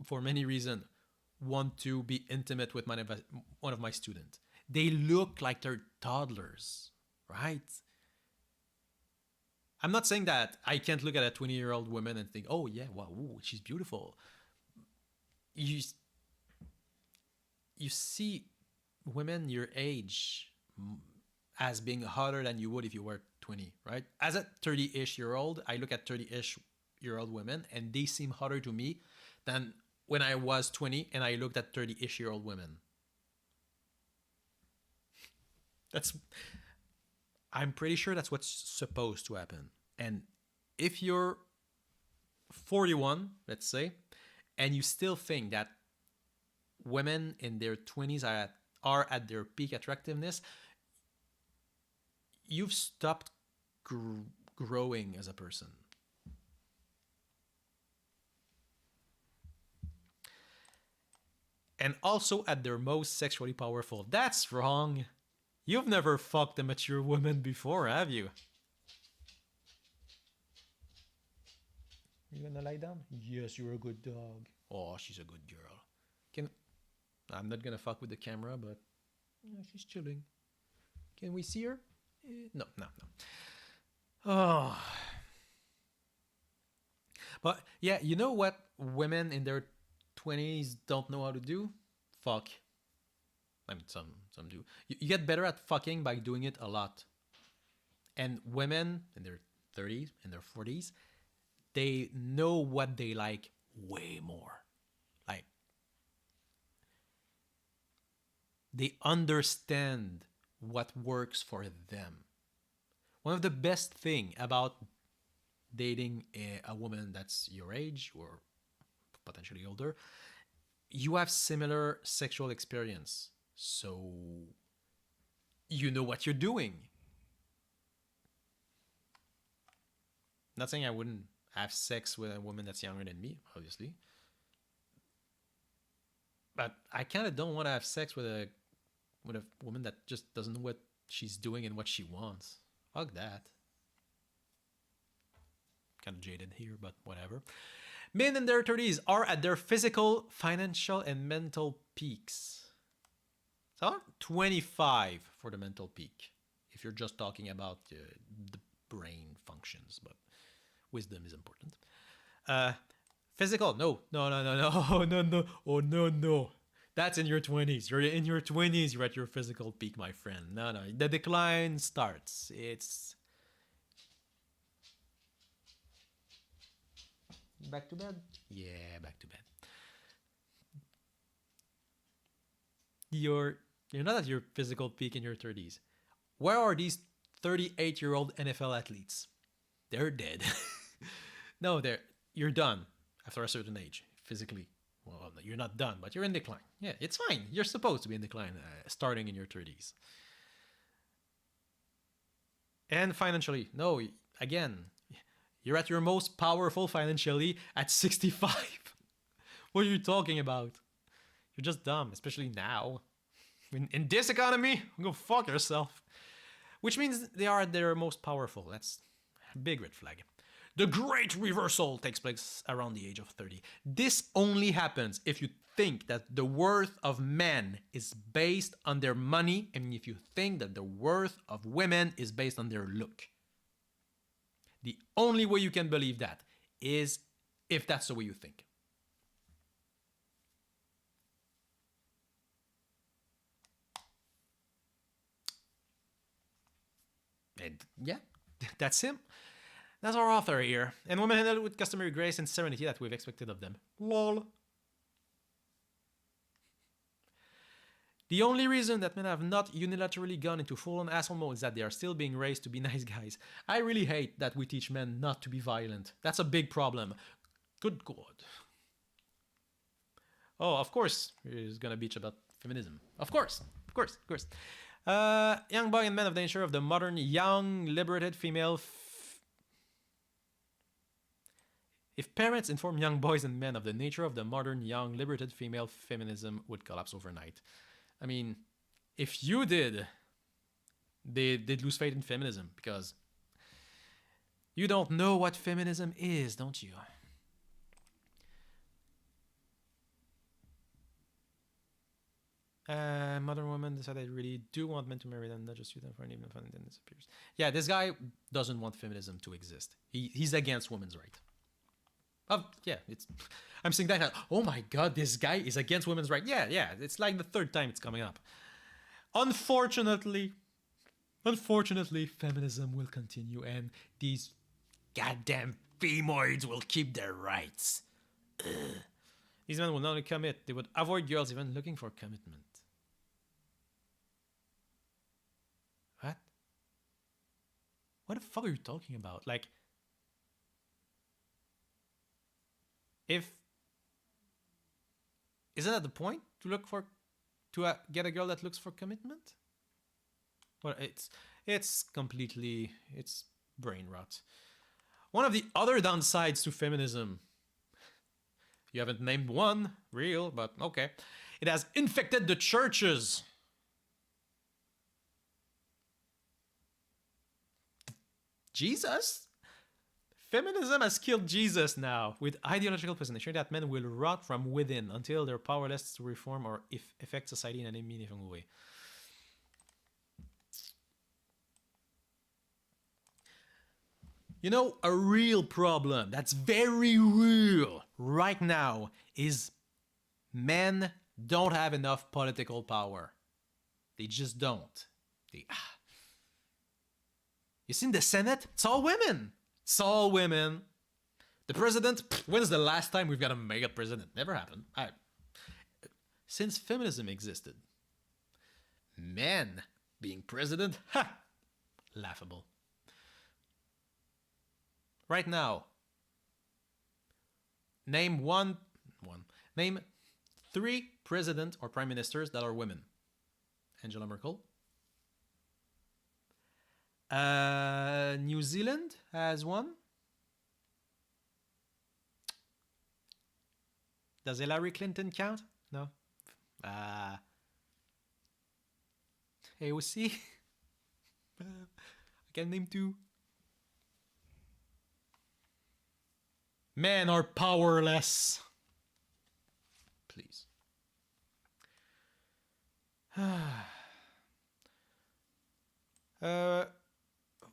Speaker 1: for many reasons, want to be intimate with one of my students. They look like they're toddlers, right? I'm not saying that I can't look at a 20-year-old woman and think, oh yeah, wow, ooh, she's beautiful. You see women your age as being hotter than you would if you were 20, right? As a 30-ish year old, I look at 30-ish year old women and they seem hotter to me than when I was 20 and I looked at 30-ish year old women. I'm pretty sure that's what's supposed to happen. And if you're 41, let's say, and you still think that women in their 20s are at their peak attractiveness, you've stopped growing as a person. And also at their most sexually powerful. That's wrong. You've never fucked a mature woman before, have you? You gonna lie down? Yes, you're a good dog. Oh, she's a good girl. Can I'm not gonna fuck with the camera, but yeah, she's chilling. Can we see her? No, no, no. Oh, but yeah, you know what women in their 20s don't know how to do? Fuck. I mean, some do. You get better at fucking by doing it a lot. And women in their 30s and their 40s, they know what they like way more. Like, they understand what works for them. One of the best thing about dating a woman that's your age or potentially older, you have similar sexual experience. So you know what you're doing. Not saying I wouldn't have sex with a woman that's younger than me, obviously. But I kind of don't want to have sex with a woman that just doesn't know what she's doing and what she wants. Fuck that. Kind of jaded here, but whatever. Men in their 30s are at their physical, financial, and mental peaks. So 25 for the mental peak, if you're just talking about the brain functions, but wisdom is important. Physical, no, no, no, no, no, no, no, oh no, no. That's in your 20s. You're in your 20s. You're at your physical peak, my friend. No, no, the decline starts. It's back to bed. Yeah, back to bed. You're not at your physical peak in your 30s. Where are these 38-year-old NFL athletes? They're dead. No, you're done after a certain age, physically. Well, you're not done, but you're in decline. Yeah, it's fine. You're supposed to be in decline starting in your 30s. And financially, no, again, you're at your most powerful financially at 65. What are you talking about? You're just dumb, especially now. In this economy, go fuck yourself. Which means they are at their most powerful. That's a big red flag. The great reversal takes place around the age of 30. This only happens if you think that the worth of men is based on their money and if you think that the worth of women is based on their look. The only way you can believe that is if that's the way you think. And yeah, that's him. That's our author here. And women handle it with customary grace and serenity that we've expected of them. Lol. The only reason that men have not unilaterally gone into full-on asshole mode is that they are still being raised to be nice guys. I really hate that we teach men not to be violent. That's a big problem. Good God. Oh, of course, he's gonna bitch about feminism. Of course, of course, of course. Young boy and men of the nature of the modern, young, liberated female. If parents inform young boys and men of the nature of the modern, young, liberated female, feminism would collapse overnight. I mean, if you did, they'd lose faith in feminism because you don't know what feminism is, don't you? Modern women decide they really do want men to marry them, not just use them for an even fun and then disappears. Yeah, this guy doesn't want feminism to exist. He's against women's rights. Yeah, I'm saying that. Oh my God, this guy is against women's rights. Yeah, it's like the third time it's coming up. Unfortunately, feminism will continue, and these goddamn femoids will keep their rights. Ugh. These men will not only commit; they would avoid girls even looking for commitment. What? What the fuck are you talking about? Like. If isn't that the point to look for to get a girl that looks for commitment? Well, It's brain rot. One of the other downsides to feminism, you haven't named one real, but okay, it has infected the churches. Jesus? Feminism has killed Jesus now with ideological positioning that men will rot from within until they're powerless to reform or affect society in any meaningful way. You know, a real problem that's very real right now is men don't have enough political power. They just don't. You see in the Senate? It's all women. It's all women. The president, when's the last time we've got a male president? Never happened. Since feminism existed, men being president, laughable. Right now, name name 3 presidents or prime ministers that are women. Angela Merkel. New Zealand has one. Does Hillary Clinton count? No. AOC. I can name 2. Men are powerless. Please.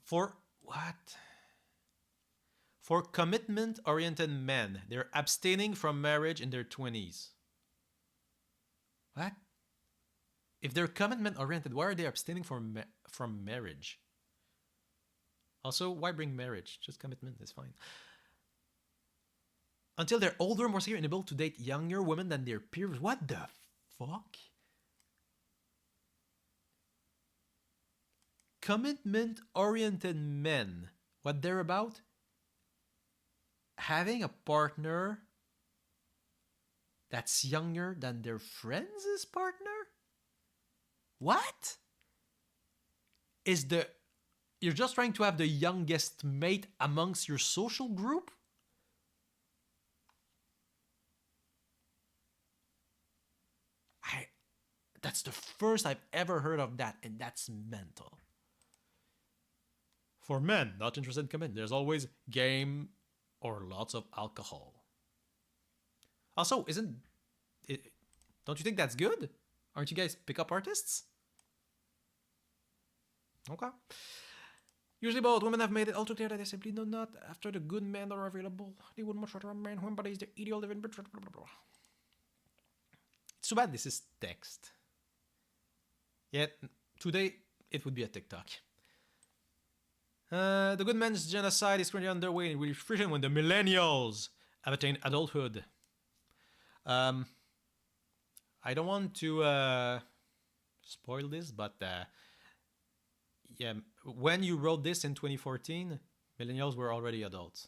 Speaker 1: For what? For commitment-oriented men, they're abstaining from marriage in their 20s. What? If they're commitment-oriented, why are they abstaining from marriage? Also, why bring marriage? Just commitment is fine. Until they're older, more secure, and able to date younger women than their peers. What the fuck? Commitment-oriented men. What they're about? Having a partner that's younger than their friends' partner? What? You're just trying to have the youngest mate amongst your social group? That's the first I've ever heard of that, and that's mental. For men not interested in commitment, there's always game or lots of alcohol. Also, don't you think that's good? Aren't you guys pickup artists? Okay. Usually both women have made it also clear that they simply do not after the good men are available. They would much rather a man who embodies the ideal living. Blah, blah, blah, blah. It's too bad this is text. Yet today it would be a TikTok. The good men's genocide is currently underway and will be fruition when the millennials have attained adulthood. I don't want to spoil this, but yeah, when you wrote this in 2014, millennials were already adults.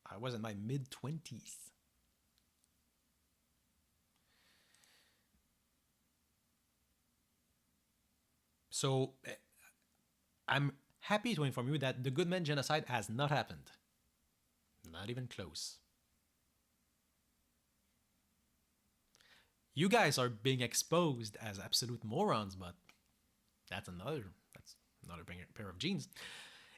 Speaker 1: I was in my mid-20s. So I'm happy to inform you that the good men genocide has not happened. Not even close. You guys are being exposed as absolute morons, but that's another pair of jeans.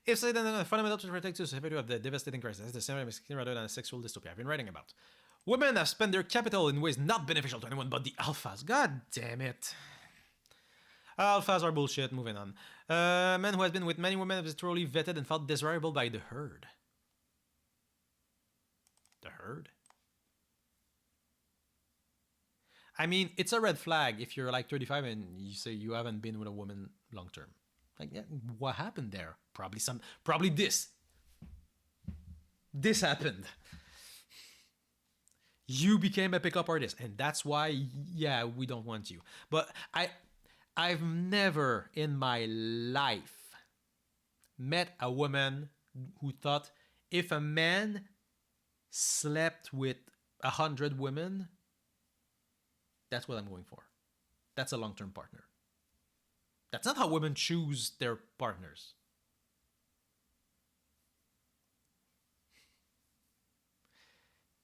Speaker 1: If said then a fundamental to protect society of the devastating crisis, that's the same rather than a sexual dystopia I've been writing about. Women have spent their capital in ways not beneficial to anyone but the alphas. God damn it. Alphas are bullshit. Moving on. Man who has been with many women is thoroughly vetted and felt desirable by the herd. The herd? I mean, it's a red flag if you're like 35 and you say you haven't been with a woman long term. Like, yeah, what happened there? Probably this. This happened. You became a pickup artist, and that's why, yeah, we don't want you. But I've never in my life met a woman who thought if a man slept with 100 women, that's what I'm going for. That's a long-term partner. That's not how women choose their partners.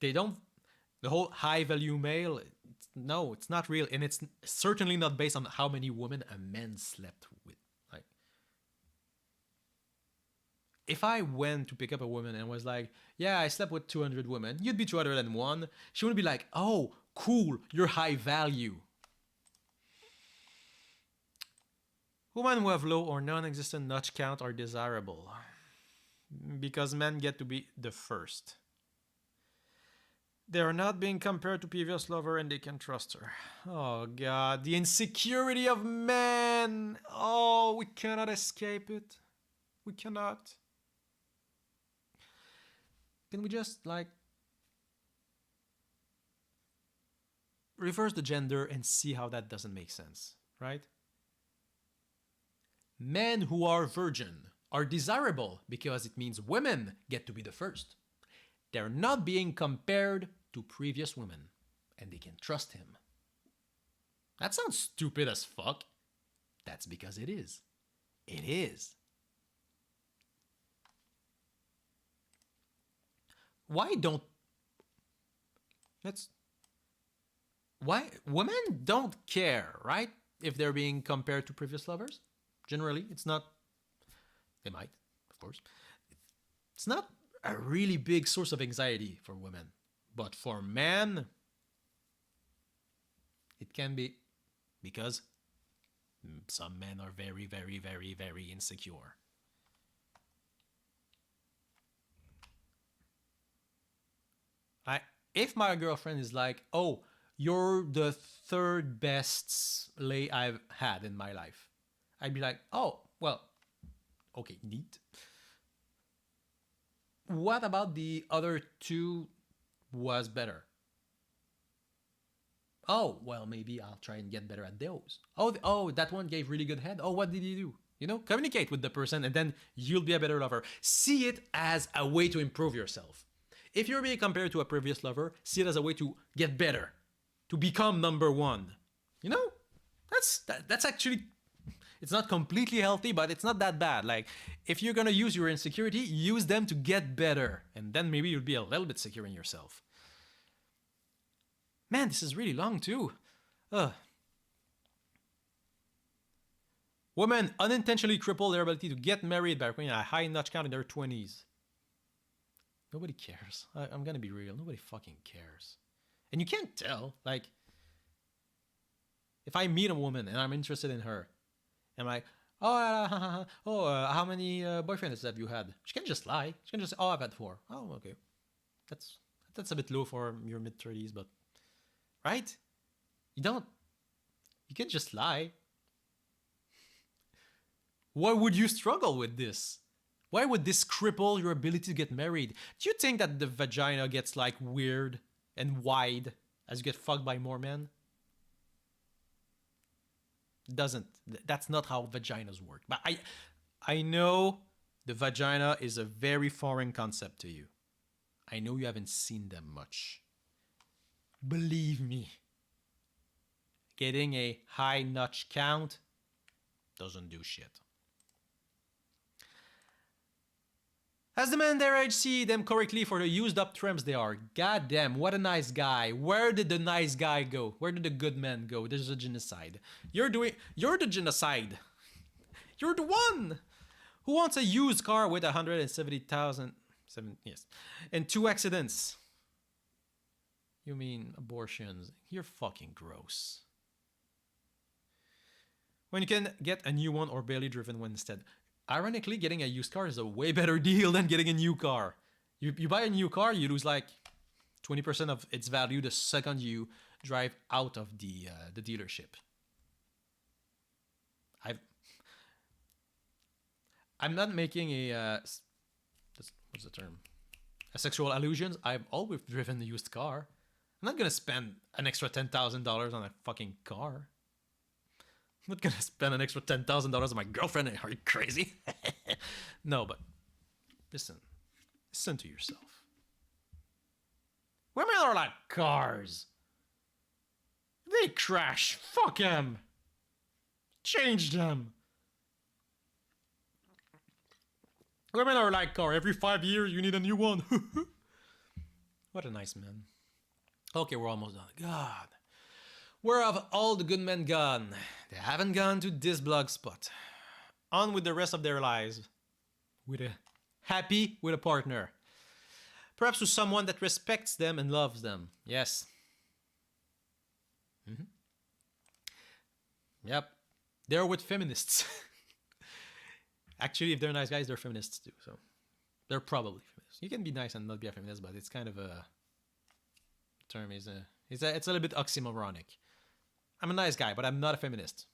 Speaker 1: They don't. The whole high value male, no, it's not real. And it's certainly not based on how many women a man slept with. Like, if I went to pick up a woman and was like, yeah, I slept with 200 women, you'd be 201. She would be like, oh, cool, you're high value. Women who have low or non-existent notch count are desirable because men get to be the first. They are not being compared to previous lover and they can trust her. Oh god, the insecurity of men. Oh, we cannot escape it. We cannot. Can we just like reverse the gender and see how that doesn't make sense, right? Men who are virgin are desirable because it means women get to be the first. They're not being compared to previous women, and they can trust him. That sounds stupid as fuck. That's because it is. It is. Why don't... Let's... Why... Women don't care, right? If they're being compared to previous lovers. Generally, it's not... They might, of course. It's not a really big source of anxiety for women. But for men, it can be, because some men are very, very, very, very insecure. If my girlfriend is like, oh, you're the third best lay I've had in my life, I'd be like, oh, well, okay, neat. What about the other two was better? Oh, well, maybe I'll try and get better at those. Oh, that one gave really good head. Oh, what did he do? You know, communicate with the person and then you'll be a better lover. See it as a way to improve yourself. If you're being compared to a previous lover, see it as a way to get better, to become number one. You know, that's actually, it's not completely healthy, but it's not that bad. Like, if you're gonna use your insecurity, use them to get better, and then maybe you'll be a little bit secure in yourself. Man, this is really long too. Women unintentionally cripple their ability to get married by requiring a high notch count in their 20s. Nobody cares. I'm gonna be real. Nobody fucking cares. And you can't tell. Like, if I meet a woman and I'm interested in her, and I'm like, how many boyfriends have you had? She can just lie. She can just say, oh, I've had 4. Oh, okay. That's a bit low for your mid-30s, but... Right? You can just lie. Why would you struggle with this? Why would this cripple your ability to get married? Do you think that the vagina gets like weird and wide as you get fucked by more men? It doesn't. That's not how vaginas work. But I know the vagina is a very foreign concept to you. I know you haven't seen them much. Believe me. Getting a high notch count doesn't do shit. As the men their age see them correctly for the used up tramps they are. God damn, what a nice guy. Where did the nice guy go? Where did the good man go? There's a genocide. You're the genocide. You're the one who wants a used car with 170,000, yes, and 2 accidents. You mean abortions? You're fucking gross. When you can get a new one or barely driven one instead. Ironically, getting a used car is a way better deal than getting a new car. You buy a new car, you lose like 20% of its value the second you drive out of the dealership. I'm not making a what's the term? A sexual allusions. I've always driven a used car. I'm not gonna spend an extra $10,000 on a fucking car. I'm not gonna spend an extra $10,000 on my girlfriend. Are you crazy? No, but listen to yourself. Women are like cars. They crash. Fuck them. Change them. Women are like car. Every 5 years, you need a new one. What a nice man. Okay, we're almost done. God. Where have all the good men gone? They haven't gone to this blog spot. On with the rest of their lives. Happy with a partner. Perhaps with someone that respects them and loves them. Yes. Yep. They're with feminists. Actually, if they're nice guys, they're feminists too. So they're probably feminists. You can be nice and not be a feminist, but it's kind of a term it's a little bit oxymoronic. I'm a nice guy, but I'm not a feminist.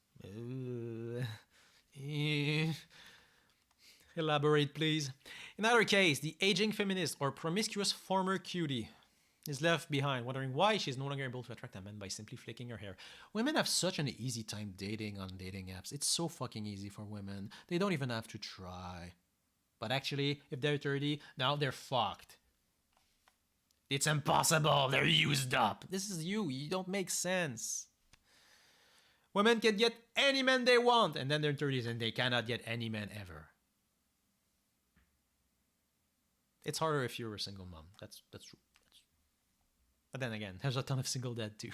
Speaker 1: Elaborate, please. In either case, the aging feminist or promiscuous former cutie is left behind, wondering why she's no longer able to attract a man by simply flicking her hair. Women have such an easy time dating on dating apps. It's so fucking easy for women. They don't even have to try. But actually, if they're 30, now they're fucked. It's impossible. They're used up. This is you. You don't make sense. Women can get any man they want, and then they're 30s and they cannot get any man ever. It's harder if you're a single mom. That's true. But then again, there's a ton of single dad too.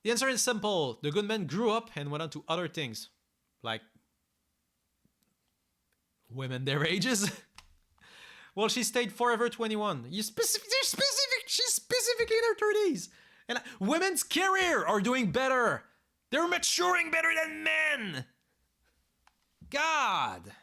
Speaker 1: The answer is simple. The good man grew up and went on to other things. Like women their ages. Well, she stayed forever 21. She's specifically in her 30s. And women's career are doing better. They're maturing better than men. God.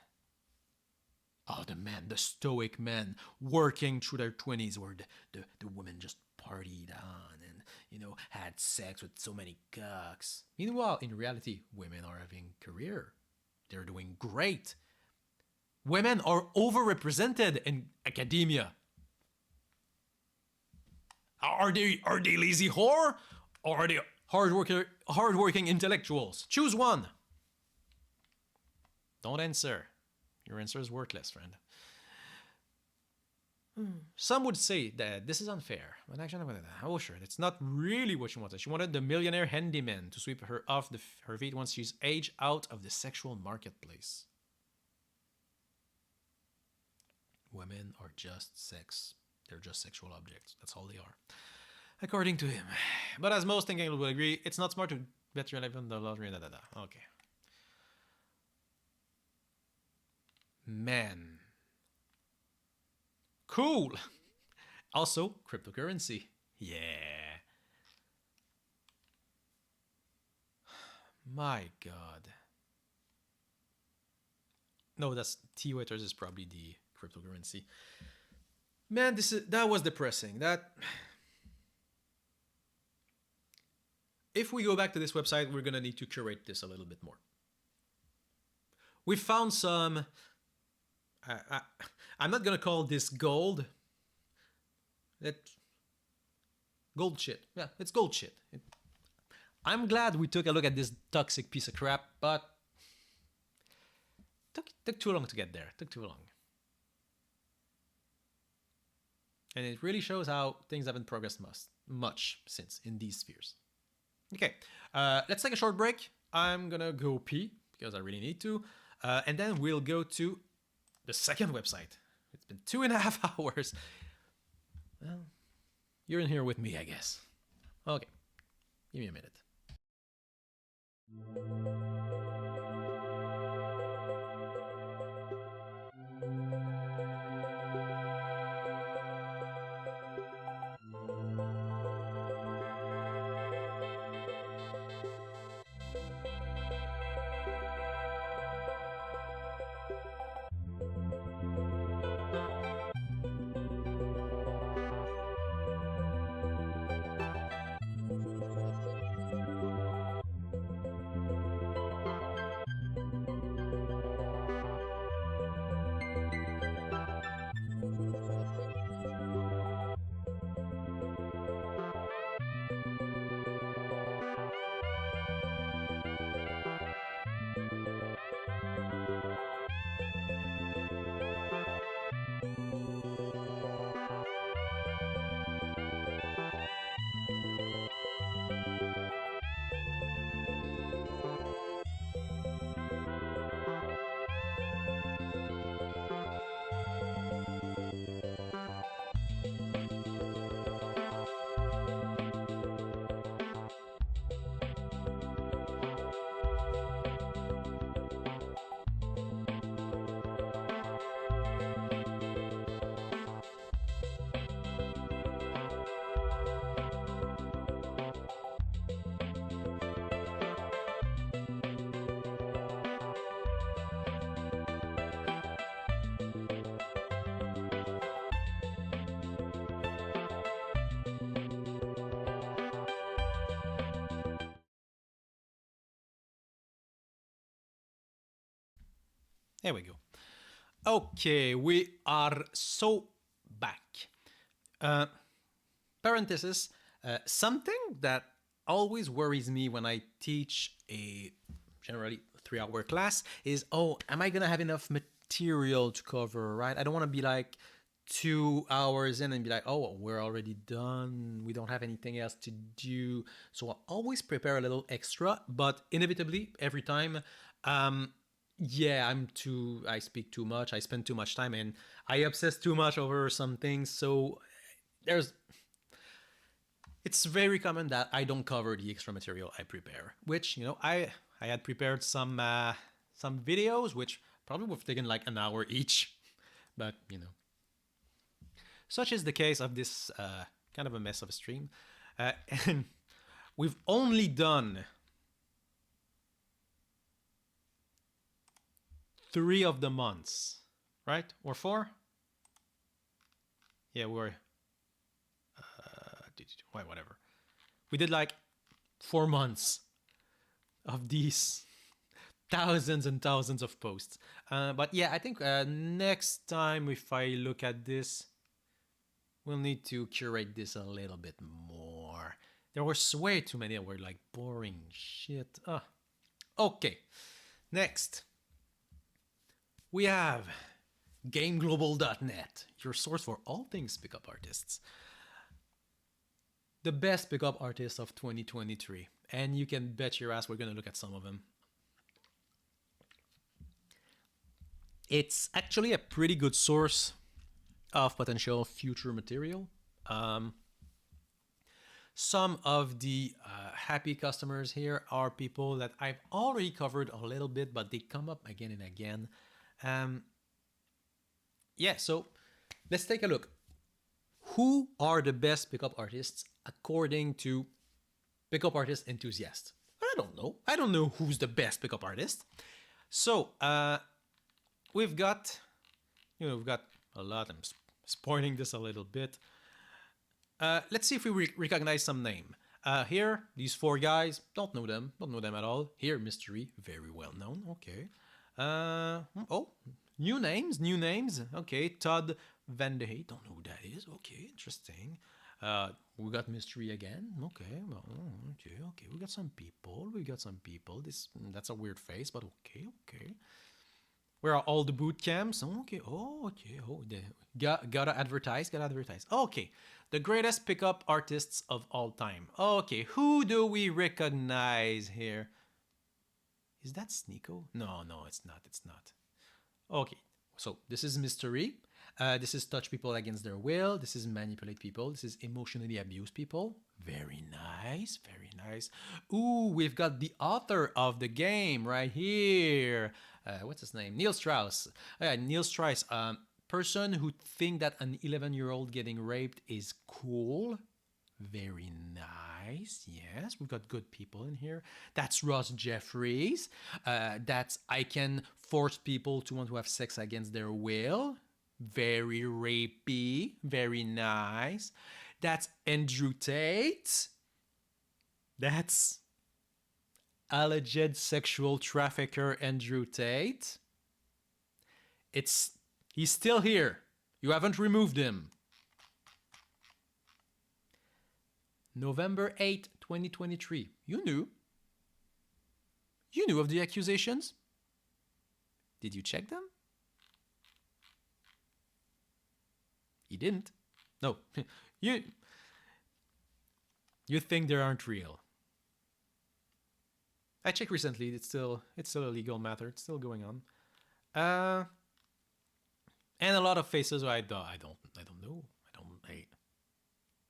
Speaker 1: Oh, the men, the stoic men working through their 20s where the women just partied on and, you know, had sex with so many cocks. Meanwhile, in reality, women are having career. They're doing great. Women are overrepresented in academia. Are they lazy whore? Or are they hardworking intellectuals? Choose one. Don't answer. Your answer is worthless, friend. Some would say that this is unfair. But actually, oh sure, that's not really what she wanted. She wanted the millionaire handyman to sweep her off her feet once she's aged out of the sexual marketplace. Women are just sex. They're just sexual objects. That's all they are. According to him. But as most thinking will agree, it's not smart to bet your life on the lottery. Okay. Man. Cool. Also, cryptocurrency. Yeah. My God. No, that's T-Waiters is probably the cryptocurrency. Man, that was depressing. If we go back to this website, we're gonna need to curate this a little bit more. We found some. I'm not gonna call this gold. Gold shit. Yeah, it's gold shit. I'm glad we took a look at this toxic piece of crap, but took too long to get there. Took too long. And it really shows how things haven't progressed much since in these spheres. Okay, let's take a short break. I'm gonna go pee because I really need to. And then we'll go to the second website. It's been 2.5 hours. Well, you're in here with me, I guess. Okay, give me a minute. There we go. Okay, we are so back. Uh, Parenthesis, something that always worries me when I teach a generally 3 hour class is, oh, am I gonna have enough material to cover, right? I don't want to be like 2 hours in and be like, oh, we're already done. We don't have anything else to do. So I always prepare a little extra, but inevitably, every time, yeah, I speak too much. I spend too much time and I obsess too much over some things. So there's it's very common that I don't cover the extra material I prepare, which, I had prepared some videos which probably would have taken like an hour each, but such is the case of this kind of a mess of a stream, and we've only done 3 of the months, right? Or 4? Yeah, we're whatever. We did like 4 months of these thousands and thousands of posts. But yeah, I think next time if I look at this, we'll need to curate this a little bit more. There were way too many that were like boring shit. Okay, next. We have GameGlobal.net, your source for all things pickup artists. The best pickup artists of 2023. And you can bet your ass we're going to look at some of them. It's actually a pretty good source of potential future material. Some of the happy customers here are people that I've already covered a little bit, but they come up again and again. Yeah, so let's take a look. Who are the best pickup artists according to pickup artist enthusiasts? I don't know. I don't know who's the best pickup artist. So we've got a lot. I'm spoiling this a little bit. Let's see if we recognize some name. Here, these 4 guys, don't know them at all. Here, Mystery, very well known. Okay. Oh, new names. Okay, Todd Van de Hey, don't know who that is. Okay, interesting. We got Mystery again. Okay, well, okay. We got some people. That's a weird face, but okay. Where are all the boot camps? Okay. Gotta advertise. Okay. The greatest pickup artists of all time. Okay. Who do we recognize here? Is that Sneeko? No, it's not. Okay. So this is Mystery. This is touch people against their will. This is manipulate people. This is emotionally abuse people. Very nice. Ooh, we've got the author of the game right here. What's his name? Neil Strauss. Neil Strauss. Person who think that an 11-year-old getting raped is cool. Very nice. Yes, we've got good people in here. That's Ross Jeffries. That's I can force people to want to have sex against their will. Very rapey. Very nice. That's Andrew Tate. That's alleged sexual trafficker Andrew Tate. He's still here. You haven't removed him. November 8, 2023. You knew. You knew of the accusations? Did you check them? You didn't. No. You think they aren't real. I checked recently. It's still a legal matter. It's still going on. And a lot of faces I don't know.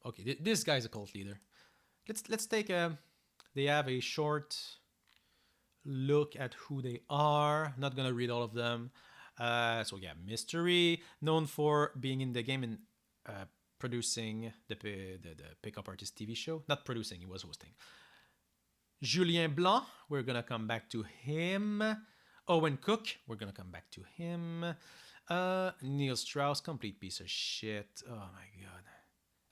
Speaker 1: Okay, this guy's a cult leader. Let's take they have a short look at who they are. Not gonna read all of them. So yeah, Mystery, known for being in the game and producing the Pickup Artist TV show. Not producing, he was hosting. Julien Blanc, we're gonna come back to him. Owen Cook, we're gonna come back to him. Neil Strauss, complete piece of shit. Oh my god.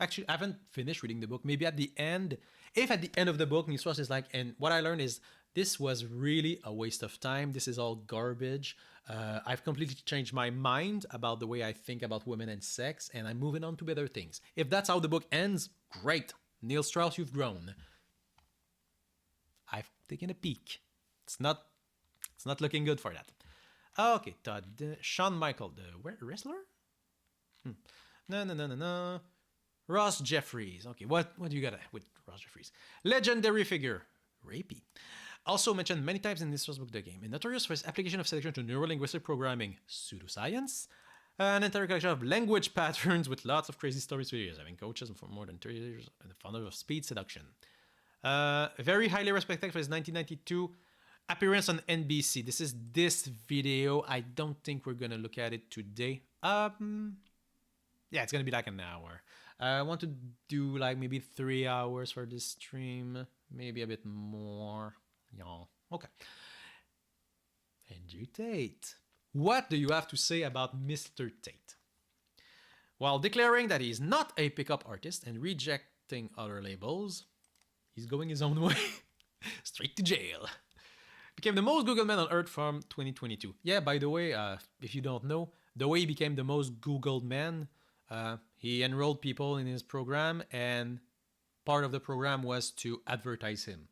Speaker 1: Actually, I haven't finished reading the book. Maybe at the end, if at the end of the book, Neil Strauss is like, and what I learned is This was really a waste of time. This is all garbage. I've completely changed my mind about the way I think about women and sex, and I'm moving on to better things. If that's how the book ends, great. Neil Strauss, you've grown. I've taken a peek. It's not looking good for that. Okay, Todd. Shawn Michael, the wrestler? No. Ross Jeffries. Okay, what do you got with Ross Jeffries? Legendary figure. Rapey. Also mentioned many times in this first book, the game. And notorious for his application of selection to neurolinguistic programming, pseudoscience, an entire collection of language patterns with lots of crazy stories for years, having coaches for more than 30 years, and the founder of speed seduction. Very highly respected for his 1992 appearance on NBC. This is this video. I don't think we're gonna look at it today. Yeah, it's gonna be like an hour. I want to do like maybe 3 hours for this stream, maybe a bit more. Yeah, okay. Andrew Tate. What do you have to say about Mr. Tate? While declaring that he's not a pickup artist and rejecting other labels, he's going his own way. Straight to jail. Became the most Googled man on Earth from 2022. Yeah, by the way, if you don't know, the way he became the most Googled man, he enrolled people in his program, and part of the program was to advertise him.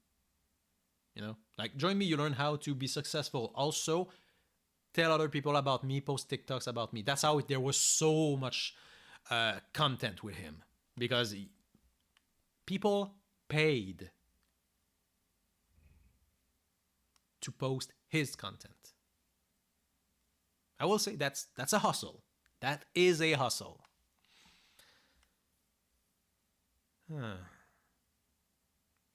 Speaker 1: You know, like, join me, you learn how to be successful. Also, tell other people about me, post TikToks about me. That's how there was so much content with him, because people paid to post his content. I will say that's a hustle. That is a hustle.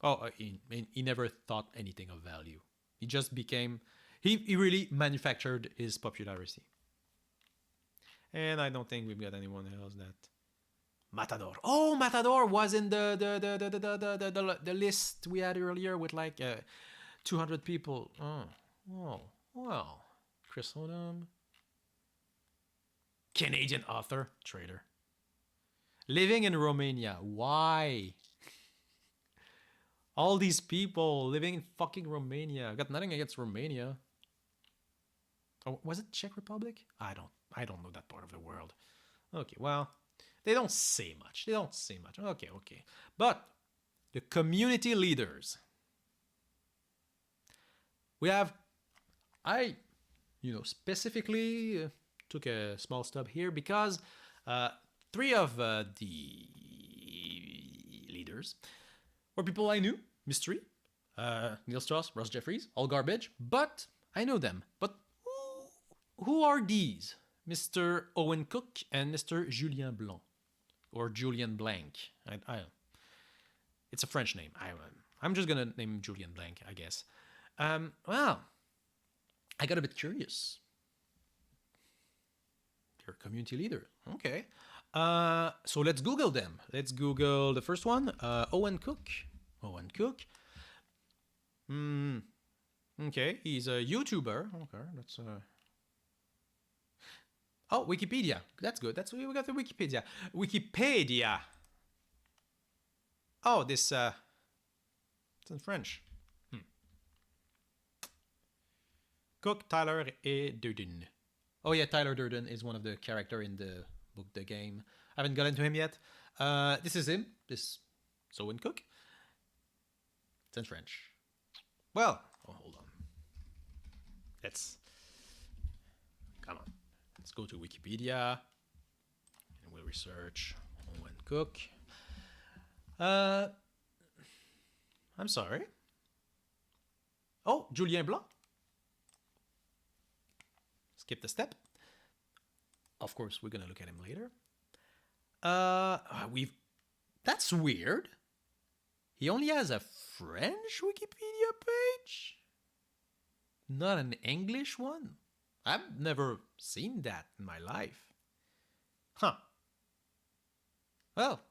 Speaker 1: Oh, he never thought anything of value. He just became... He really manufactured his popularity. And I don't think we've got anyone else that... Matador. Oh, Matador was in the list we had earlier with like 200 people. Oh, wow. Chris Odom. Canadian author, traitor. Living in Romania. Why? All these people living in fucking Romania. I got nothing against Romania. Oh, was it Czech Republic? I don't know that part of the world. Okay, well, they don't say much. Okay. But the community leaders. We have, specifically took a small stub here because 3 of the leaders were people I knew. Mystery, Neil Strauss, Ross Jeffries, all garbage, but I know them. But who are these? Mr. Owen Cook and Mr. Julien Blanc, or Julien Blanc. It's a French name. I'm just gonna name him Julien Blanc, I guess. Well, I got a bit curious. They're a community leader. Okay. So let's Google them. Let's Google the first one. Owen Cook. Okay, he's a YouTuber. Okay, that's Oh, Wikipedia. That's good. We got the Wikipedia. Wikipedia. Oh, this it's in French. Cook, Tyler, et Durden. Oh yeah, Tyler Durden is one of the character in the book, The Game. I haven't gotten to him yet. This is him. This is Owen Cook. It's in French. Well, hold on. Come on. Let's go to Wikipedia and we'll research Owen Cook. I'm sorry. Oh, Julien Blanc. Skip the step. Of course, we're gonna look at him later. That's weird. He only has a French Wikipedia page, not an English one. I've never seen that in my life. Huh. Well,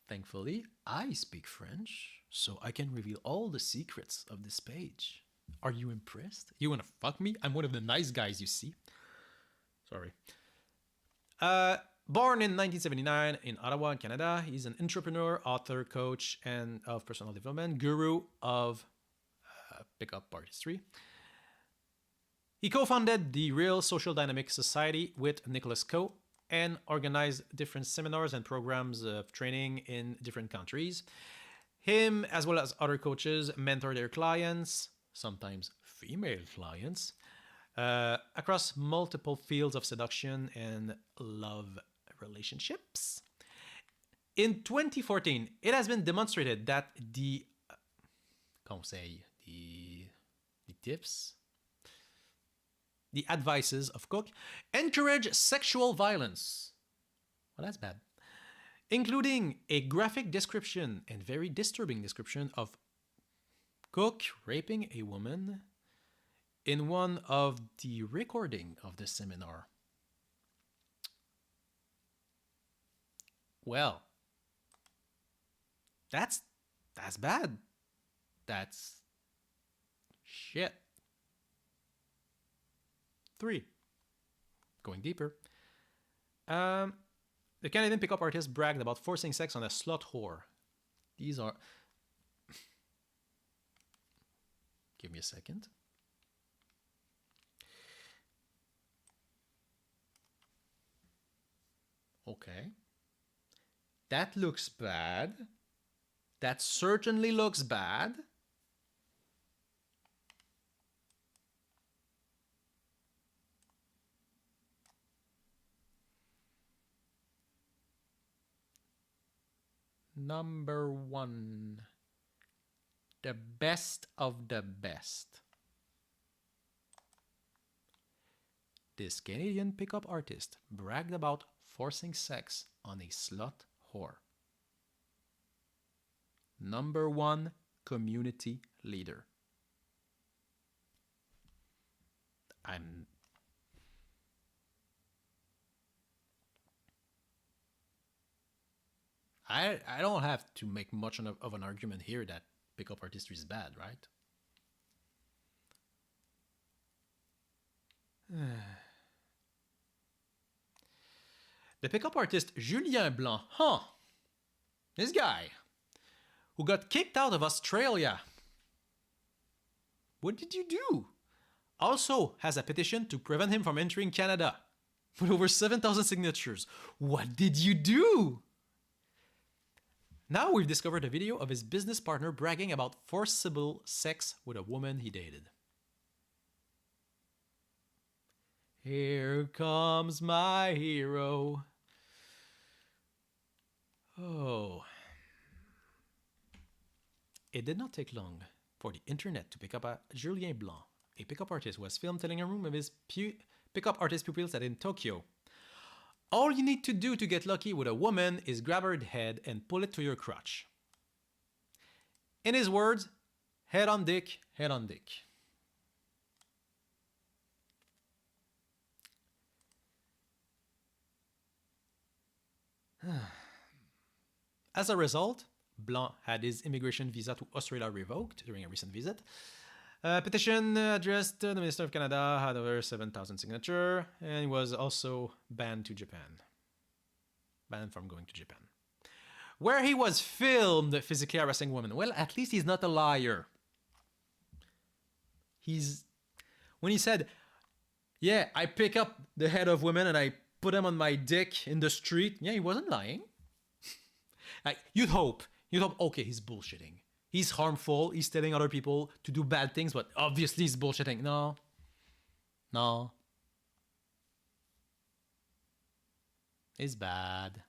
Speaker 1: thankfully, I speak French, so I can reveal all the secrets of this page. Are you impressed? You wanna fuck me? I'm one of the nice guys, you see. Sorry. Born in 1979 in Ottawa, in Canada, he's an entrepreneur, author, coach, and of personal development, guru of Pickup Artist 3. He co-founded the Real Social Dynamic Society with Nicholas Coe and organized different seminars and programs of training in different countries. Him, as well as other coaches, mentor their clients, sometimes female clients, across multiple fields of seduction and love relationships. In 2014, it has been demonstrated that the tips, the advices of Cook encourage sexual violence. Well, that's bad. Including a graphic description and very disturbing description of Cook raping a woman in one of the recording of the seminar. Well, that's bad. That's shit. 3. Going deeper. The Canadian pickup artist bragged about forcing sex on a slut whore. These are... Give me a second. Okay. That looks bad. That certainly looks bad. Number 1. The best of the best. This Canadian pickup artist bragged about forcing sex on a slut whore. Number 1 community leader. I don't have to make much of an argument here that pickup artistry is bad, right? The pickup artist Julien Blanc, this guy, who got kicked out of Australia. What did you do? Also has a petition to prevent him from entering Canada with over 7,000 signatures. What did you do? Now we've discovered a video of his business partner bragging about forcible sex with a woman he dated. Here comes my hero. Oh. It did not take long for the internet to pick up a Julien Blanc, a pickup artist who was filmed telling a room of his pickup artist pupils that in Tokyo. All you need to do to get lucky with a woman is grab her head and pull it to your crotch. In his words, head on dick, head on dick. As a result, Blanc had his immigration visa to Australia revoked during a recent visit. A petition addressed to the Minister of Canada had over 7,000 signatures and was also banned to Japan. Banned from going to Japan. Where he was filmed physically harassing women. Well, at least he's not a liar. When he said, yeah, I pick up the head of women and I put them on my dick in the street. Yeah, he wasn't lying. Like, you'd hope, okay, he's bullshitting. He's harmful, he's telling other people to do bad things, but obviously he's bullshitting. No. It's bad.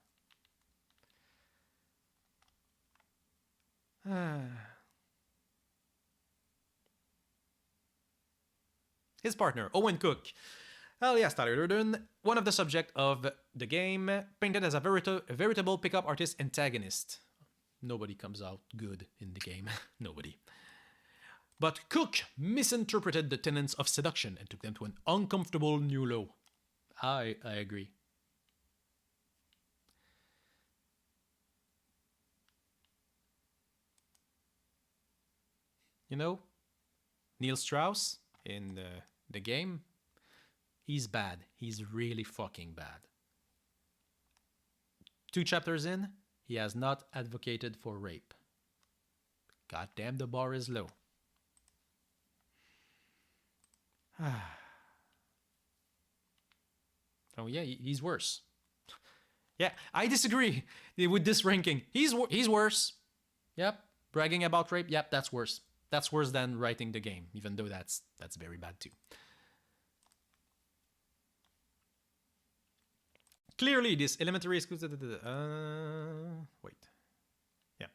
Speaker 1: His partner, Owen Cook, alias Tyler Durden, one of the subject of the game, painted as a veritable pickup artist antagonist. Nobody comes out good in the game. Nobody. But Cook misinterpreted the tenets of seduction and took them to an uncomfortable new low. I agree. You know, Neil Strauss in the game, he's bad. He's really fucking bad. 2 chapters in, he has not advocated for rape. God damn, the bar is low. Oh yeah, he's worse. Yeah, I disagree with this ranking. He's worse. Yep, bragging about rape. Yep, that's worse. That's worse than writing the game, even though that's very bad too. Clearly, this elementary school. Wait. Yeah.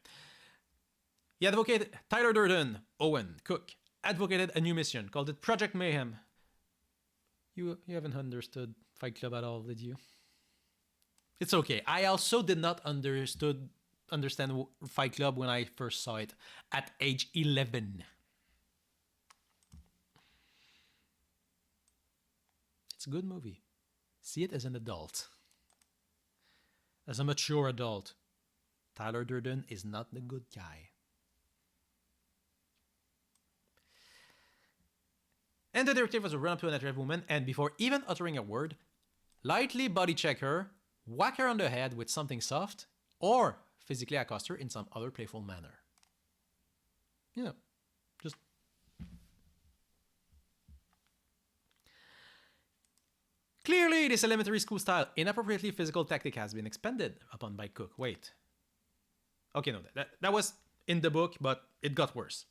Speaker 1: He advocated Tyler Durden, Owen, Cook, advocated a new mission, called it Project Mayhem. You haven't understood Fight Club at all, did you? It's okay. I also did not understand Fight Club when I first saw it at age 11. It's a good movie. See it as an adult. As a mature adult. Tyler Durden is not the good guy. And the directive was to run up to an attractive woman and, before even uttering a word, lightly body check her, whack her on the head with something soft, or physically accost her in some other playful manner. You know, just... Clearly, this elementary school style inappropriately physical tactic has been expanded upon by Cook. Wait. Okay, no, that was in the book, but it got worse.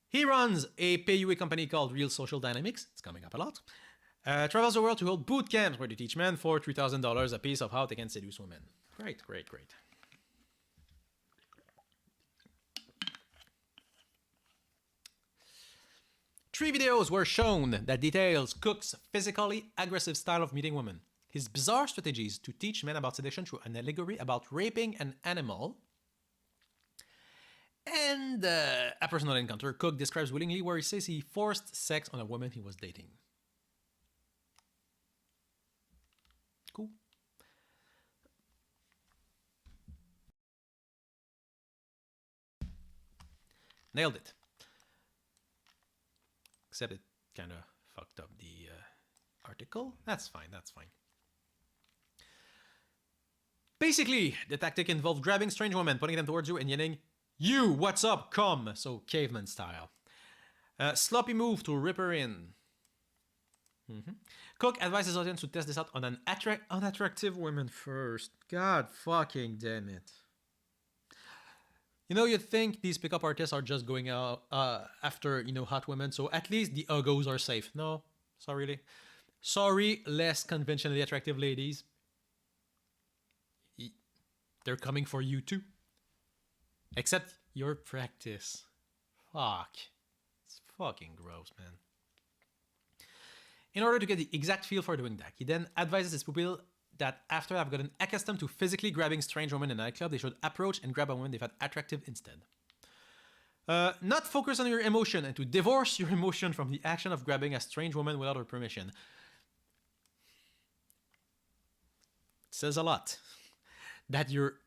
Speaker 1: He runs a pay-you company called Real Social Dynamics. It's coming up a lot. Travels the world to hold boot camps where they teach men for $3,000 a piece of how they can seduce women. Great, great, great. Three videos were shown that details Cook's physically aggressive style of meeting women, his bizarre strategies to teach men about seduction through an allegory about raping an animal, and a personal encounter Cook describes willingly where he says he forced sex on a woman he was dating. Cool. Nailed it. Except it kind of fucked up the article. That's fine, that's fine. Basically, the tactic involved grabbing strange women, putting them towards you, and yelling, "You, what's up, come?" So caveman style. Sloppy move to rip her in. Cook advises audience to test this out on an unattractive woman first. God fucking damn it. You know, you'd think these pickup artists are just going out after, you know, hot women, so at least the uggos are safe. No, sorry. Sorry, less conventionally attractive ladies. They're coming for you too. Except your practice. Fuck. It's fucking gross, man. In order to get the exact feel for doing that, he then advises his pupil that after I've gotten accustomed to physically grabbing strange women in a nightclub, they should approach and grab a woman they find attractive instead. Not focus on your emotion and to divorce your emotion from the action of grabbing a strange woman without her permission. It says a lot. That you're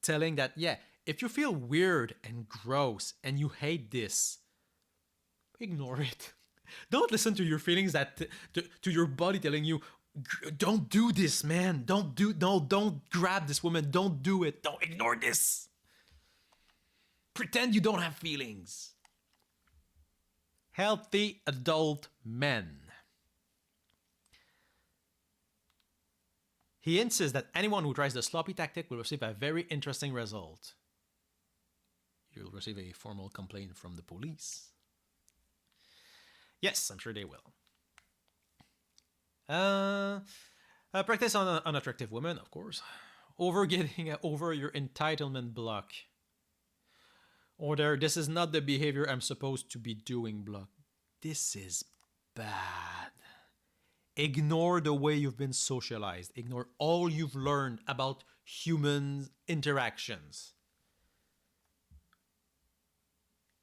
Speaker 1: telling that, yeah, if you feel weird and gross and you hate this, ignore it. Don't listen to your feelings, that to your body telling you, don't do this, man. Don't grab this woman. Don't do it. Don't ignore this. Pretend you don't have feelings. Healthy adult men. He insists that anyone who tries the sloppy tactic will receive a very interesting result. You'll receive a formal complaint from the police. Yes, I'm sure they will. Practice on unattractive women, of course. Getting over your entitlement block. Or this is not the behavior I'm supposed to be doing block. This is bad. Ignore the way you've been socialized. Ignore all you've learned about human interactions.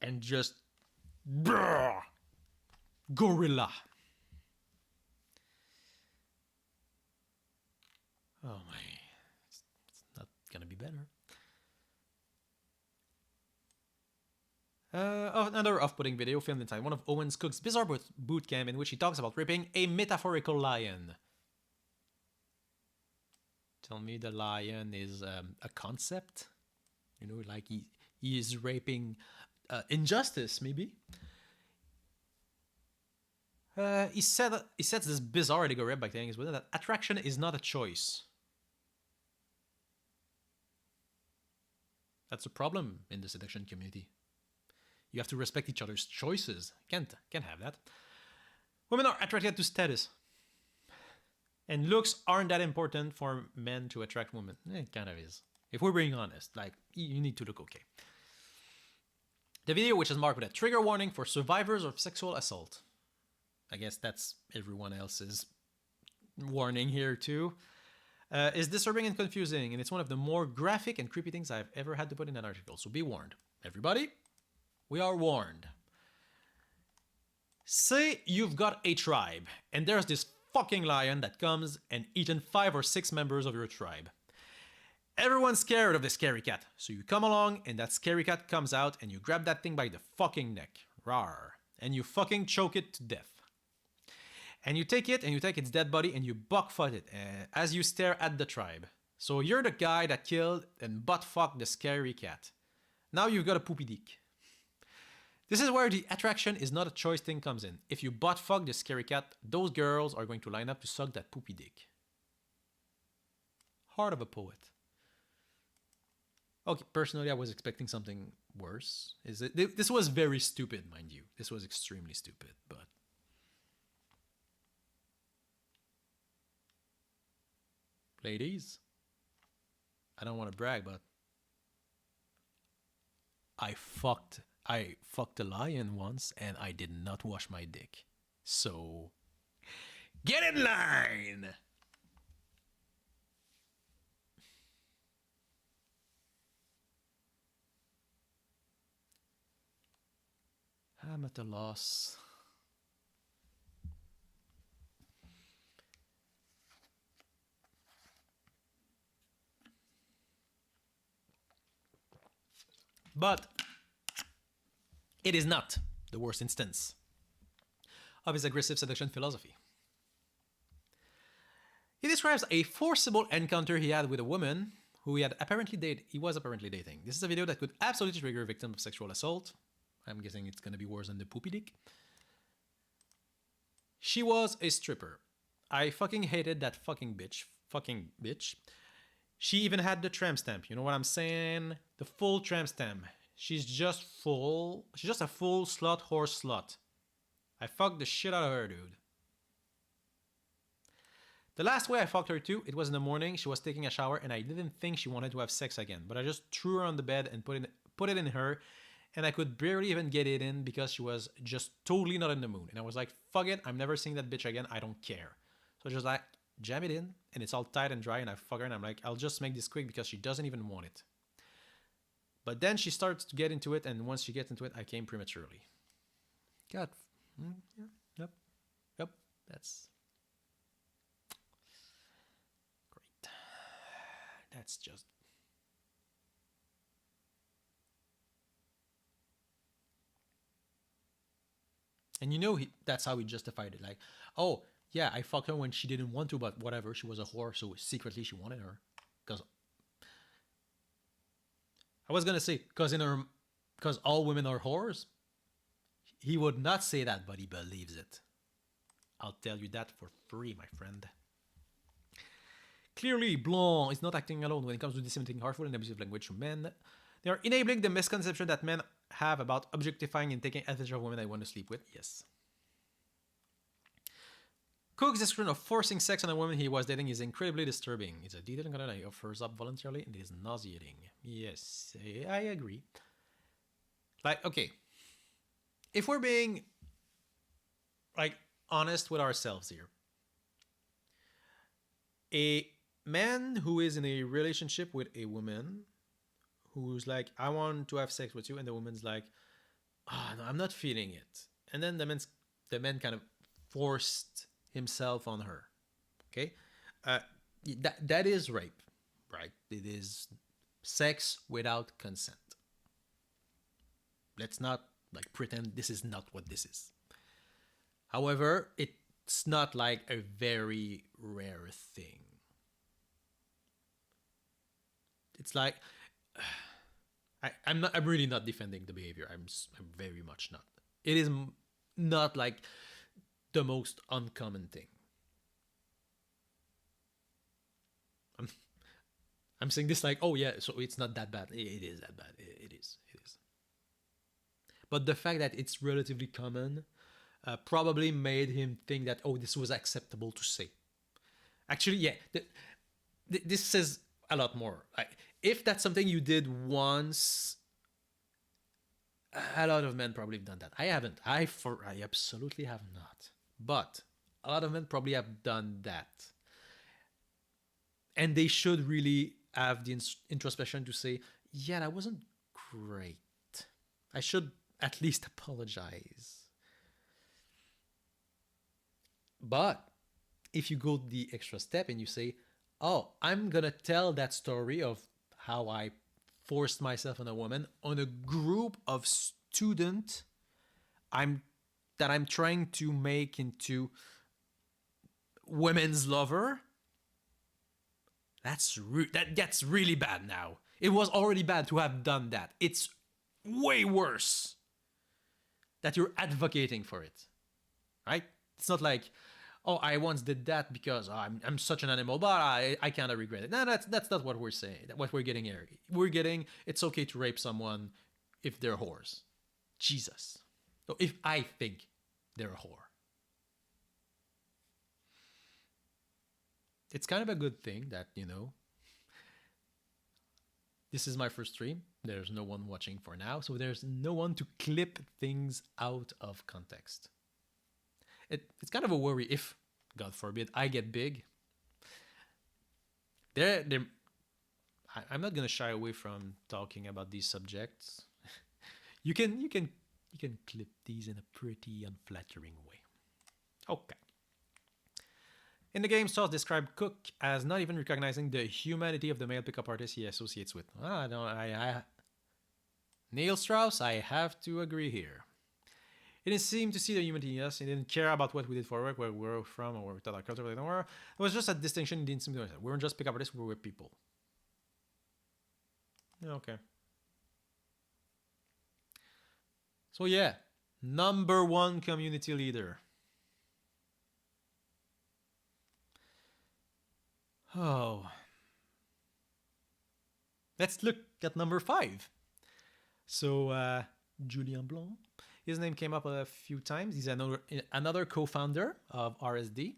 Speaker 1: And just... Brrr, gorilla. Oh my, it's not gonna be better. Another off-putting video filmed inside one of Owen Cook's bizarre boot camp in which he talks about raping a metaphorical lion. Tell me the lion is a concept? You know, like he is raping injustice, maybe? He sets this bizarre allegory by telling his women that attraction is not a choice. That's a problem in the seduction community. You have to respect each other's choices. Can't have that. Women are attracted to status. And looks aren't that important for men to attract women. It kind of is. If we're being honest, like, you need to look okay. The video, which is marked with a trigger warning for survivors of sexual assault. I guess that's everyone else's warning here too. Is disturbing and confusing, and it's one of the more graphic and creepy things I've ever had to put in an article. So be warned. Everybody, we are warned. Say you've got a tribe, and there's this fucking lion that comes and eaten 5 or 6 members of your tribe. Everyone's scared of the scary cat, so you come along and that scary cat comes out and you grab that thing by the fucking neck. Rawr. And you fucking choke it to death. And you take it and you take its dead body and you butt-fuck it as you stare at the tribe. So you're the guy that killed and butt-fucked the scary cat. Now you've got a poopy dick. This is where the attraction is not a choice thing comes in. If you butt-fuck the scary cat, those girls are going to line up to suck that poopy dick. Heart of a poet. Okay, personally, I was expecting something worse. This was very stupid, mind you. This was extremely stupid, but... Ladies, I don't want to brag, but I fucked a lion once and I did not wash my dick. So, get in line! I'm at a loss. But it is not the worst instance of his aggressive seduction philosophy. He describes a forcible encounter he had with a woman who he was apparently dating. This is a video that could absolutely trigger a victim of sexual assault. I'm guessing it's gonna be worse than the poopy dick. She was a stripper. I fucking hated that fucking bitch. Fucking bitch. She even had the tramp stamp. You know what I'm saying? The full tramp stamp. She's just a full slut horse slut. I fucked the shit out of her, dude. The last way I fucked her too, it was in the morning. She was taking a shower and I didn't think she wanted to have sex again. But I just threw her on the bed and put it in her. And I could barely even get it in because she was just totally not in the mood. And I was like, fuck it, I'm never seeing that bitch again. I don't care. So just like, jam it in, and it's all tight and dry, and I fuck her, and I'm like, I'll just make this quick because she doesn't even want it. But then she starts to get into it, and once she gets into it, I came prematurely. God. Yeah. Yep. That's great. That's just... And you know, that's how he justified it. Like, oh, yeah, I fucked her when she didn't want to, but whatever, she was a whore, so secretly she wanted her. Because I was gonna say, because all women are whores. He would not say that, but he believes it. I'll tell you that for free, my friend. Clearly, Blanc is not acting alone when it comes to disseminating harmful and abusive language to men. They are enabling the misconception that men have about objectifying and taking advantage of women they want to sleep with. Yes. Cook's description of forcing sex on a woman he was dating is incredibly disturbing. It's a detailed encounter that he offers up voluntarily and it is nauseating. Yes, I agree. Like, okay. If we're being, like, honest with ourselves here. A man who is in a relationship with a woman who's like, I want to have sex with you, and the woman's like, oh, no, I'm not feeling it. And then the man kind of forced himself on her. Okay? That is rape, right? It is sex without consent. Let's not like pretend this is not what this is. However, it's not like a very rare thing. It's like I'm really not defending the behavior. I'm very much not. It is not like the most uncommon thing. I'm saying this like, oh yeah, so it's not that bad. It is that bad. It is. It is. But the fact that it's relatively common probably made him think that, oh, this was acceptable to say. Actually, yeah, this says a lot more. Like, if that's something you did once, a lot of men probably have done that. I haven't. I absolutely have not. But a lot of men probably have done that. And they should really have the introspection to say, yeah, that wasn't great. I should at least apologize. But if you go the extra step and you say, oh, I'm going to tell that story of how I forced myself on a woman on a group of students that I'm trying to make into women's lover, that gets really bad now. It was already bad to have done that. It's way worse that you're advocating for it, right? It's not like, oh, I once did that because I'm such an animal, but I kind of regret it. No, that's not what we're saying. What we're getting here. We're getting it's okay to rape someone if they're whores. Jesus. So if I think they're a whore. It's kind of a good thing that, this is my first stream. There's no one watching for now, so there's no one to clip things out of context. It's kind of a worry if, God forbid, I get big. I'm not gonna shy away from talking about these subjects. You can clip these in a pretty unflattering way. Okay. In the game, Source described Cook as not even recognizing the humanity of the male pickup artist he associates with. Neil Strauss, I have to agree here. He didn't seem to see the humanity in us. He didn't care about what we did for work, where we were from, or where we thought our culture was. It was just a distinction. He didn't seem to understand. We weren't just pickup artists, we were people. Okay. So yeah, number one community leader. Oh. Let's look at number 5. So, Julien Blanc. His name came up a few times. He's another co-founder of RSD.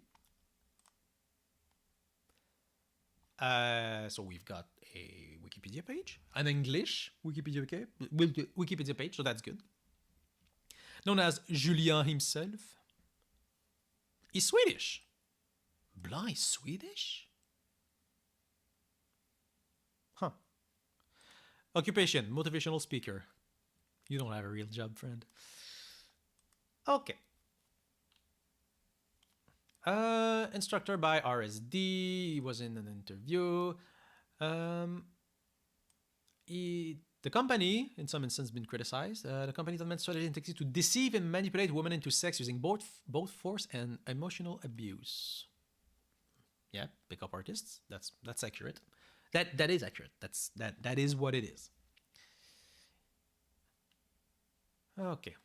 Speaker 1: So we've got a Wikipedia page, an English Wikipedia page, so that's good. Known as Julien himself. He's Swedish. Blanc is Swedish? Huh. Occupation, motivational speaker. You don't have a real job, friend. Okay. Instructor by RSD. He was in an interview. The company, in some instances, been criticized. The company implements strategy and tactics to deceive and manipulate women into sex using both force and emotional abuse. Yeah, pickup artists. That's accurate. That is accurate. That is what it is. Okay.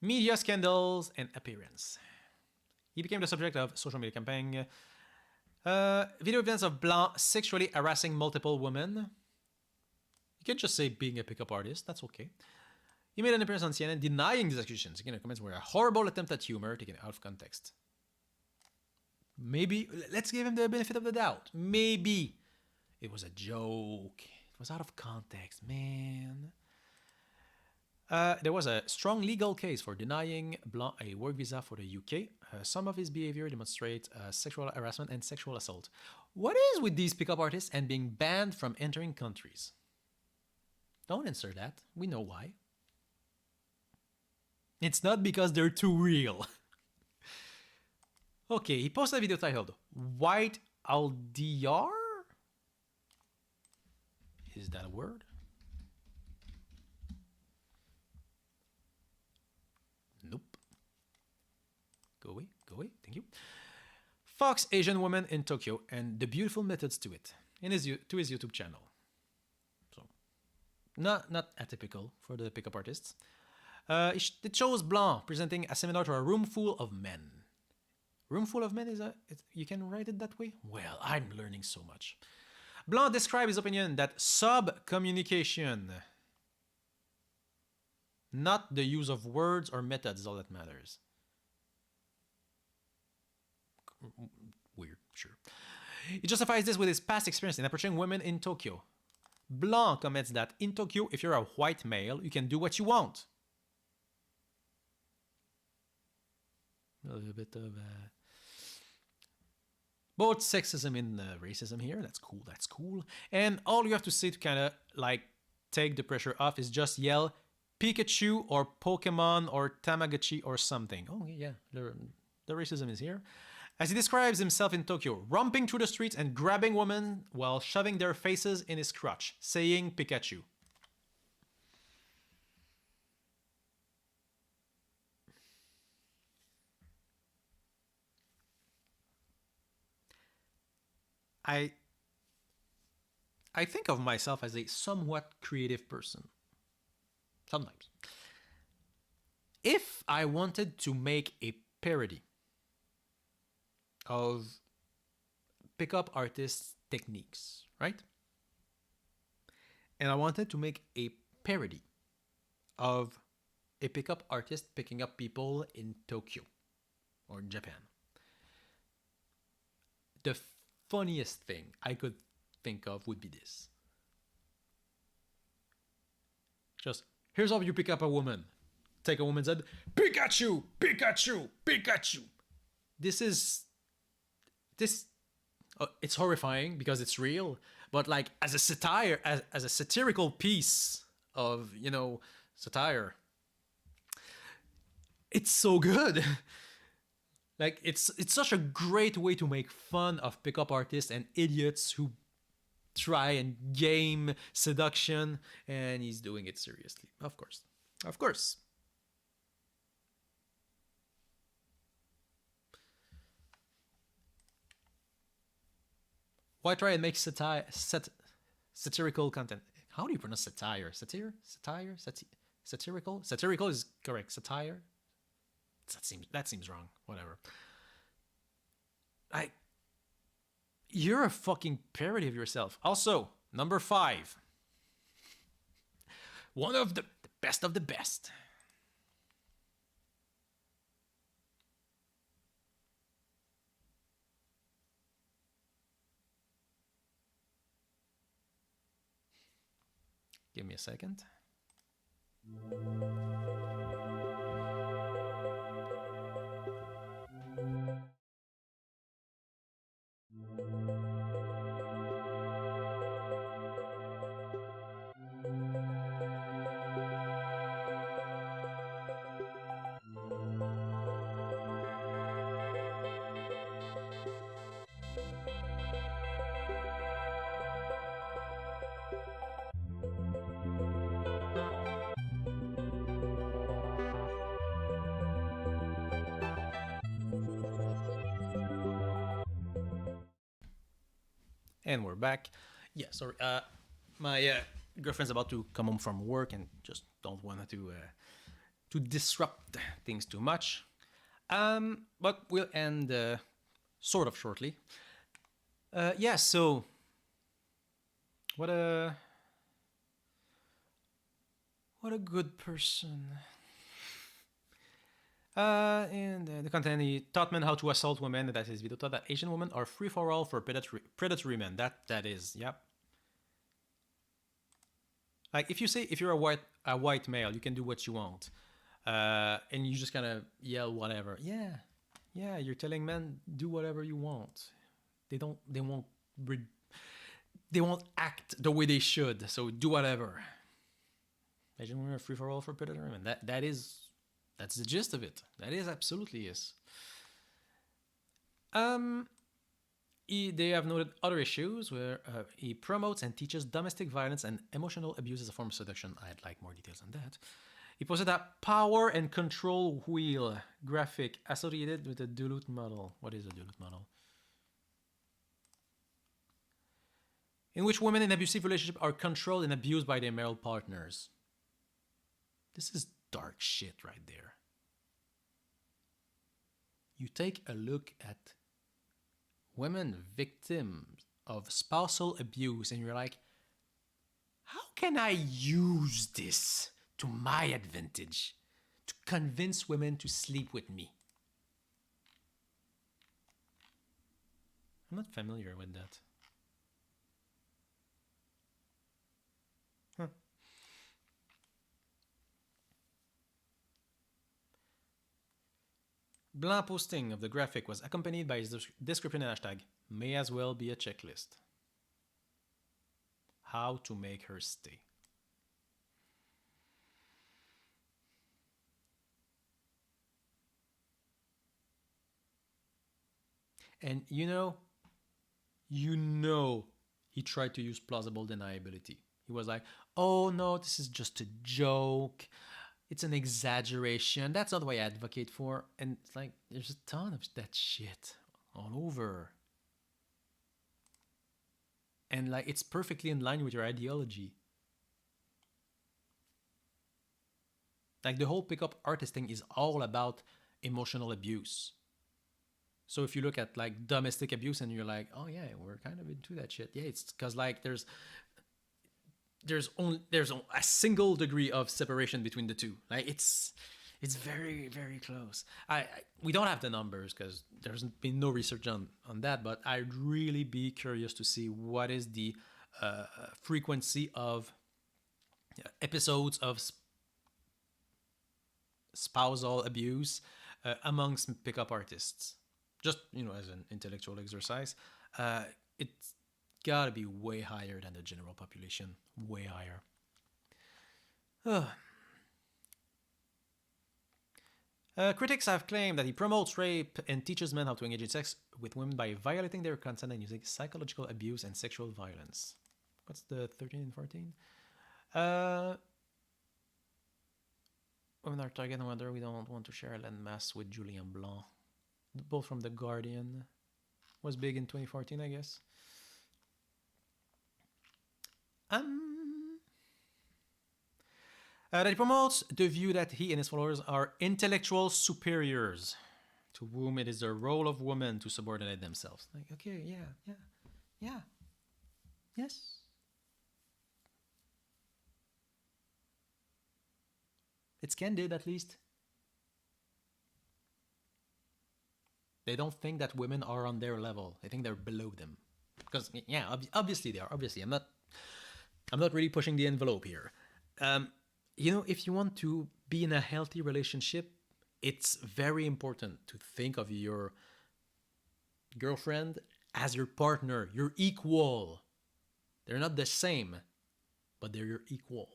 Speaker 1: Media scandals and appearance. He became the subject of social media campaign. Video evidence of Blanc sexually harassing multiple women. You can just say being a pickup artist. That's okay. He made an appearance on CNN denying these accusations. Again, the comments were a horrible attempt at humor taken out of context. Maybe, let's give him the benefit of the doubt. Maybe it was a joke. It was out of context, man. There was a strong legal case for denying Blanc a work visa for the UK. Some of his behavior demonstrates sexual harassment and sexual assault. What is with these pickup artists and being banned from entering countries? Don't answer that. We know why. It's not because they're too real. Okay, he posted a video titled White LDR? Is that a word? Nope. Go away, thank you. Fox Asian woman in Tokyo and the beautiful methods to it to his YouTube channel. So, not atypical for the pickup artists. It shows Blanc presenting a seminar to a room full of men. Room full of men is you can write it that way? Well, I'm learning so much. Blanc described his opinion that sub-communication, not the use of words or methods, is all that matters. Weird, sure. He justifies this with his past experience in approaching women in Tokyo. Blanc comments that in Tokyo, if you're a white male, you can do what you want. A little bit of both sexism and racism here. That's cool. That's cool. And all you have to say to kind of like take the pressure off is just yell Pikachu or Pokemon or Tamagotchi or something. Oh yeah, the racism is here. As he describes himself in Tokyo, romping through the streets and grabbing women while shoving their faces in his crotch, saying Pikachu. I think of myself as a somewhat creative person. Sometimes. If I wanted to make a parody of pickup artist techniques, right? And I wanted to make a parody of a pickup artist picking up people in Tokyo or in Japan. The funniest thing I could think of would be this. Just, here's how you pick up a woman. Take a woman's head, Pikachu, Pikachu, Pikachu. This, it's horrifying because it's real, but like as a satire, as a satirical piece of, satire, it's so good. Like it's such a great way to make fun of pickup artists and idiots who try and game seduction, and he's doing it seriously. Of course. Of course. Why try and make satirical content? How do you pronounce satire? Satire? Satirical? Satirical is correct. Satire? That seems wrong. Whatever. You're a fucking parody of yourself. Also, number 5. One of the best of the best. Give me a second. And we're back. Yeah, sorry. My girlfriend's about to come home from work and just don't want to disrupt things too much. But we'll end sort of shortly. Yeah, so what a good person. And the content, he taught men how to assault women. That his video taught that Asian women are free for all for predatory men. That is, yep. Like if you're a white male, you can do what you want, and you just kind of yell whatever. Yeah, you're telling men do whatever you want. They won't act the way they should. So do whatever. Asian women are free for all for predatory men. That's the gist of it. That is absolutely is. They have noted other issues where he promotes and teaches domestic violence and emotional abuse as a form of seduction. I'd like more details on that. He posted that power and control wheel graphic associated with the Duluth model. What is a Duluth model? In which women in abusive relationships are controlled and abused by their male partners. This is dark shit right there. you take a look at women victims of spousal abuse and you're like, how can I use this to my advantage to convince women to sleep with me? I'm not familiar with that. Huh. Blanc posting of the graphic was accompanied by his description and hashtag. May as well be a checklist. How to make her stay. And you know he tried to use plausible deniability. He was like, oh no, this is just a joke. It's an exaggeration. That's not what I advocate for. And it's like, there's a ton of that shit all over. And like, it's perfectly in line with your ideology. Like, the whole pickup artist thing is all about emotional abuse. So if you look at like domestic abuse and you're like, oh yeah, we're kind of into that shit. Yeah, it's because like there's a single degree of separation between the two. Like it's very very close. We don't have the numbers because there's been no research on that, but I'd really be curious to see what is the frequency of episodes of spousal abuse amongst pickup artists. Just as an intellectual exercise, it's gotta be way higher than the general population. Way higher. Critics have claimed that he promotes rape and teaches men how to engage in sex with women by violating their consent and using psychological abuse and sexual violence. What's the 13 and 14? Women are targeted whether we don't want to share a landmass with Julien Blanc. Both from The Guardian. Was big in 2014, I guess. That he promotes the view that he and his followers are intellectual superiors to whom it is the role of women to subordinate themselves. Like, okay, yeah. Yes. It's candid, at least. They don't think that women are on their level. They think they're below them. Because obviously they are. Obviously, I'm not really pushing the envelope here. If you want to be in a healthy relationship, it's very important to think of your girlfriend as your partner, your equal. They're not the same, but they're your equal.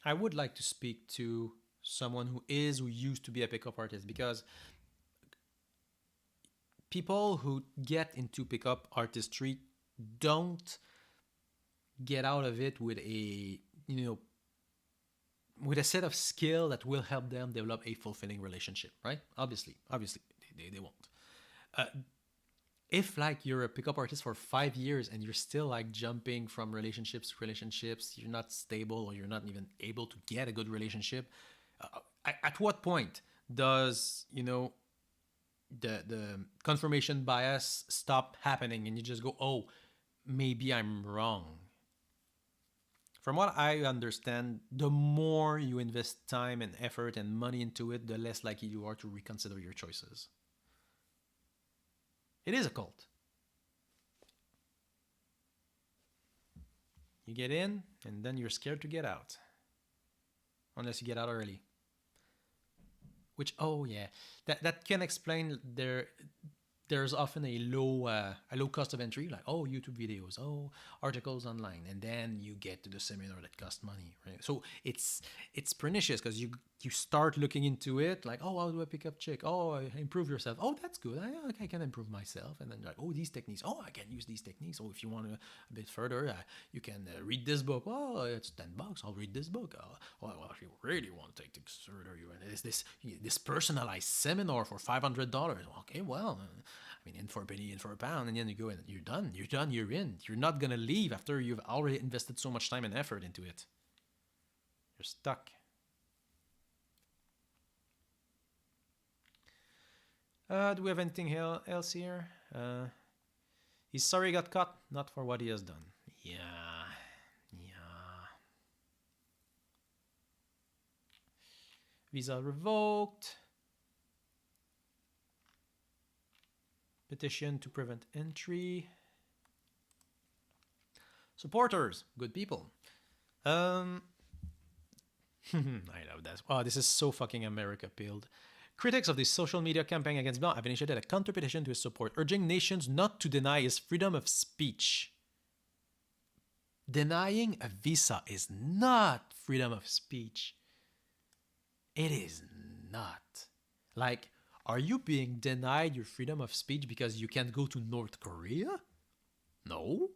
Speaker 1: I would like to speak to someone who used to be a pickup artist, because people who get into pickup artistry don't get out of it with a set of skill that will help them develop a fulfilling relationship, right? Obviously they won't. If like you're a pickup artist for 5 years and you're still like jumping from relationships to relationships, you're not stable or you're not even able to get a good relationship, at what point does the confirmation bias stop happening and you just go, oh, maybe I'm wrong? From what I understand, the more you invest time and effort and money into it, the less likely you are to reconsider your choices. It is a cult. You get in, and then you're scared to get out. Unless you get out early. Which, oh yeah, that can explain there's often a low cost of entry, like, oh, YouTube videos, oh, articles online, and then you get to the seminar that costs money, right? So it's pernicious because you start looking into it like, oh, how do I pick up chick? Oh, improve yourself. Oh, that's good. I can improve myself. And then like, oh, these techniques. Oh, I can use these techniques. Oh, if you want a bit further, you can read this book. Oh, it's $10. I'll read this book. Well, if you really want to take things further, you and this personalized seminar for $500. Okay, well. I mean, in for a penny, in for a pound, and then you go and you're done. You're done. You're in. You're not gonna leave after you've already invested so much time and effort into it. You're stuck. Do we have anything else here? He's sorry he got caught, not for what he has done. Yeah. Visa revoked. Petition to prevent entry. Supporters, good people. I love that. Oh, this is so fucking America-pilled. Critics of the social media campaign against Blanc have initiated a counter-petition to his support, urging nations not to deny his freedom of speech. Denying a visa is not freedom of speech. It is not. Like, are you being denied your freedom of speech because you can't go to North Korea? No.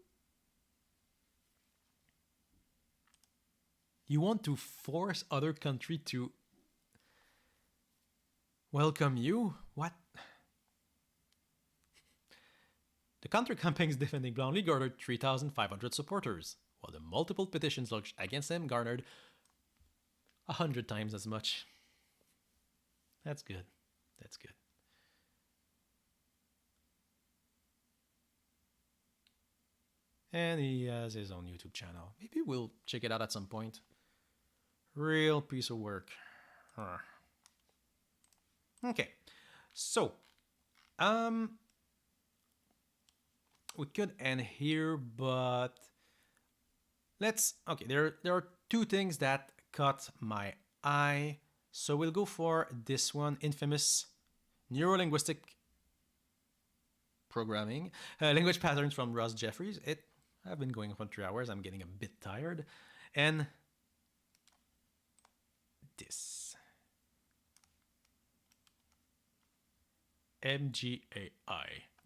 Speaker 1: You want to force other country to welcome you? What? The counter campaigns defending Brownlee garnered 3,500 supporters, while the multiple petitions lodged against him garnered 100 times as much. That's good. That's good. And he has his own YouTube channel. Maybe we'll check it out at some point. Real piece of work. Okay. So, we could end here, but okay, there are two things that caught my eye. So we'll go for this one, infamous neurolinguistic programming, language patterns from Ross Jeffries. I've been going for 3 hours. I'm getting a bit tired. And this. MGAI,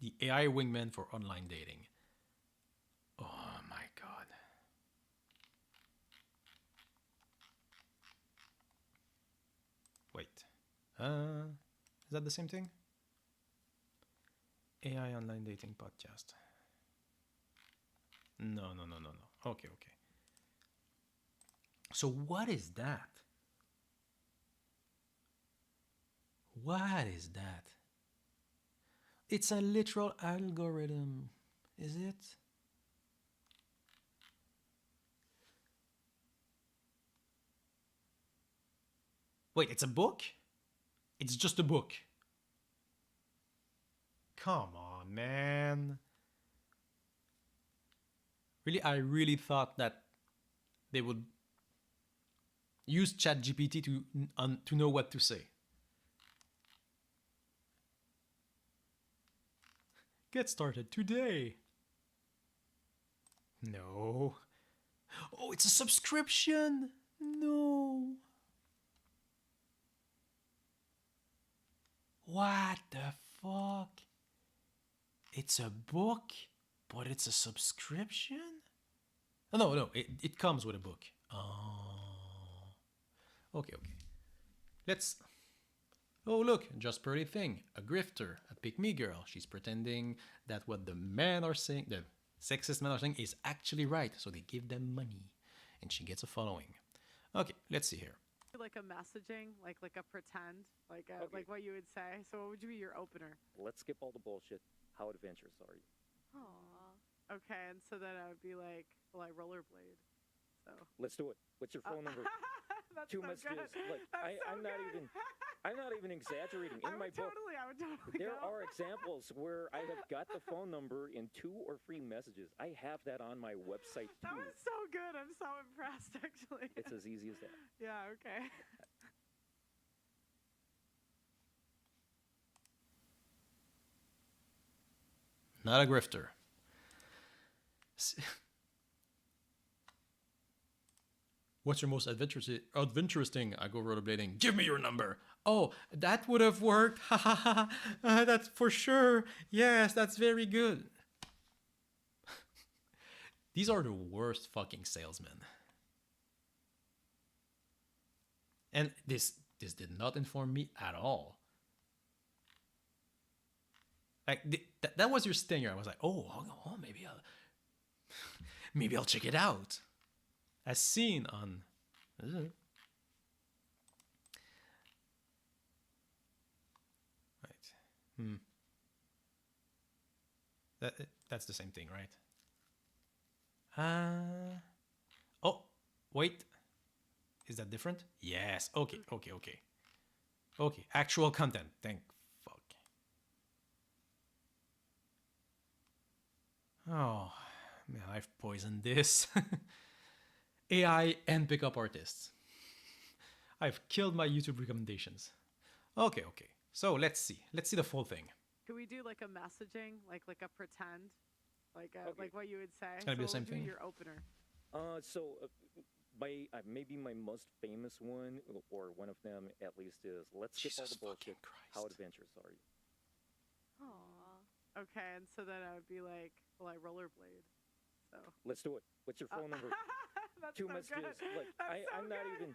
Speaker 1: the AI wingman for online dating. Oh my god. Wait. Is that the same thing? AI online dating podcast. No. Okay. So what is that? What is that? It's a literal algorithm, is it? Wait, it's a book? It's just a book. Come on, man. Really, I really thought that they would use ChatGPT to know what to say. Get started today. No. Oh, it's a subscription. No. What the fuck? It's a book, but it's a subscription? Oh, no, it comes with a book. Oh. Okay. Let's... Oh, look, just pretty thing. A grifter, a pick-me girl. She's pretending that what the men are saying, the sexist men are saying, is actually right. So they give them money. And she gets a following. Okay, let's see here.
Speaker 2: Like a messaging, like a pretend, like what you would say. So what would be your opener?
Speaker 3: Let's skip all the bullshit. How adventurous are you?
Speaker 2: Aww. Okay, and so then I would be like, well, I rollerblade. So
Speaker 3: let's do it. What's your phone number?
Speaker 2: That's
Speaker 3: 2
Speaker 2: so
Speaker 3: messages.
Speaker 2: good.
Speaker 3: Like I'm not even exaggerating. In my book,
Speaker 2: I would totally
Speaker 3: there
Speaker 2: go.
Speaker 3: are examples where I have got the phone number in 2 or 3 messages. I have that on my website too.
Speaker 2: That was so good. I'm so impressed, actually.
Speaker 3: It's as easy as that.
Speaker 2: Yeah. Okay.
Speaker 1: Not a grifter. What's your most adventurous thing? I go rollerblading. Give me your number. Oh, that would have worked. Ha ha ha. That's for sure. Yes, that's very good. These are the worst fucking salesmen. And this did not inform me at all. Like that was your stinger. I was like, oh, maybe I'll check it out. As seen on. Right. That's the same thing, right? Oh, wait. Is that different? Yes. Okay. Okay. Actual content. Thank fuck. Oh, man, I've poisoned this. AI and pickup artists. I've killed my YouTube recommendations. Okay. So let's see. Let's see the full thing.
Speaker 2: Could we do like a messaging, like a pretend, like
Speaker 3: Okay.
Speaker 2: like what you would say?
Speaker 1: It's gonna be the
Speaker 2: So
Speaker 1: same
Speaker 2: what would be
Speaker 1: thing.
Speaker 2: your opener.
Speaker 3: My maybe my most famous one, or one of them at least, is "Let's skip all
Speaker 1: Jesus
Speaker 3: the bullshit.
Speaker 1: fucking Christ.
Speaker 3: How adventurous are you?"
Speaker 2: Aww. Okay, and so then I would be like, well, I rollerblade. So.
Speaker 3: Let's do it. What's your phone number?
Speaker 2: That's
Speaker 3: Two
Speaker 2: so
Speaker 3: messages.
Speaker 2: good.
Speaker 3: Look,
Speaker 2: That's so
Speaker 3: I'm not
Speaker 2: good.
Speaker 3: even.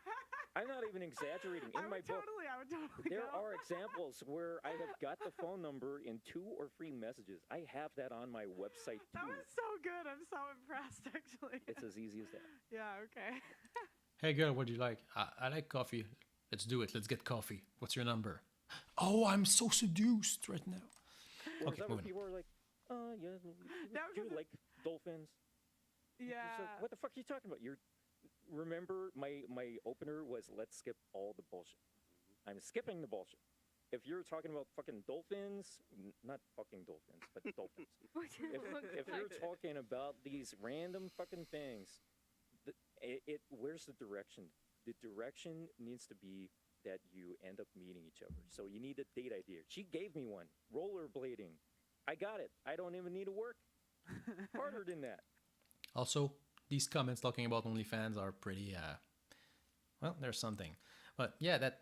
Speaker 3: I'm not even exaggerating. In my book,
Speaker 2: I would totally
Speaker 3: there
Speaker 2: go.
Speaker 3: are examples where I have got the phone number in 2 or 3 messages. I have that on my website too.
Speaker 2: That was so good. I'm so impressed, actually.
Speaker 3: It's as easy as that.
Speaker 2: Yeah, okay.
Speaker 1: Hey girl, what do you like? I like coffee. Let's do it. Let's get coffee. What's your number? Oh, I'm so seduced right now.
Speaker 3: Or
Speaker 1: Okay,
Speaker 3: is that when
Speaker 1: moving
Speaker 3: people are like, yeah,
Speaker 2: That
Speaker 3: do you
Speaker 2: was a-
Speaker 3: like dolphins? It's
Speaker 2: Yeah.
Speaker 3: like, what the fuck are you talking about? Remember my opener was "Let's skip all the bullshit." I'm skipping the bullshit. If you're talking about fucking dolphins, not fucking dolphins, but dolphins. If you're talking about these random fucking things, where's the direction? The direction needs to be that you end up meeting each other. So you need a date idea. She gave me one. Rollerblading. I got it. I don't even need to work harder than that.
Speaker 1: Also, these comments talking about OnlyFans are pretty, well, there's something. But yeah, that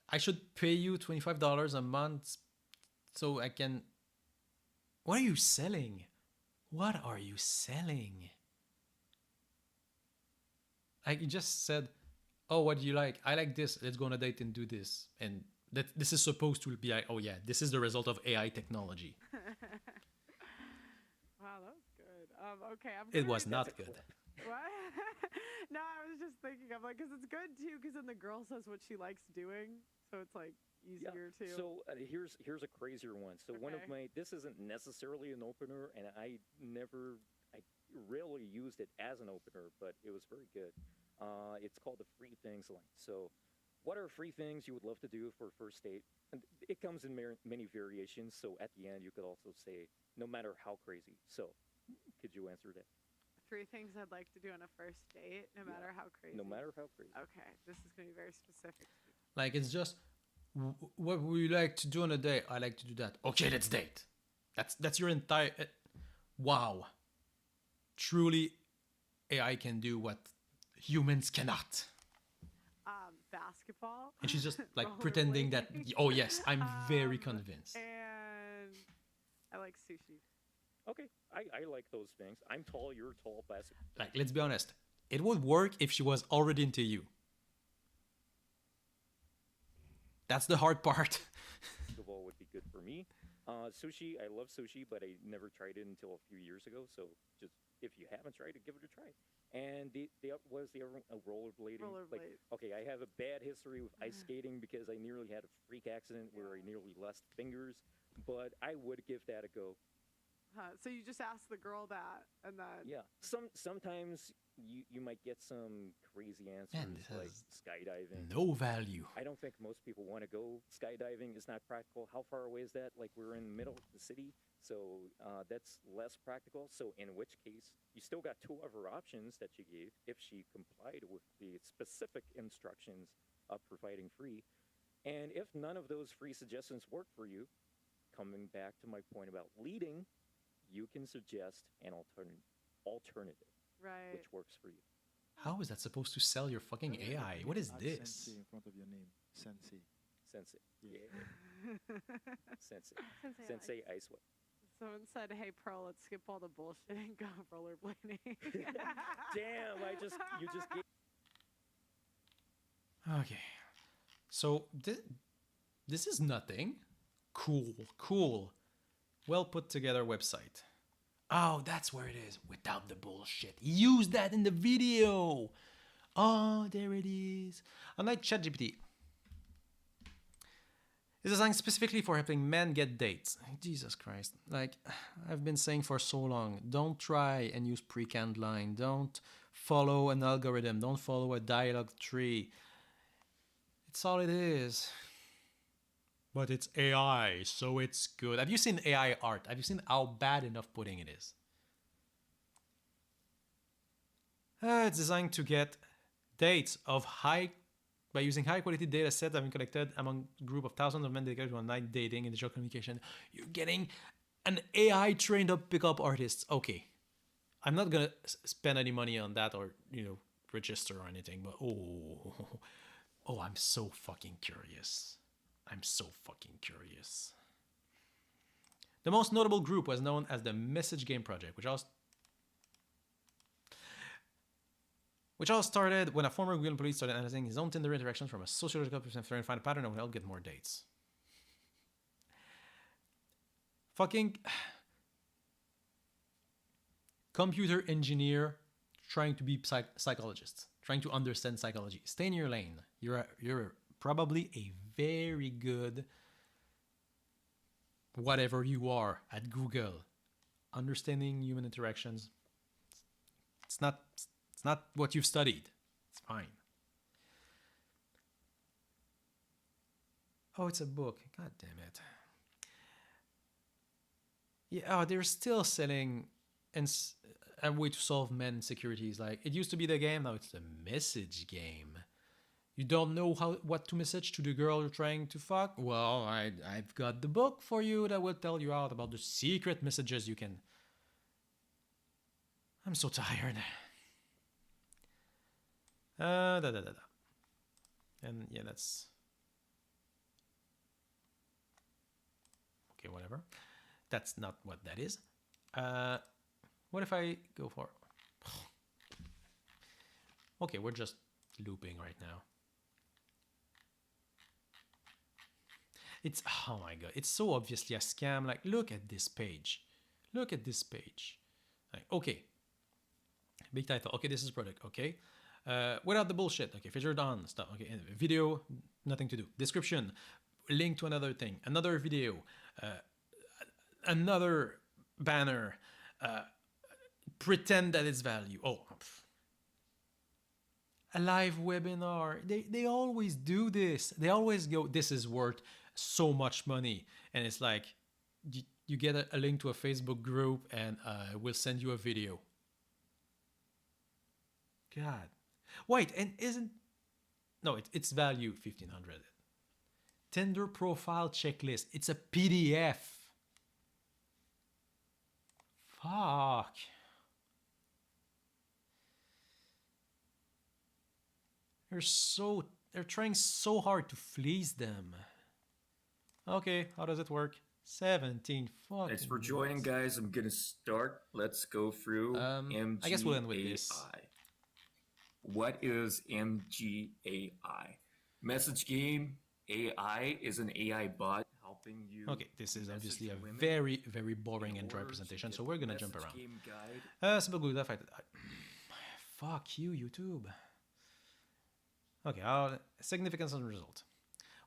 Speaker 1: I should pay you $25 a month so I can. What are you selling? What are you selling? Like you just said, oh, what do you like? I like this. Let's go on a date and do this. And this is supposed to be like, oh yeah, this is the result of AI technology.
Speaker 2: Wow, that was good. Okay, I'm.
Speaker 1: It
Speaker 2: gonna
Speaker 1: was
Speaker 2: read
Speaker 1: not
Speaker 2: this-
Speaker 1: good.
Speaker 2: What? No, I was just thinking. I'm like, because it's good too. Because then the girl says what she likes doing, so it's like easier too.
Speaker 3: So here's a crazier one. So one of
Speaker 2: Okay.
Speaker 3: this isn't necessarily an opener, and I rarely used it as an opener, but it was very good. It's called the free things line. So, what are free things you would love to do for a first date? And it comes in many variations. So at the end, you could also say, no matter how crazy. So, could you answer that?
Speaker 2: 3 things I'd like to do on a first date, no matter how crazy.
Speaker 3: No matter how crazy.
Speaker 2: Okay, this is gonna be very specific.
Speaker 1: Like it's just, what would you like to do on a date? I like to do that. Okay, let's date. That's your entire. Wow. Truly, AI can do what humans cannot.
Speaker 2: Basketball.
Speaker 1: And she's just like pretending that.
Speaker 2: rollerblading,
Speaker 1: Oh yes, I'm very convinced.
Speaker 2: And I like sushi.
Speaker 3: Okay, I like those things. I'm tall, you're tall, plastic.
Speaker 1: Like let's be honest, it would work if she was already into you. That's the hard part.
Speaker 3: Basketball would be good for me. Sushi, I love sushi, but I never tried it until a few years ago. So just if you haven't tried it, give it a try. And what was the other one? Rollerblading. Like,
Speaker 2: Rollerblade.
Speaker 3: okay, I have a bad history with ice skating because I nearly had a freak accident where I nearly lost fingers. But I would give that a go.
Speaker 2: So you just ask the girl that, and then
Speaker 3: Yeah. Sometimes you might get some crazy answers
Speaker 1: Man, this
Speaker 3: like
Speaker 1: has
Speaker 3: skydiving.
Speaker 1: no value.
Speaker 3: I don't think most people want to go skydiving. It's not practical. How far away is that? Like we're in the middle of the city, so that's less practical. So in which case, you still got 2 other options that you gave if she complied with the specific instructions of providing free. And if none of those free suggestions work for you, coming back to my point about leading, you can suggest an alternative,
Speaker 2: right.
Speaker 3: which works for you.
Speaker 1: How is that supposed to sell your fucking AI? What is
Speaker 4: Add
Speaker 1: this?
Speaker 4: Sensei in front of your name. Sensei.
Speaker 3: Sensei.
Speaker 4: Yeah.
Speaker 3: Sensei. Sensei Ice Whip.
Speaker 2: Someone said, "Hey, Pearl, let's skip all the bullshit and go rollerblading."
Speaker 3: Damn, you just gave
Speaker 1: Okay. So this is nothing. Cool. well put together website. Oh, that's where it is. Without the bullshit. Use that in the video. Oh, there it is. Unlike ChatGPT, it's designed specifically for helping men get dates. Jesus Christ. Like, I've been saying for so long, don't try and use pre-canned line. Don't follow an algorithm. Don't follow a dialogue tree. It's all it is. But it's AI, so it's good. Have you seen AI art? Have you seen how bad enough pudding it is? It's designed to get dates of by using high quality data sets that have been collected among a group of thousands of men dedicated to online dating and digital communication. You're getting an AI trained up pickup artist. Okay. I'm not gonna spend any money on that or, register or anything, but oh, I'm so fucking curious. I'm so fucking curious. The most notable group was known as the Message Game Project, which all started when a former Google employee started analyzing his own Tinder interactions from a sociological perspective and find a pattern that would help get more dates. Fucking computer engineer trying to be psychologist, trying to understand psychology. Stay in your lane. You're probably a very good whatever you are at Google. Understanding human interactions. It's not what you've studied. It's fine. Oh, it's a book. God damn it. Yeah, they're still selling a way to solve men insecurities. Like, it used to be the game, now it's the message game. You don't know what to message to the girl you're trying to fuck? Well, I've got the book for you that will tell you out about the secret messages you can... I'm so tired. And yeah, that's... Okay, whatever. That's not what that is. What if I go for... Okay, we're just looping right now. It's... Oh my god. It's so obviously a scam. Like, look at this page. Look at this page. Like, okay. Big title. Okay, this is product. Okay. Without the bullshit. Okay, featured on stuff. Okay, video, nothing to do. Description, link to another thing. Another video. Another banner. Pretend that it's value. Oh, a live webinar. They always do this. They always go, this is worth so much money. And it's like, you get a link to a Facebook group and we'll send you a video. God. Wait, and isn't... No, it's value 1,500. Tinder profile checklist. It's a PDF. Fuck. They're trying so hard to fleece them. Okay, how does it work? 17 fucking...
Speaker 5: Thanks for joining, guys. I'm gonna start. Let's go through MGAI.
Speaker 1: I guess we'll end with this.
Speaker 5: What is MGAI? Message Game AI is an AI bot helping you.
Speaker 1: Okay, this is obviously a
Speaker 5: women
Speaker 1: very, very boring and dry presentation, so we're gonna jump around.
Speaker 5: Game guide.
Speaker 1: Simple Google fight. Fuck you, YouTube. Okay, significance and result.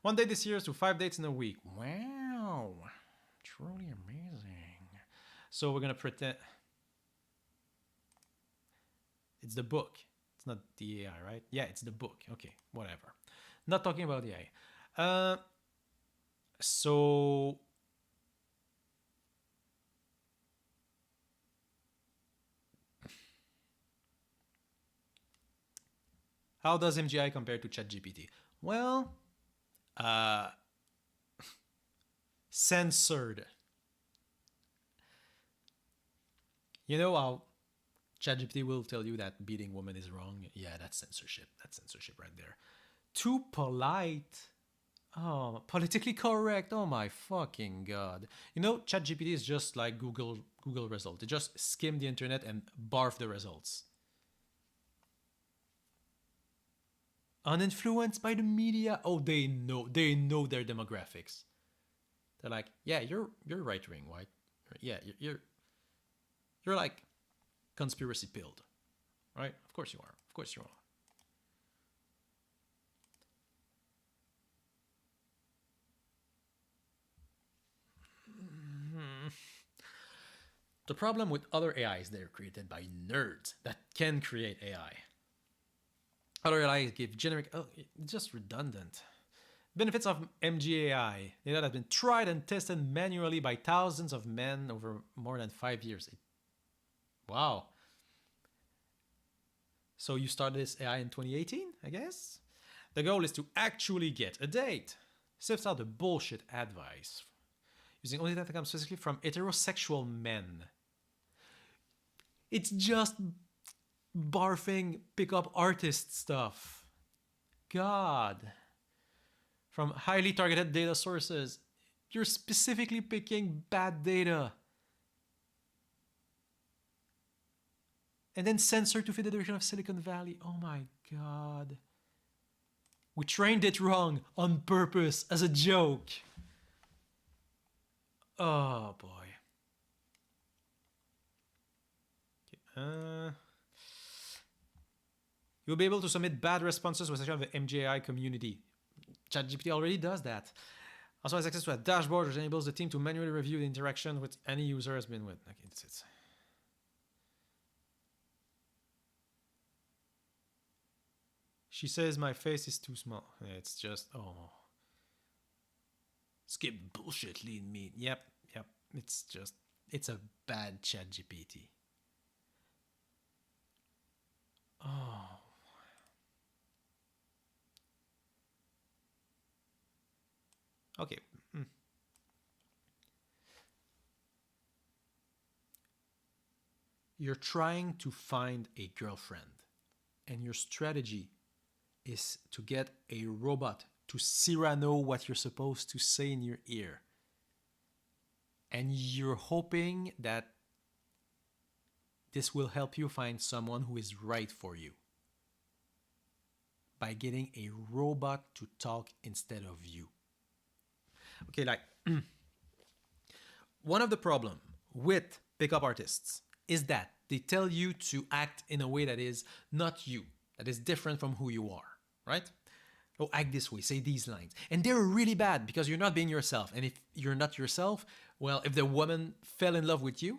Speaker 1: 1 day this year to 5 dates in a week. Wow, truly amazing. So we're gonna pretend it's the book. It's not the AI, right? Yeah, it's the book. Okay, whatever. Not talking about the AI. So how does MGI compare to ChatGPT? Well, censored. You know how ChatGPT will tell you that beating women is wrong? Yeah, that's censorship. That's censorship right there. Too polite. Oh, politically correct. Oh my fucking god. You know, ChatGPT is just like Google result. They just skim the internet and barf the results. Uninfluenced by the media. Oh, they know their demographics. They're like, yeah, you're right wing, right? Yeah, you're like conspiracy pilled, right? Of course you are. Of course you are. The problem with other AIs, they're created by nerds that can create AI. Other AIs give generic, oh, it's just redundant. Benefits of MGAI. Data that have been tried and tested manually by thousands of men over more than 5 years. Wow. So you started this AI in 2018, I guess? The goal is to actually get a date. Sifts out the bullshit advice. Using only data that comes specifically from heterosexual men. It's just barfing pickup artist stuff. God. From highly targeted data sources. You're specifically picking bad data. And then censor to fit the direction of Silicon Valley. Oh my God. We trained it wrong on purpose as a joke. Oh boy. Okay, you'll be able to submit bad responses to a section of the MGI community. ChatGPT already does that. Also has access to a dashboard which enables the team to manually review the interaction with any user has been with. Okay, that's it. She says my face is too small. It's just, oh. Skip bullshit, lean meat. Yep. It's just, it's a bad ChatGPT. Oh. Okay. You're trying to find a girlfriend, and your strategy is to get a robot to Cyrano what you're supposed to say in your ear. And you're hoping that this will help you find someone who is right for you by getting a robot to talk instead of you. Okay, like one of the problem with pickup artists is that they tell you to act in a way that is not you, that is different from who you are, right? Oh, act this way, say these lines. And they're really bad because you're not being yourself. And if you're not yourself, well, if the woman fell in love with you,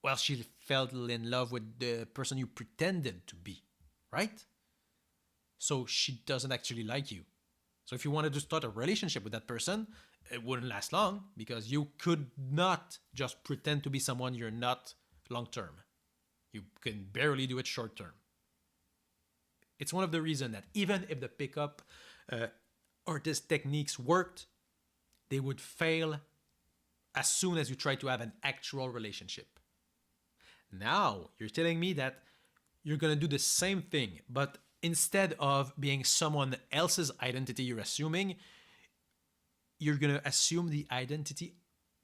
Speaker 1: well, she fell in love with the person you pretended to be, right? So she doesn't actually like you. So if you wanted to start a relationship with that person, it wouldn't last long because you could not just pretend to be someone you're not long term. You can barely do it short term. It's one of the reasons that even if the pickup artist techniques worked, they would fail as soon as you try to have an actual relationship. Now, you're telling me that you're going to do the same thing, but instead of being someone else's identity you're assuming, you're going to assume the identity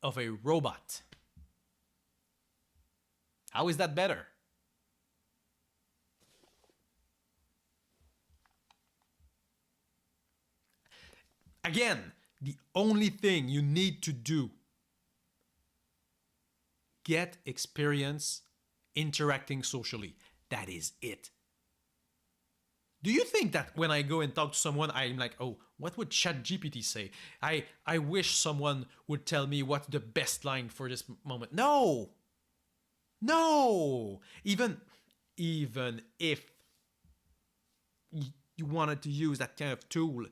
Speaker 1: of a robot. How is that better? Again, the only thing you need to do, get experience interacting socially. That is it. Do you think that when I go and talk to someone, I'm like, oh, what would ChatGPT say? I wish someone would tell me what's the best line for this moment. No! Even if you wanted to use that kind of tool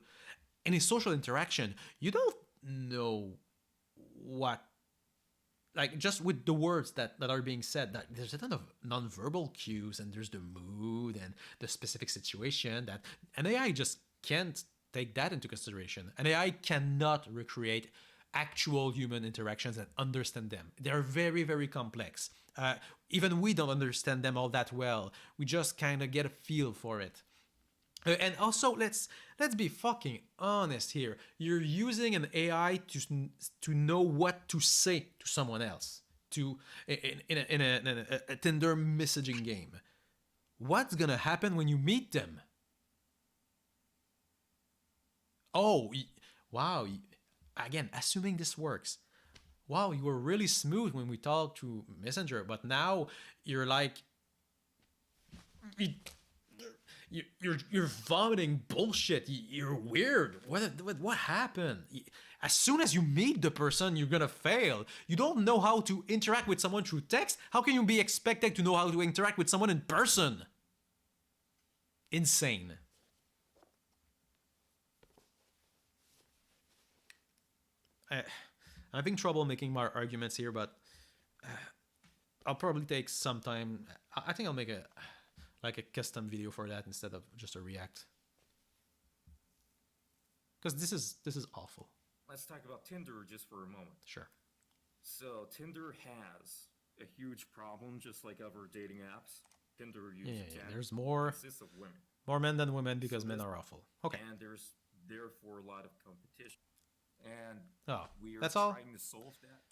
Speaker 1: in a social interaction, you don't know what, like just with the words that are being said, that there's a ton of nonverbal cues and there's the mood and the specific situation that an AI just can't take that into consideration. An AI cannot recreate actual human interactions and understand them. They're very, very complex. Even we don't understand them all that well. We just kind of get a feel for it. And also, let's be fucking honest here. You're using an AI to know what to say to someone else, in a Tinder messaging game. What's gonna happen when you meet them? Oh, wow! Again, assuming this works, wow, you were really smooth when we talked to Messenger, but now you're like, you're vomiting bullshit. You're weird. What happened? As soon as you meet the person, you're gonna fail. You don't know how to interact with someone through text. How can you be expected to know how to interact with someone in person? Insane. I'm having trouble making my arguments here, but I'll probably take some time. I think I'll make a custom video for that instead of just a react. Because this is awful.
Speaker 5: Let's talk about Tinder just for a moment.
Speaker 1: Sure.
Speaker 5: So Tinder has a huge problem, just like other dating apps. Tinder uses
Speaker 1: There's more
Speaker 5: consists of women.
Speaker 1: More men than women because men are awful. Okay.
Speaker 5: And there's therefore a lot of competition. And we are
Speaker 1: that's all?
Speaker 5: trying to solve that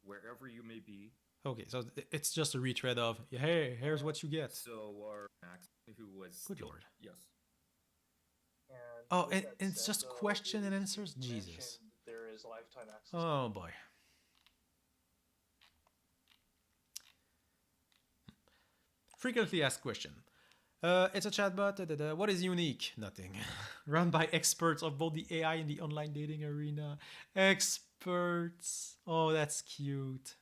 Speaker 5: wherever you may be.
Speaker 1: Okay, so it's just a retread of, hey, here's what you get.
Speaker 5: So our Max, who was...
Speaker 1: Good lord.
Speaker 5: Yes.
Speaker 1: Oh, and it's just question and answers? Jesus.
Speaker 6: There is lifetime access.
Speaker 1: Oh, boy. Frequently asked question. It's a chatbot. What is unique? Nothing. Run by experts of both the AI and the online dating arena. Experts. Oh, that's cute.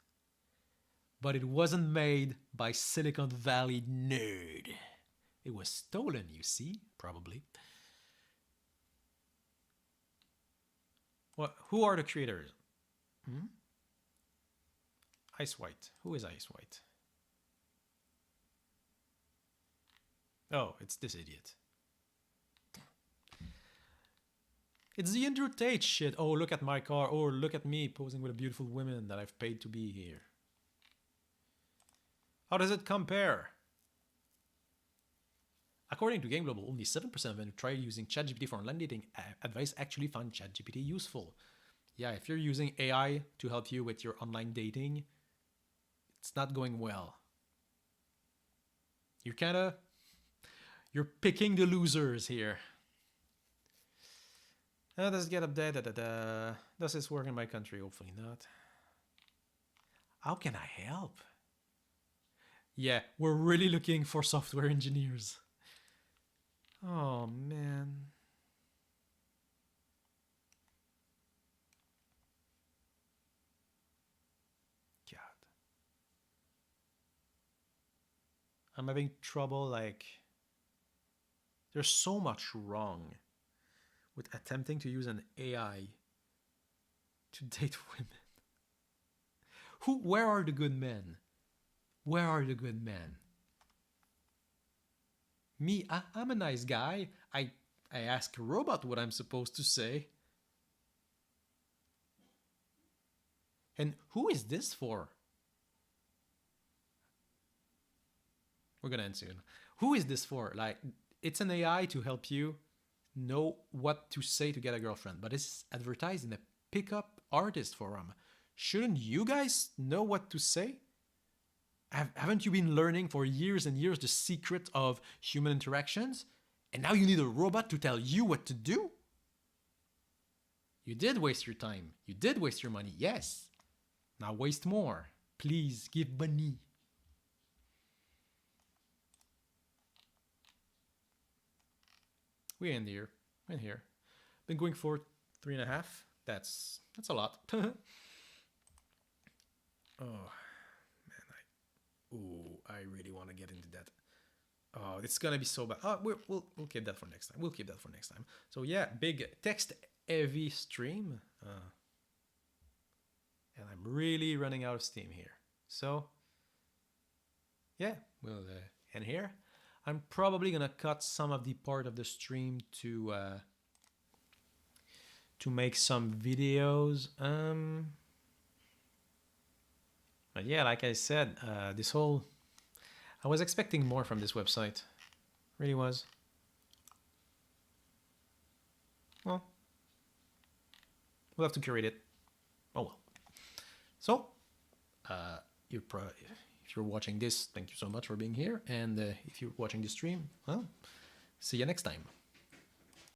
Speaker 1: But it wasn't made by Silicon Valley nerd. It was stolen, you see, probably. What? Who are the creators? Ice White. Who is Ice White? Oh, it's this idiot. It's the Andrew Tate shit. Oh, look at my car. Oh, look at me posing with a beautiful woman that I've paid to be here. How does it compare? According to Game Global, only 7% of men who tried using ChatGPT for online dating advice actually found ChatGPT useful. Yeah, if you're using AI to help you with your online dating, it's not going well. You're picking the losers here. Does it get updated? Does this work in my country? Hopefully not. How can I help? Yeah, we're really looking for software engineers. Oh, man. God. I'm having trouble, like... There's so much wrong with attempting to use an AI to date women. Where are the good men? Where are the good men? Me, I'm a nice guy. I ask a robot what I'm supposed to say. And who is this for? We're gonna end soon. Who is this for? Like, it's an AI to help you know what to say to get a girlfriend, but it's advertised in a pickup artist forum. Shouldn't you guys know what to say? Haven't you been learning for years and years the secret of human interactions? And now you need a robot to tell you what to do? You did waste your time. You did waste your money, yes. Now waste more. Please give money. We end here. We're in here. Been going for 3.5. That's a lot. Oh. Ooh, I really want to get into that. Oh, it's gonna be so bad. Oh, we'll keep that for next time. We'll keep that for next time. So yeah, big text-heavy stream. And I'm really running out of steam here. So yeah, we'll end here. I'm probably gonna cut some of the part of the stream to make some videos. But yeah, like I said, I was expecting more from this website. Really was. Well, we'll have to curate it. Oh well. So, if you're watching this, thank you so much for being here. And if you're watching this stream, well, see you next time.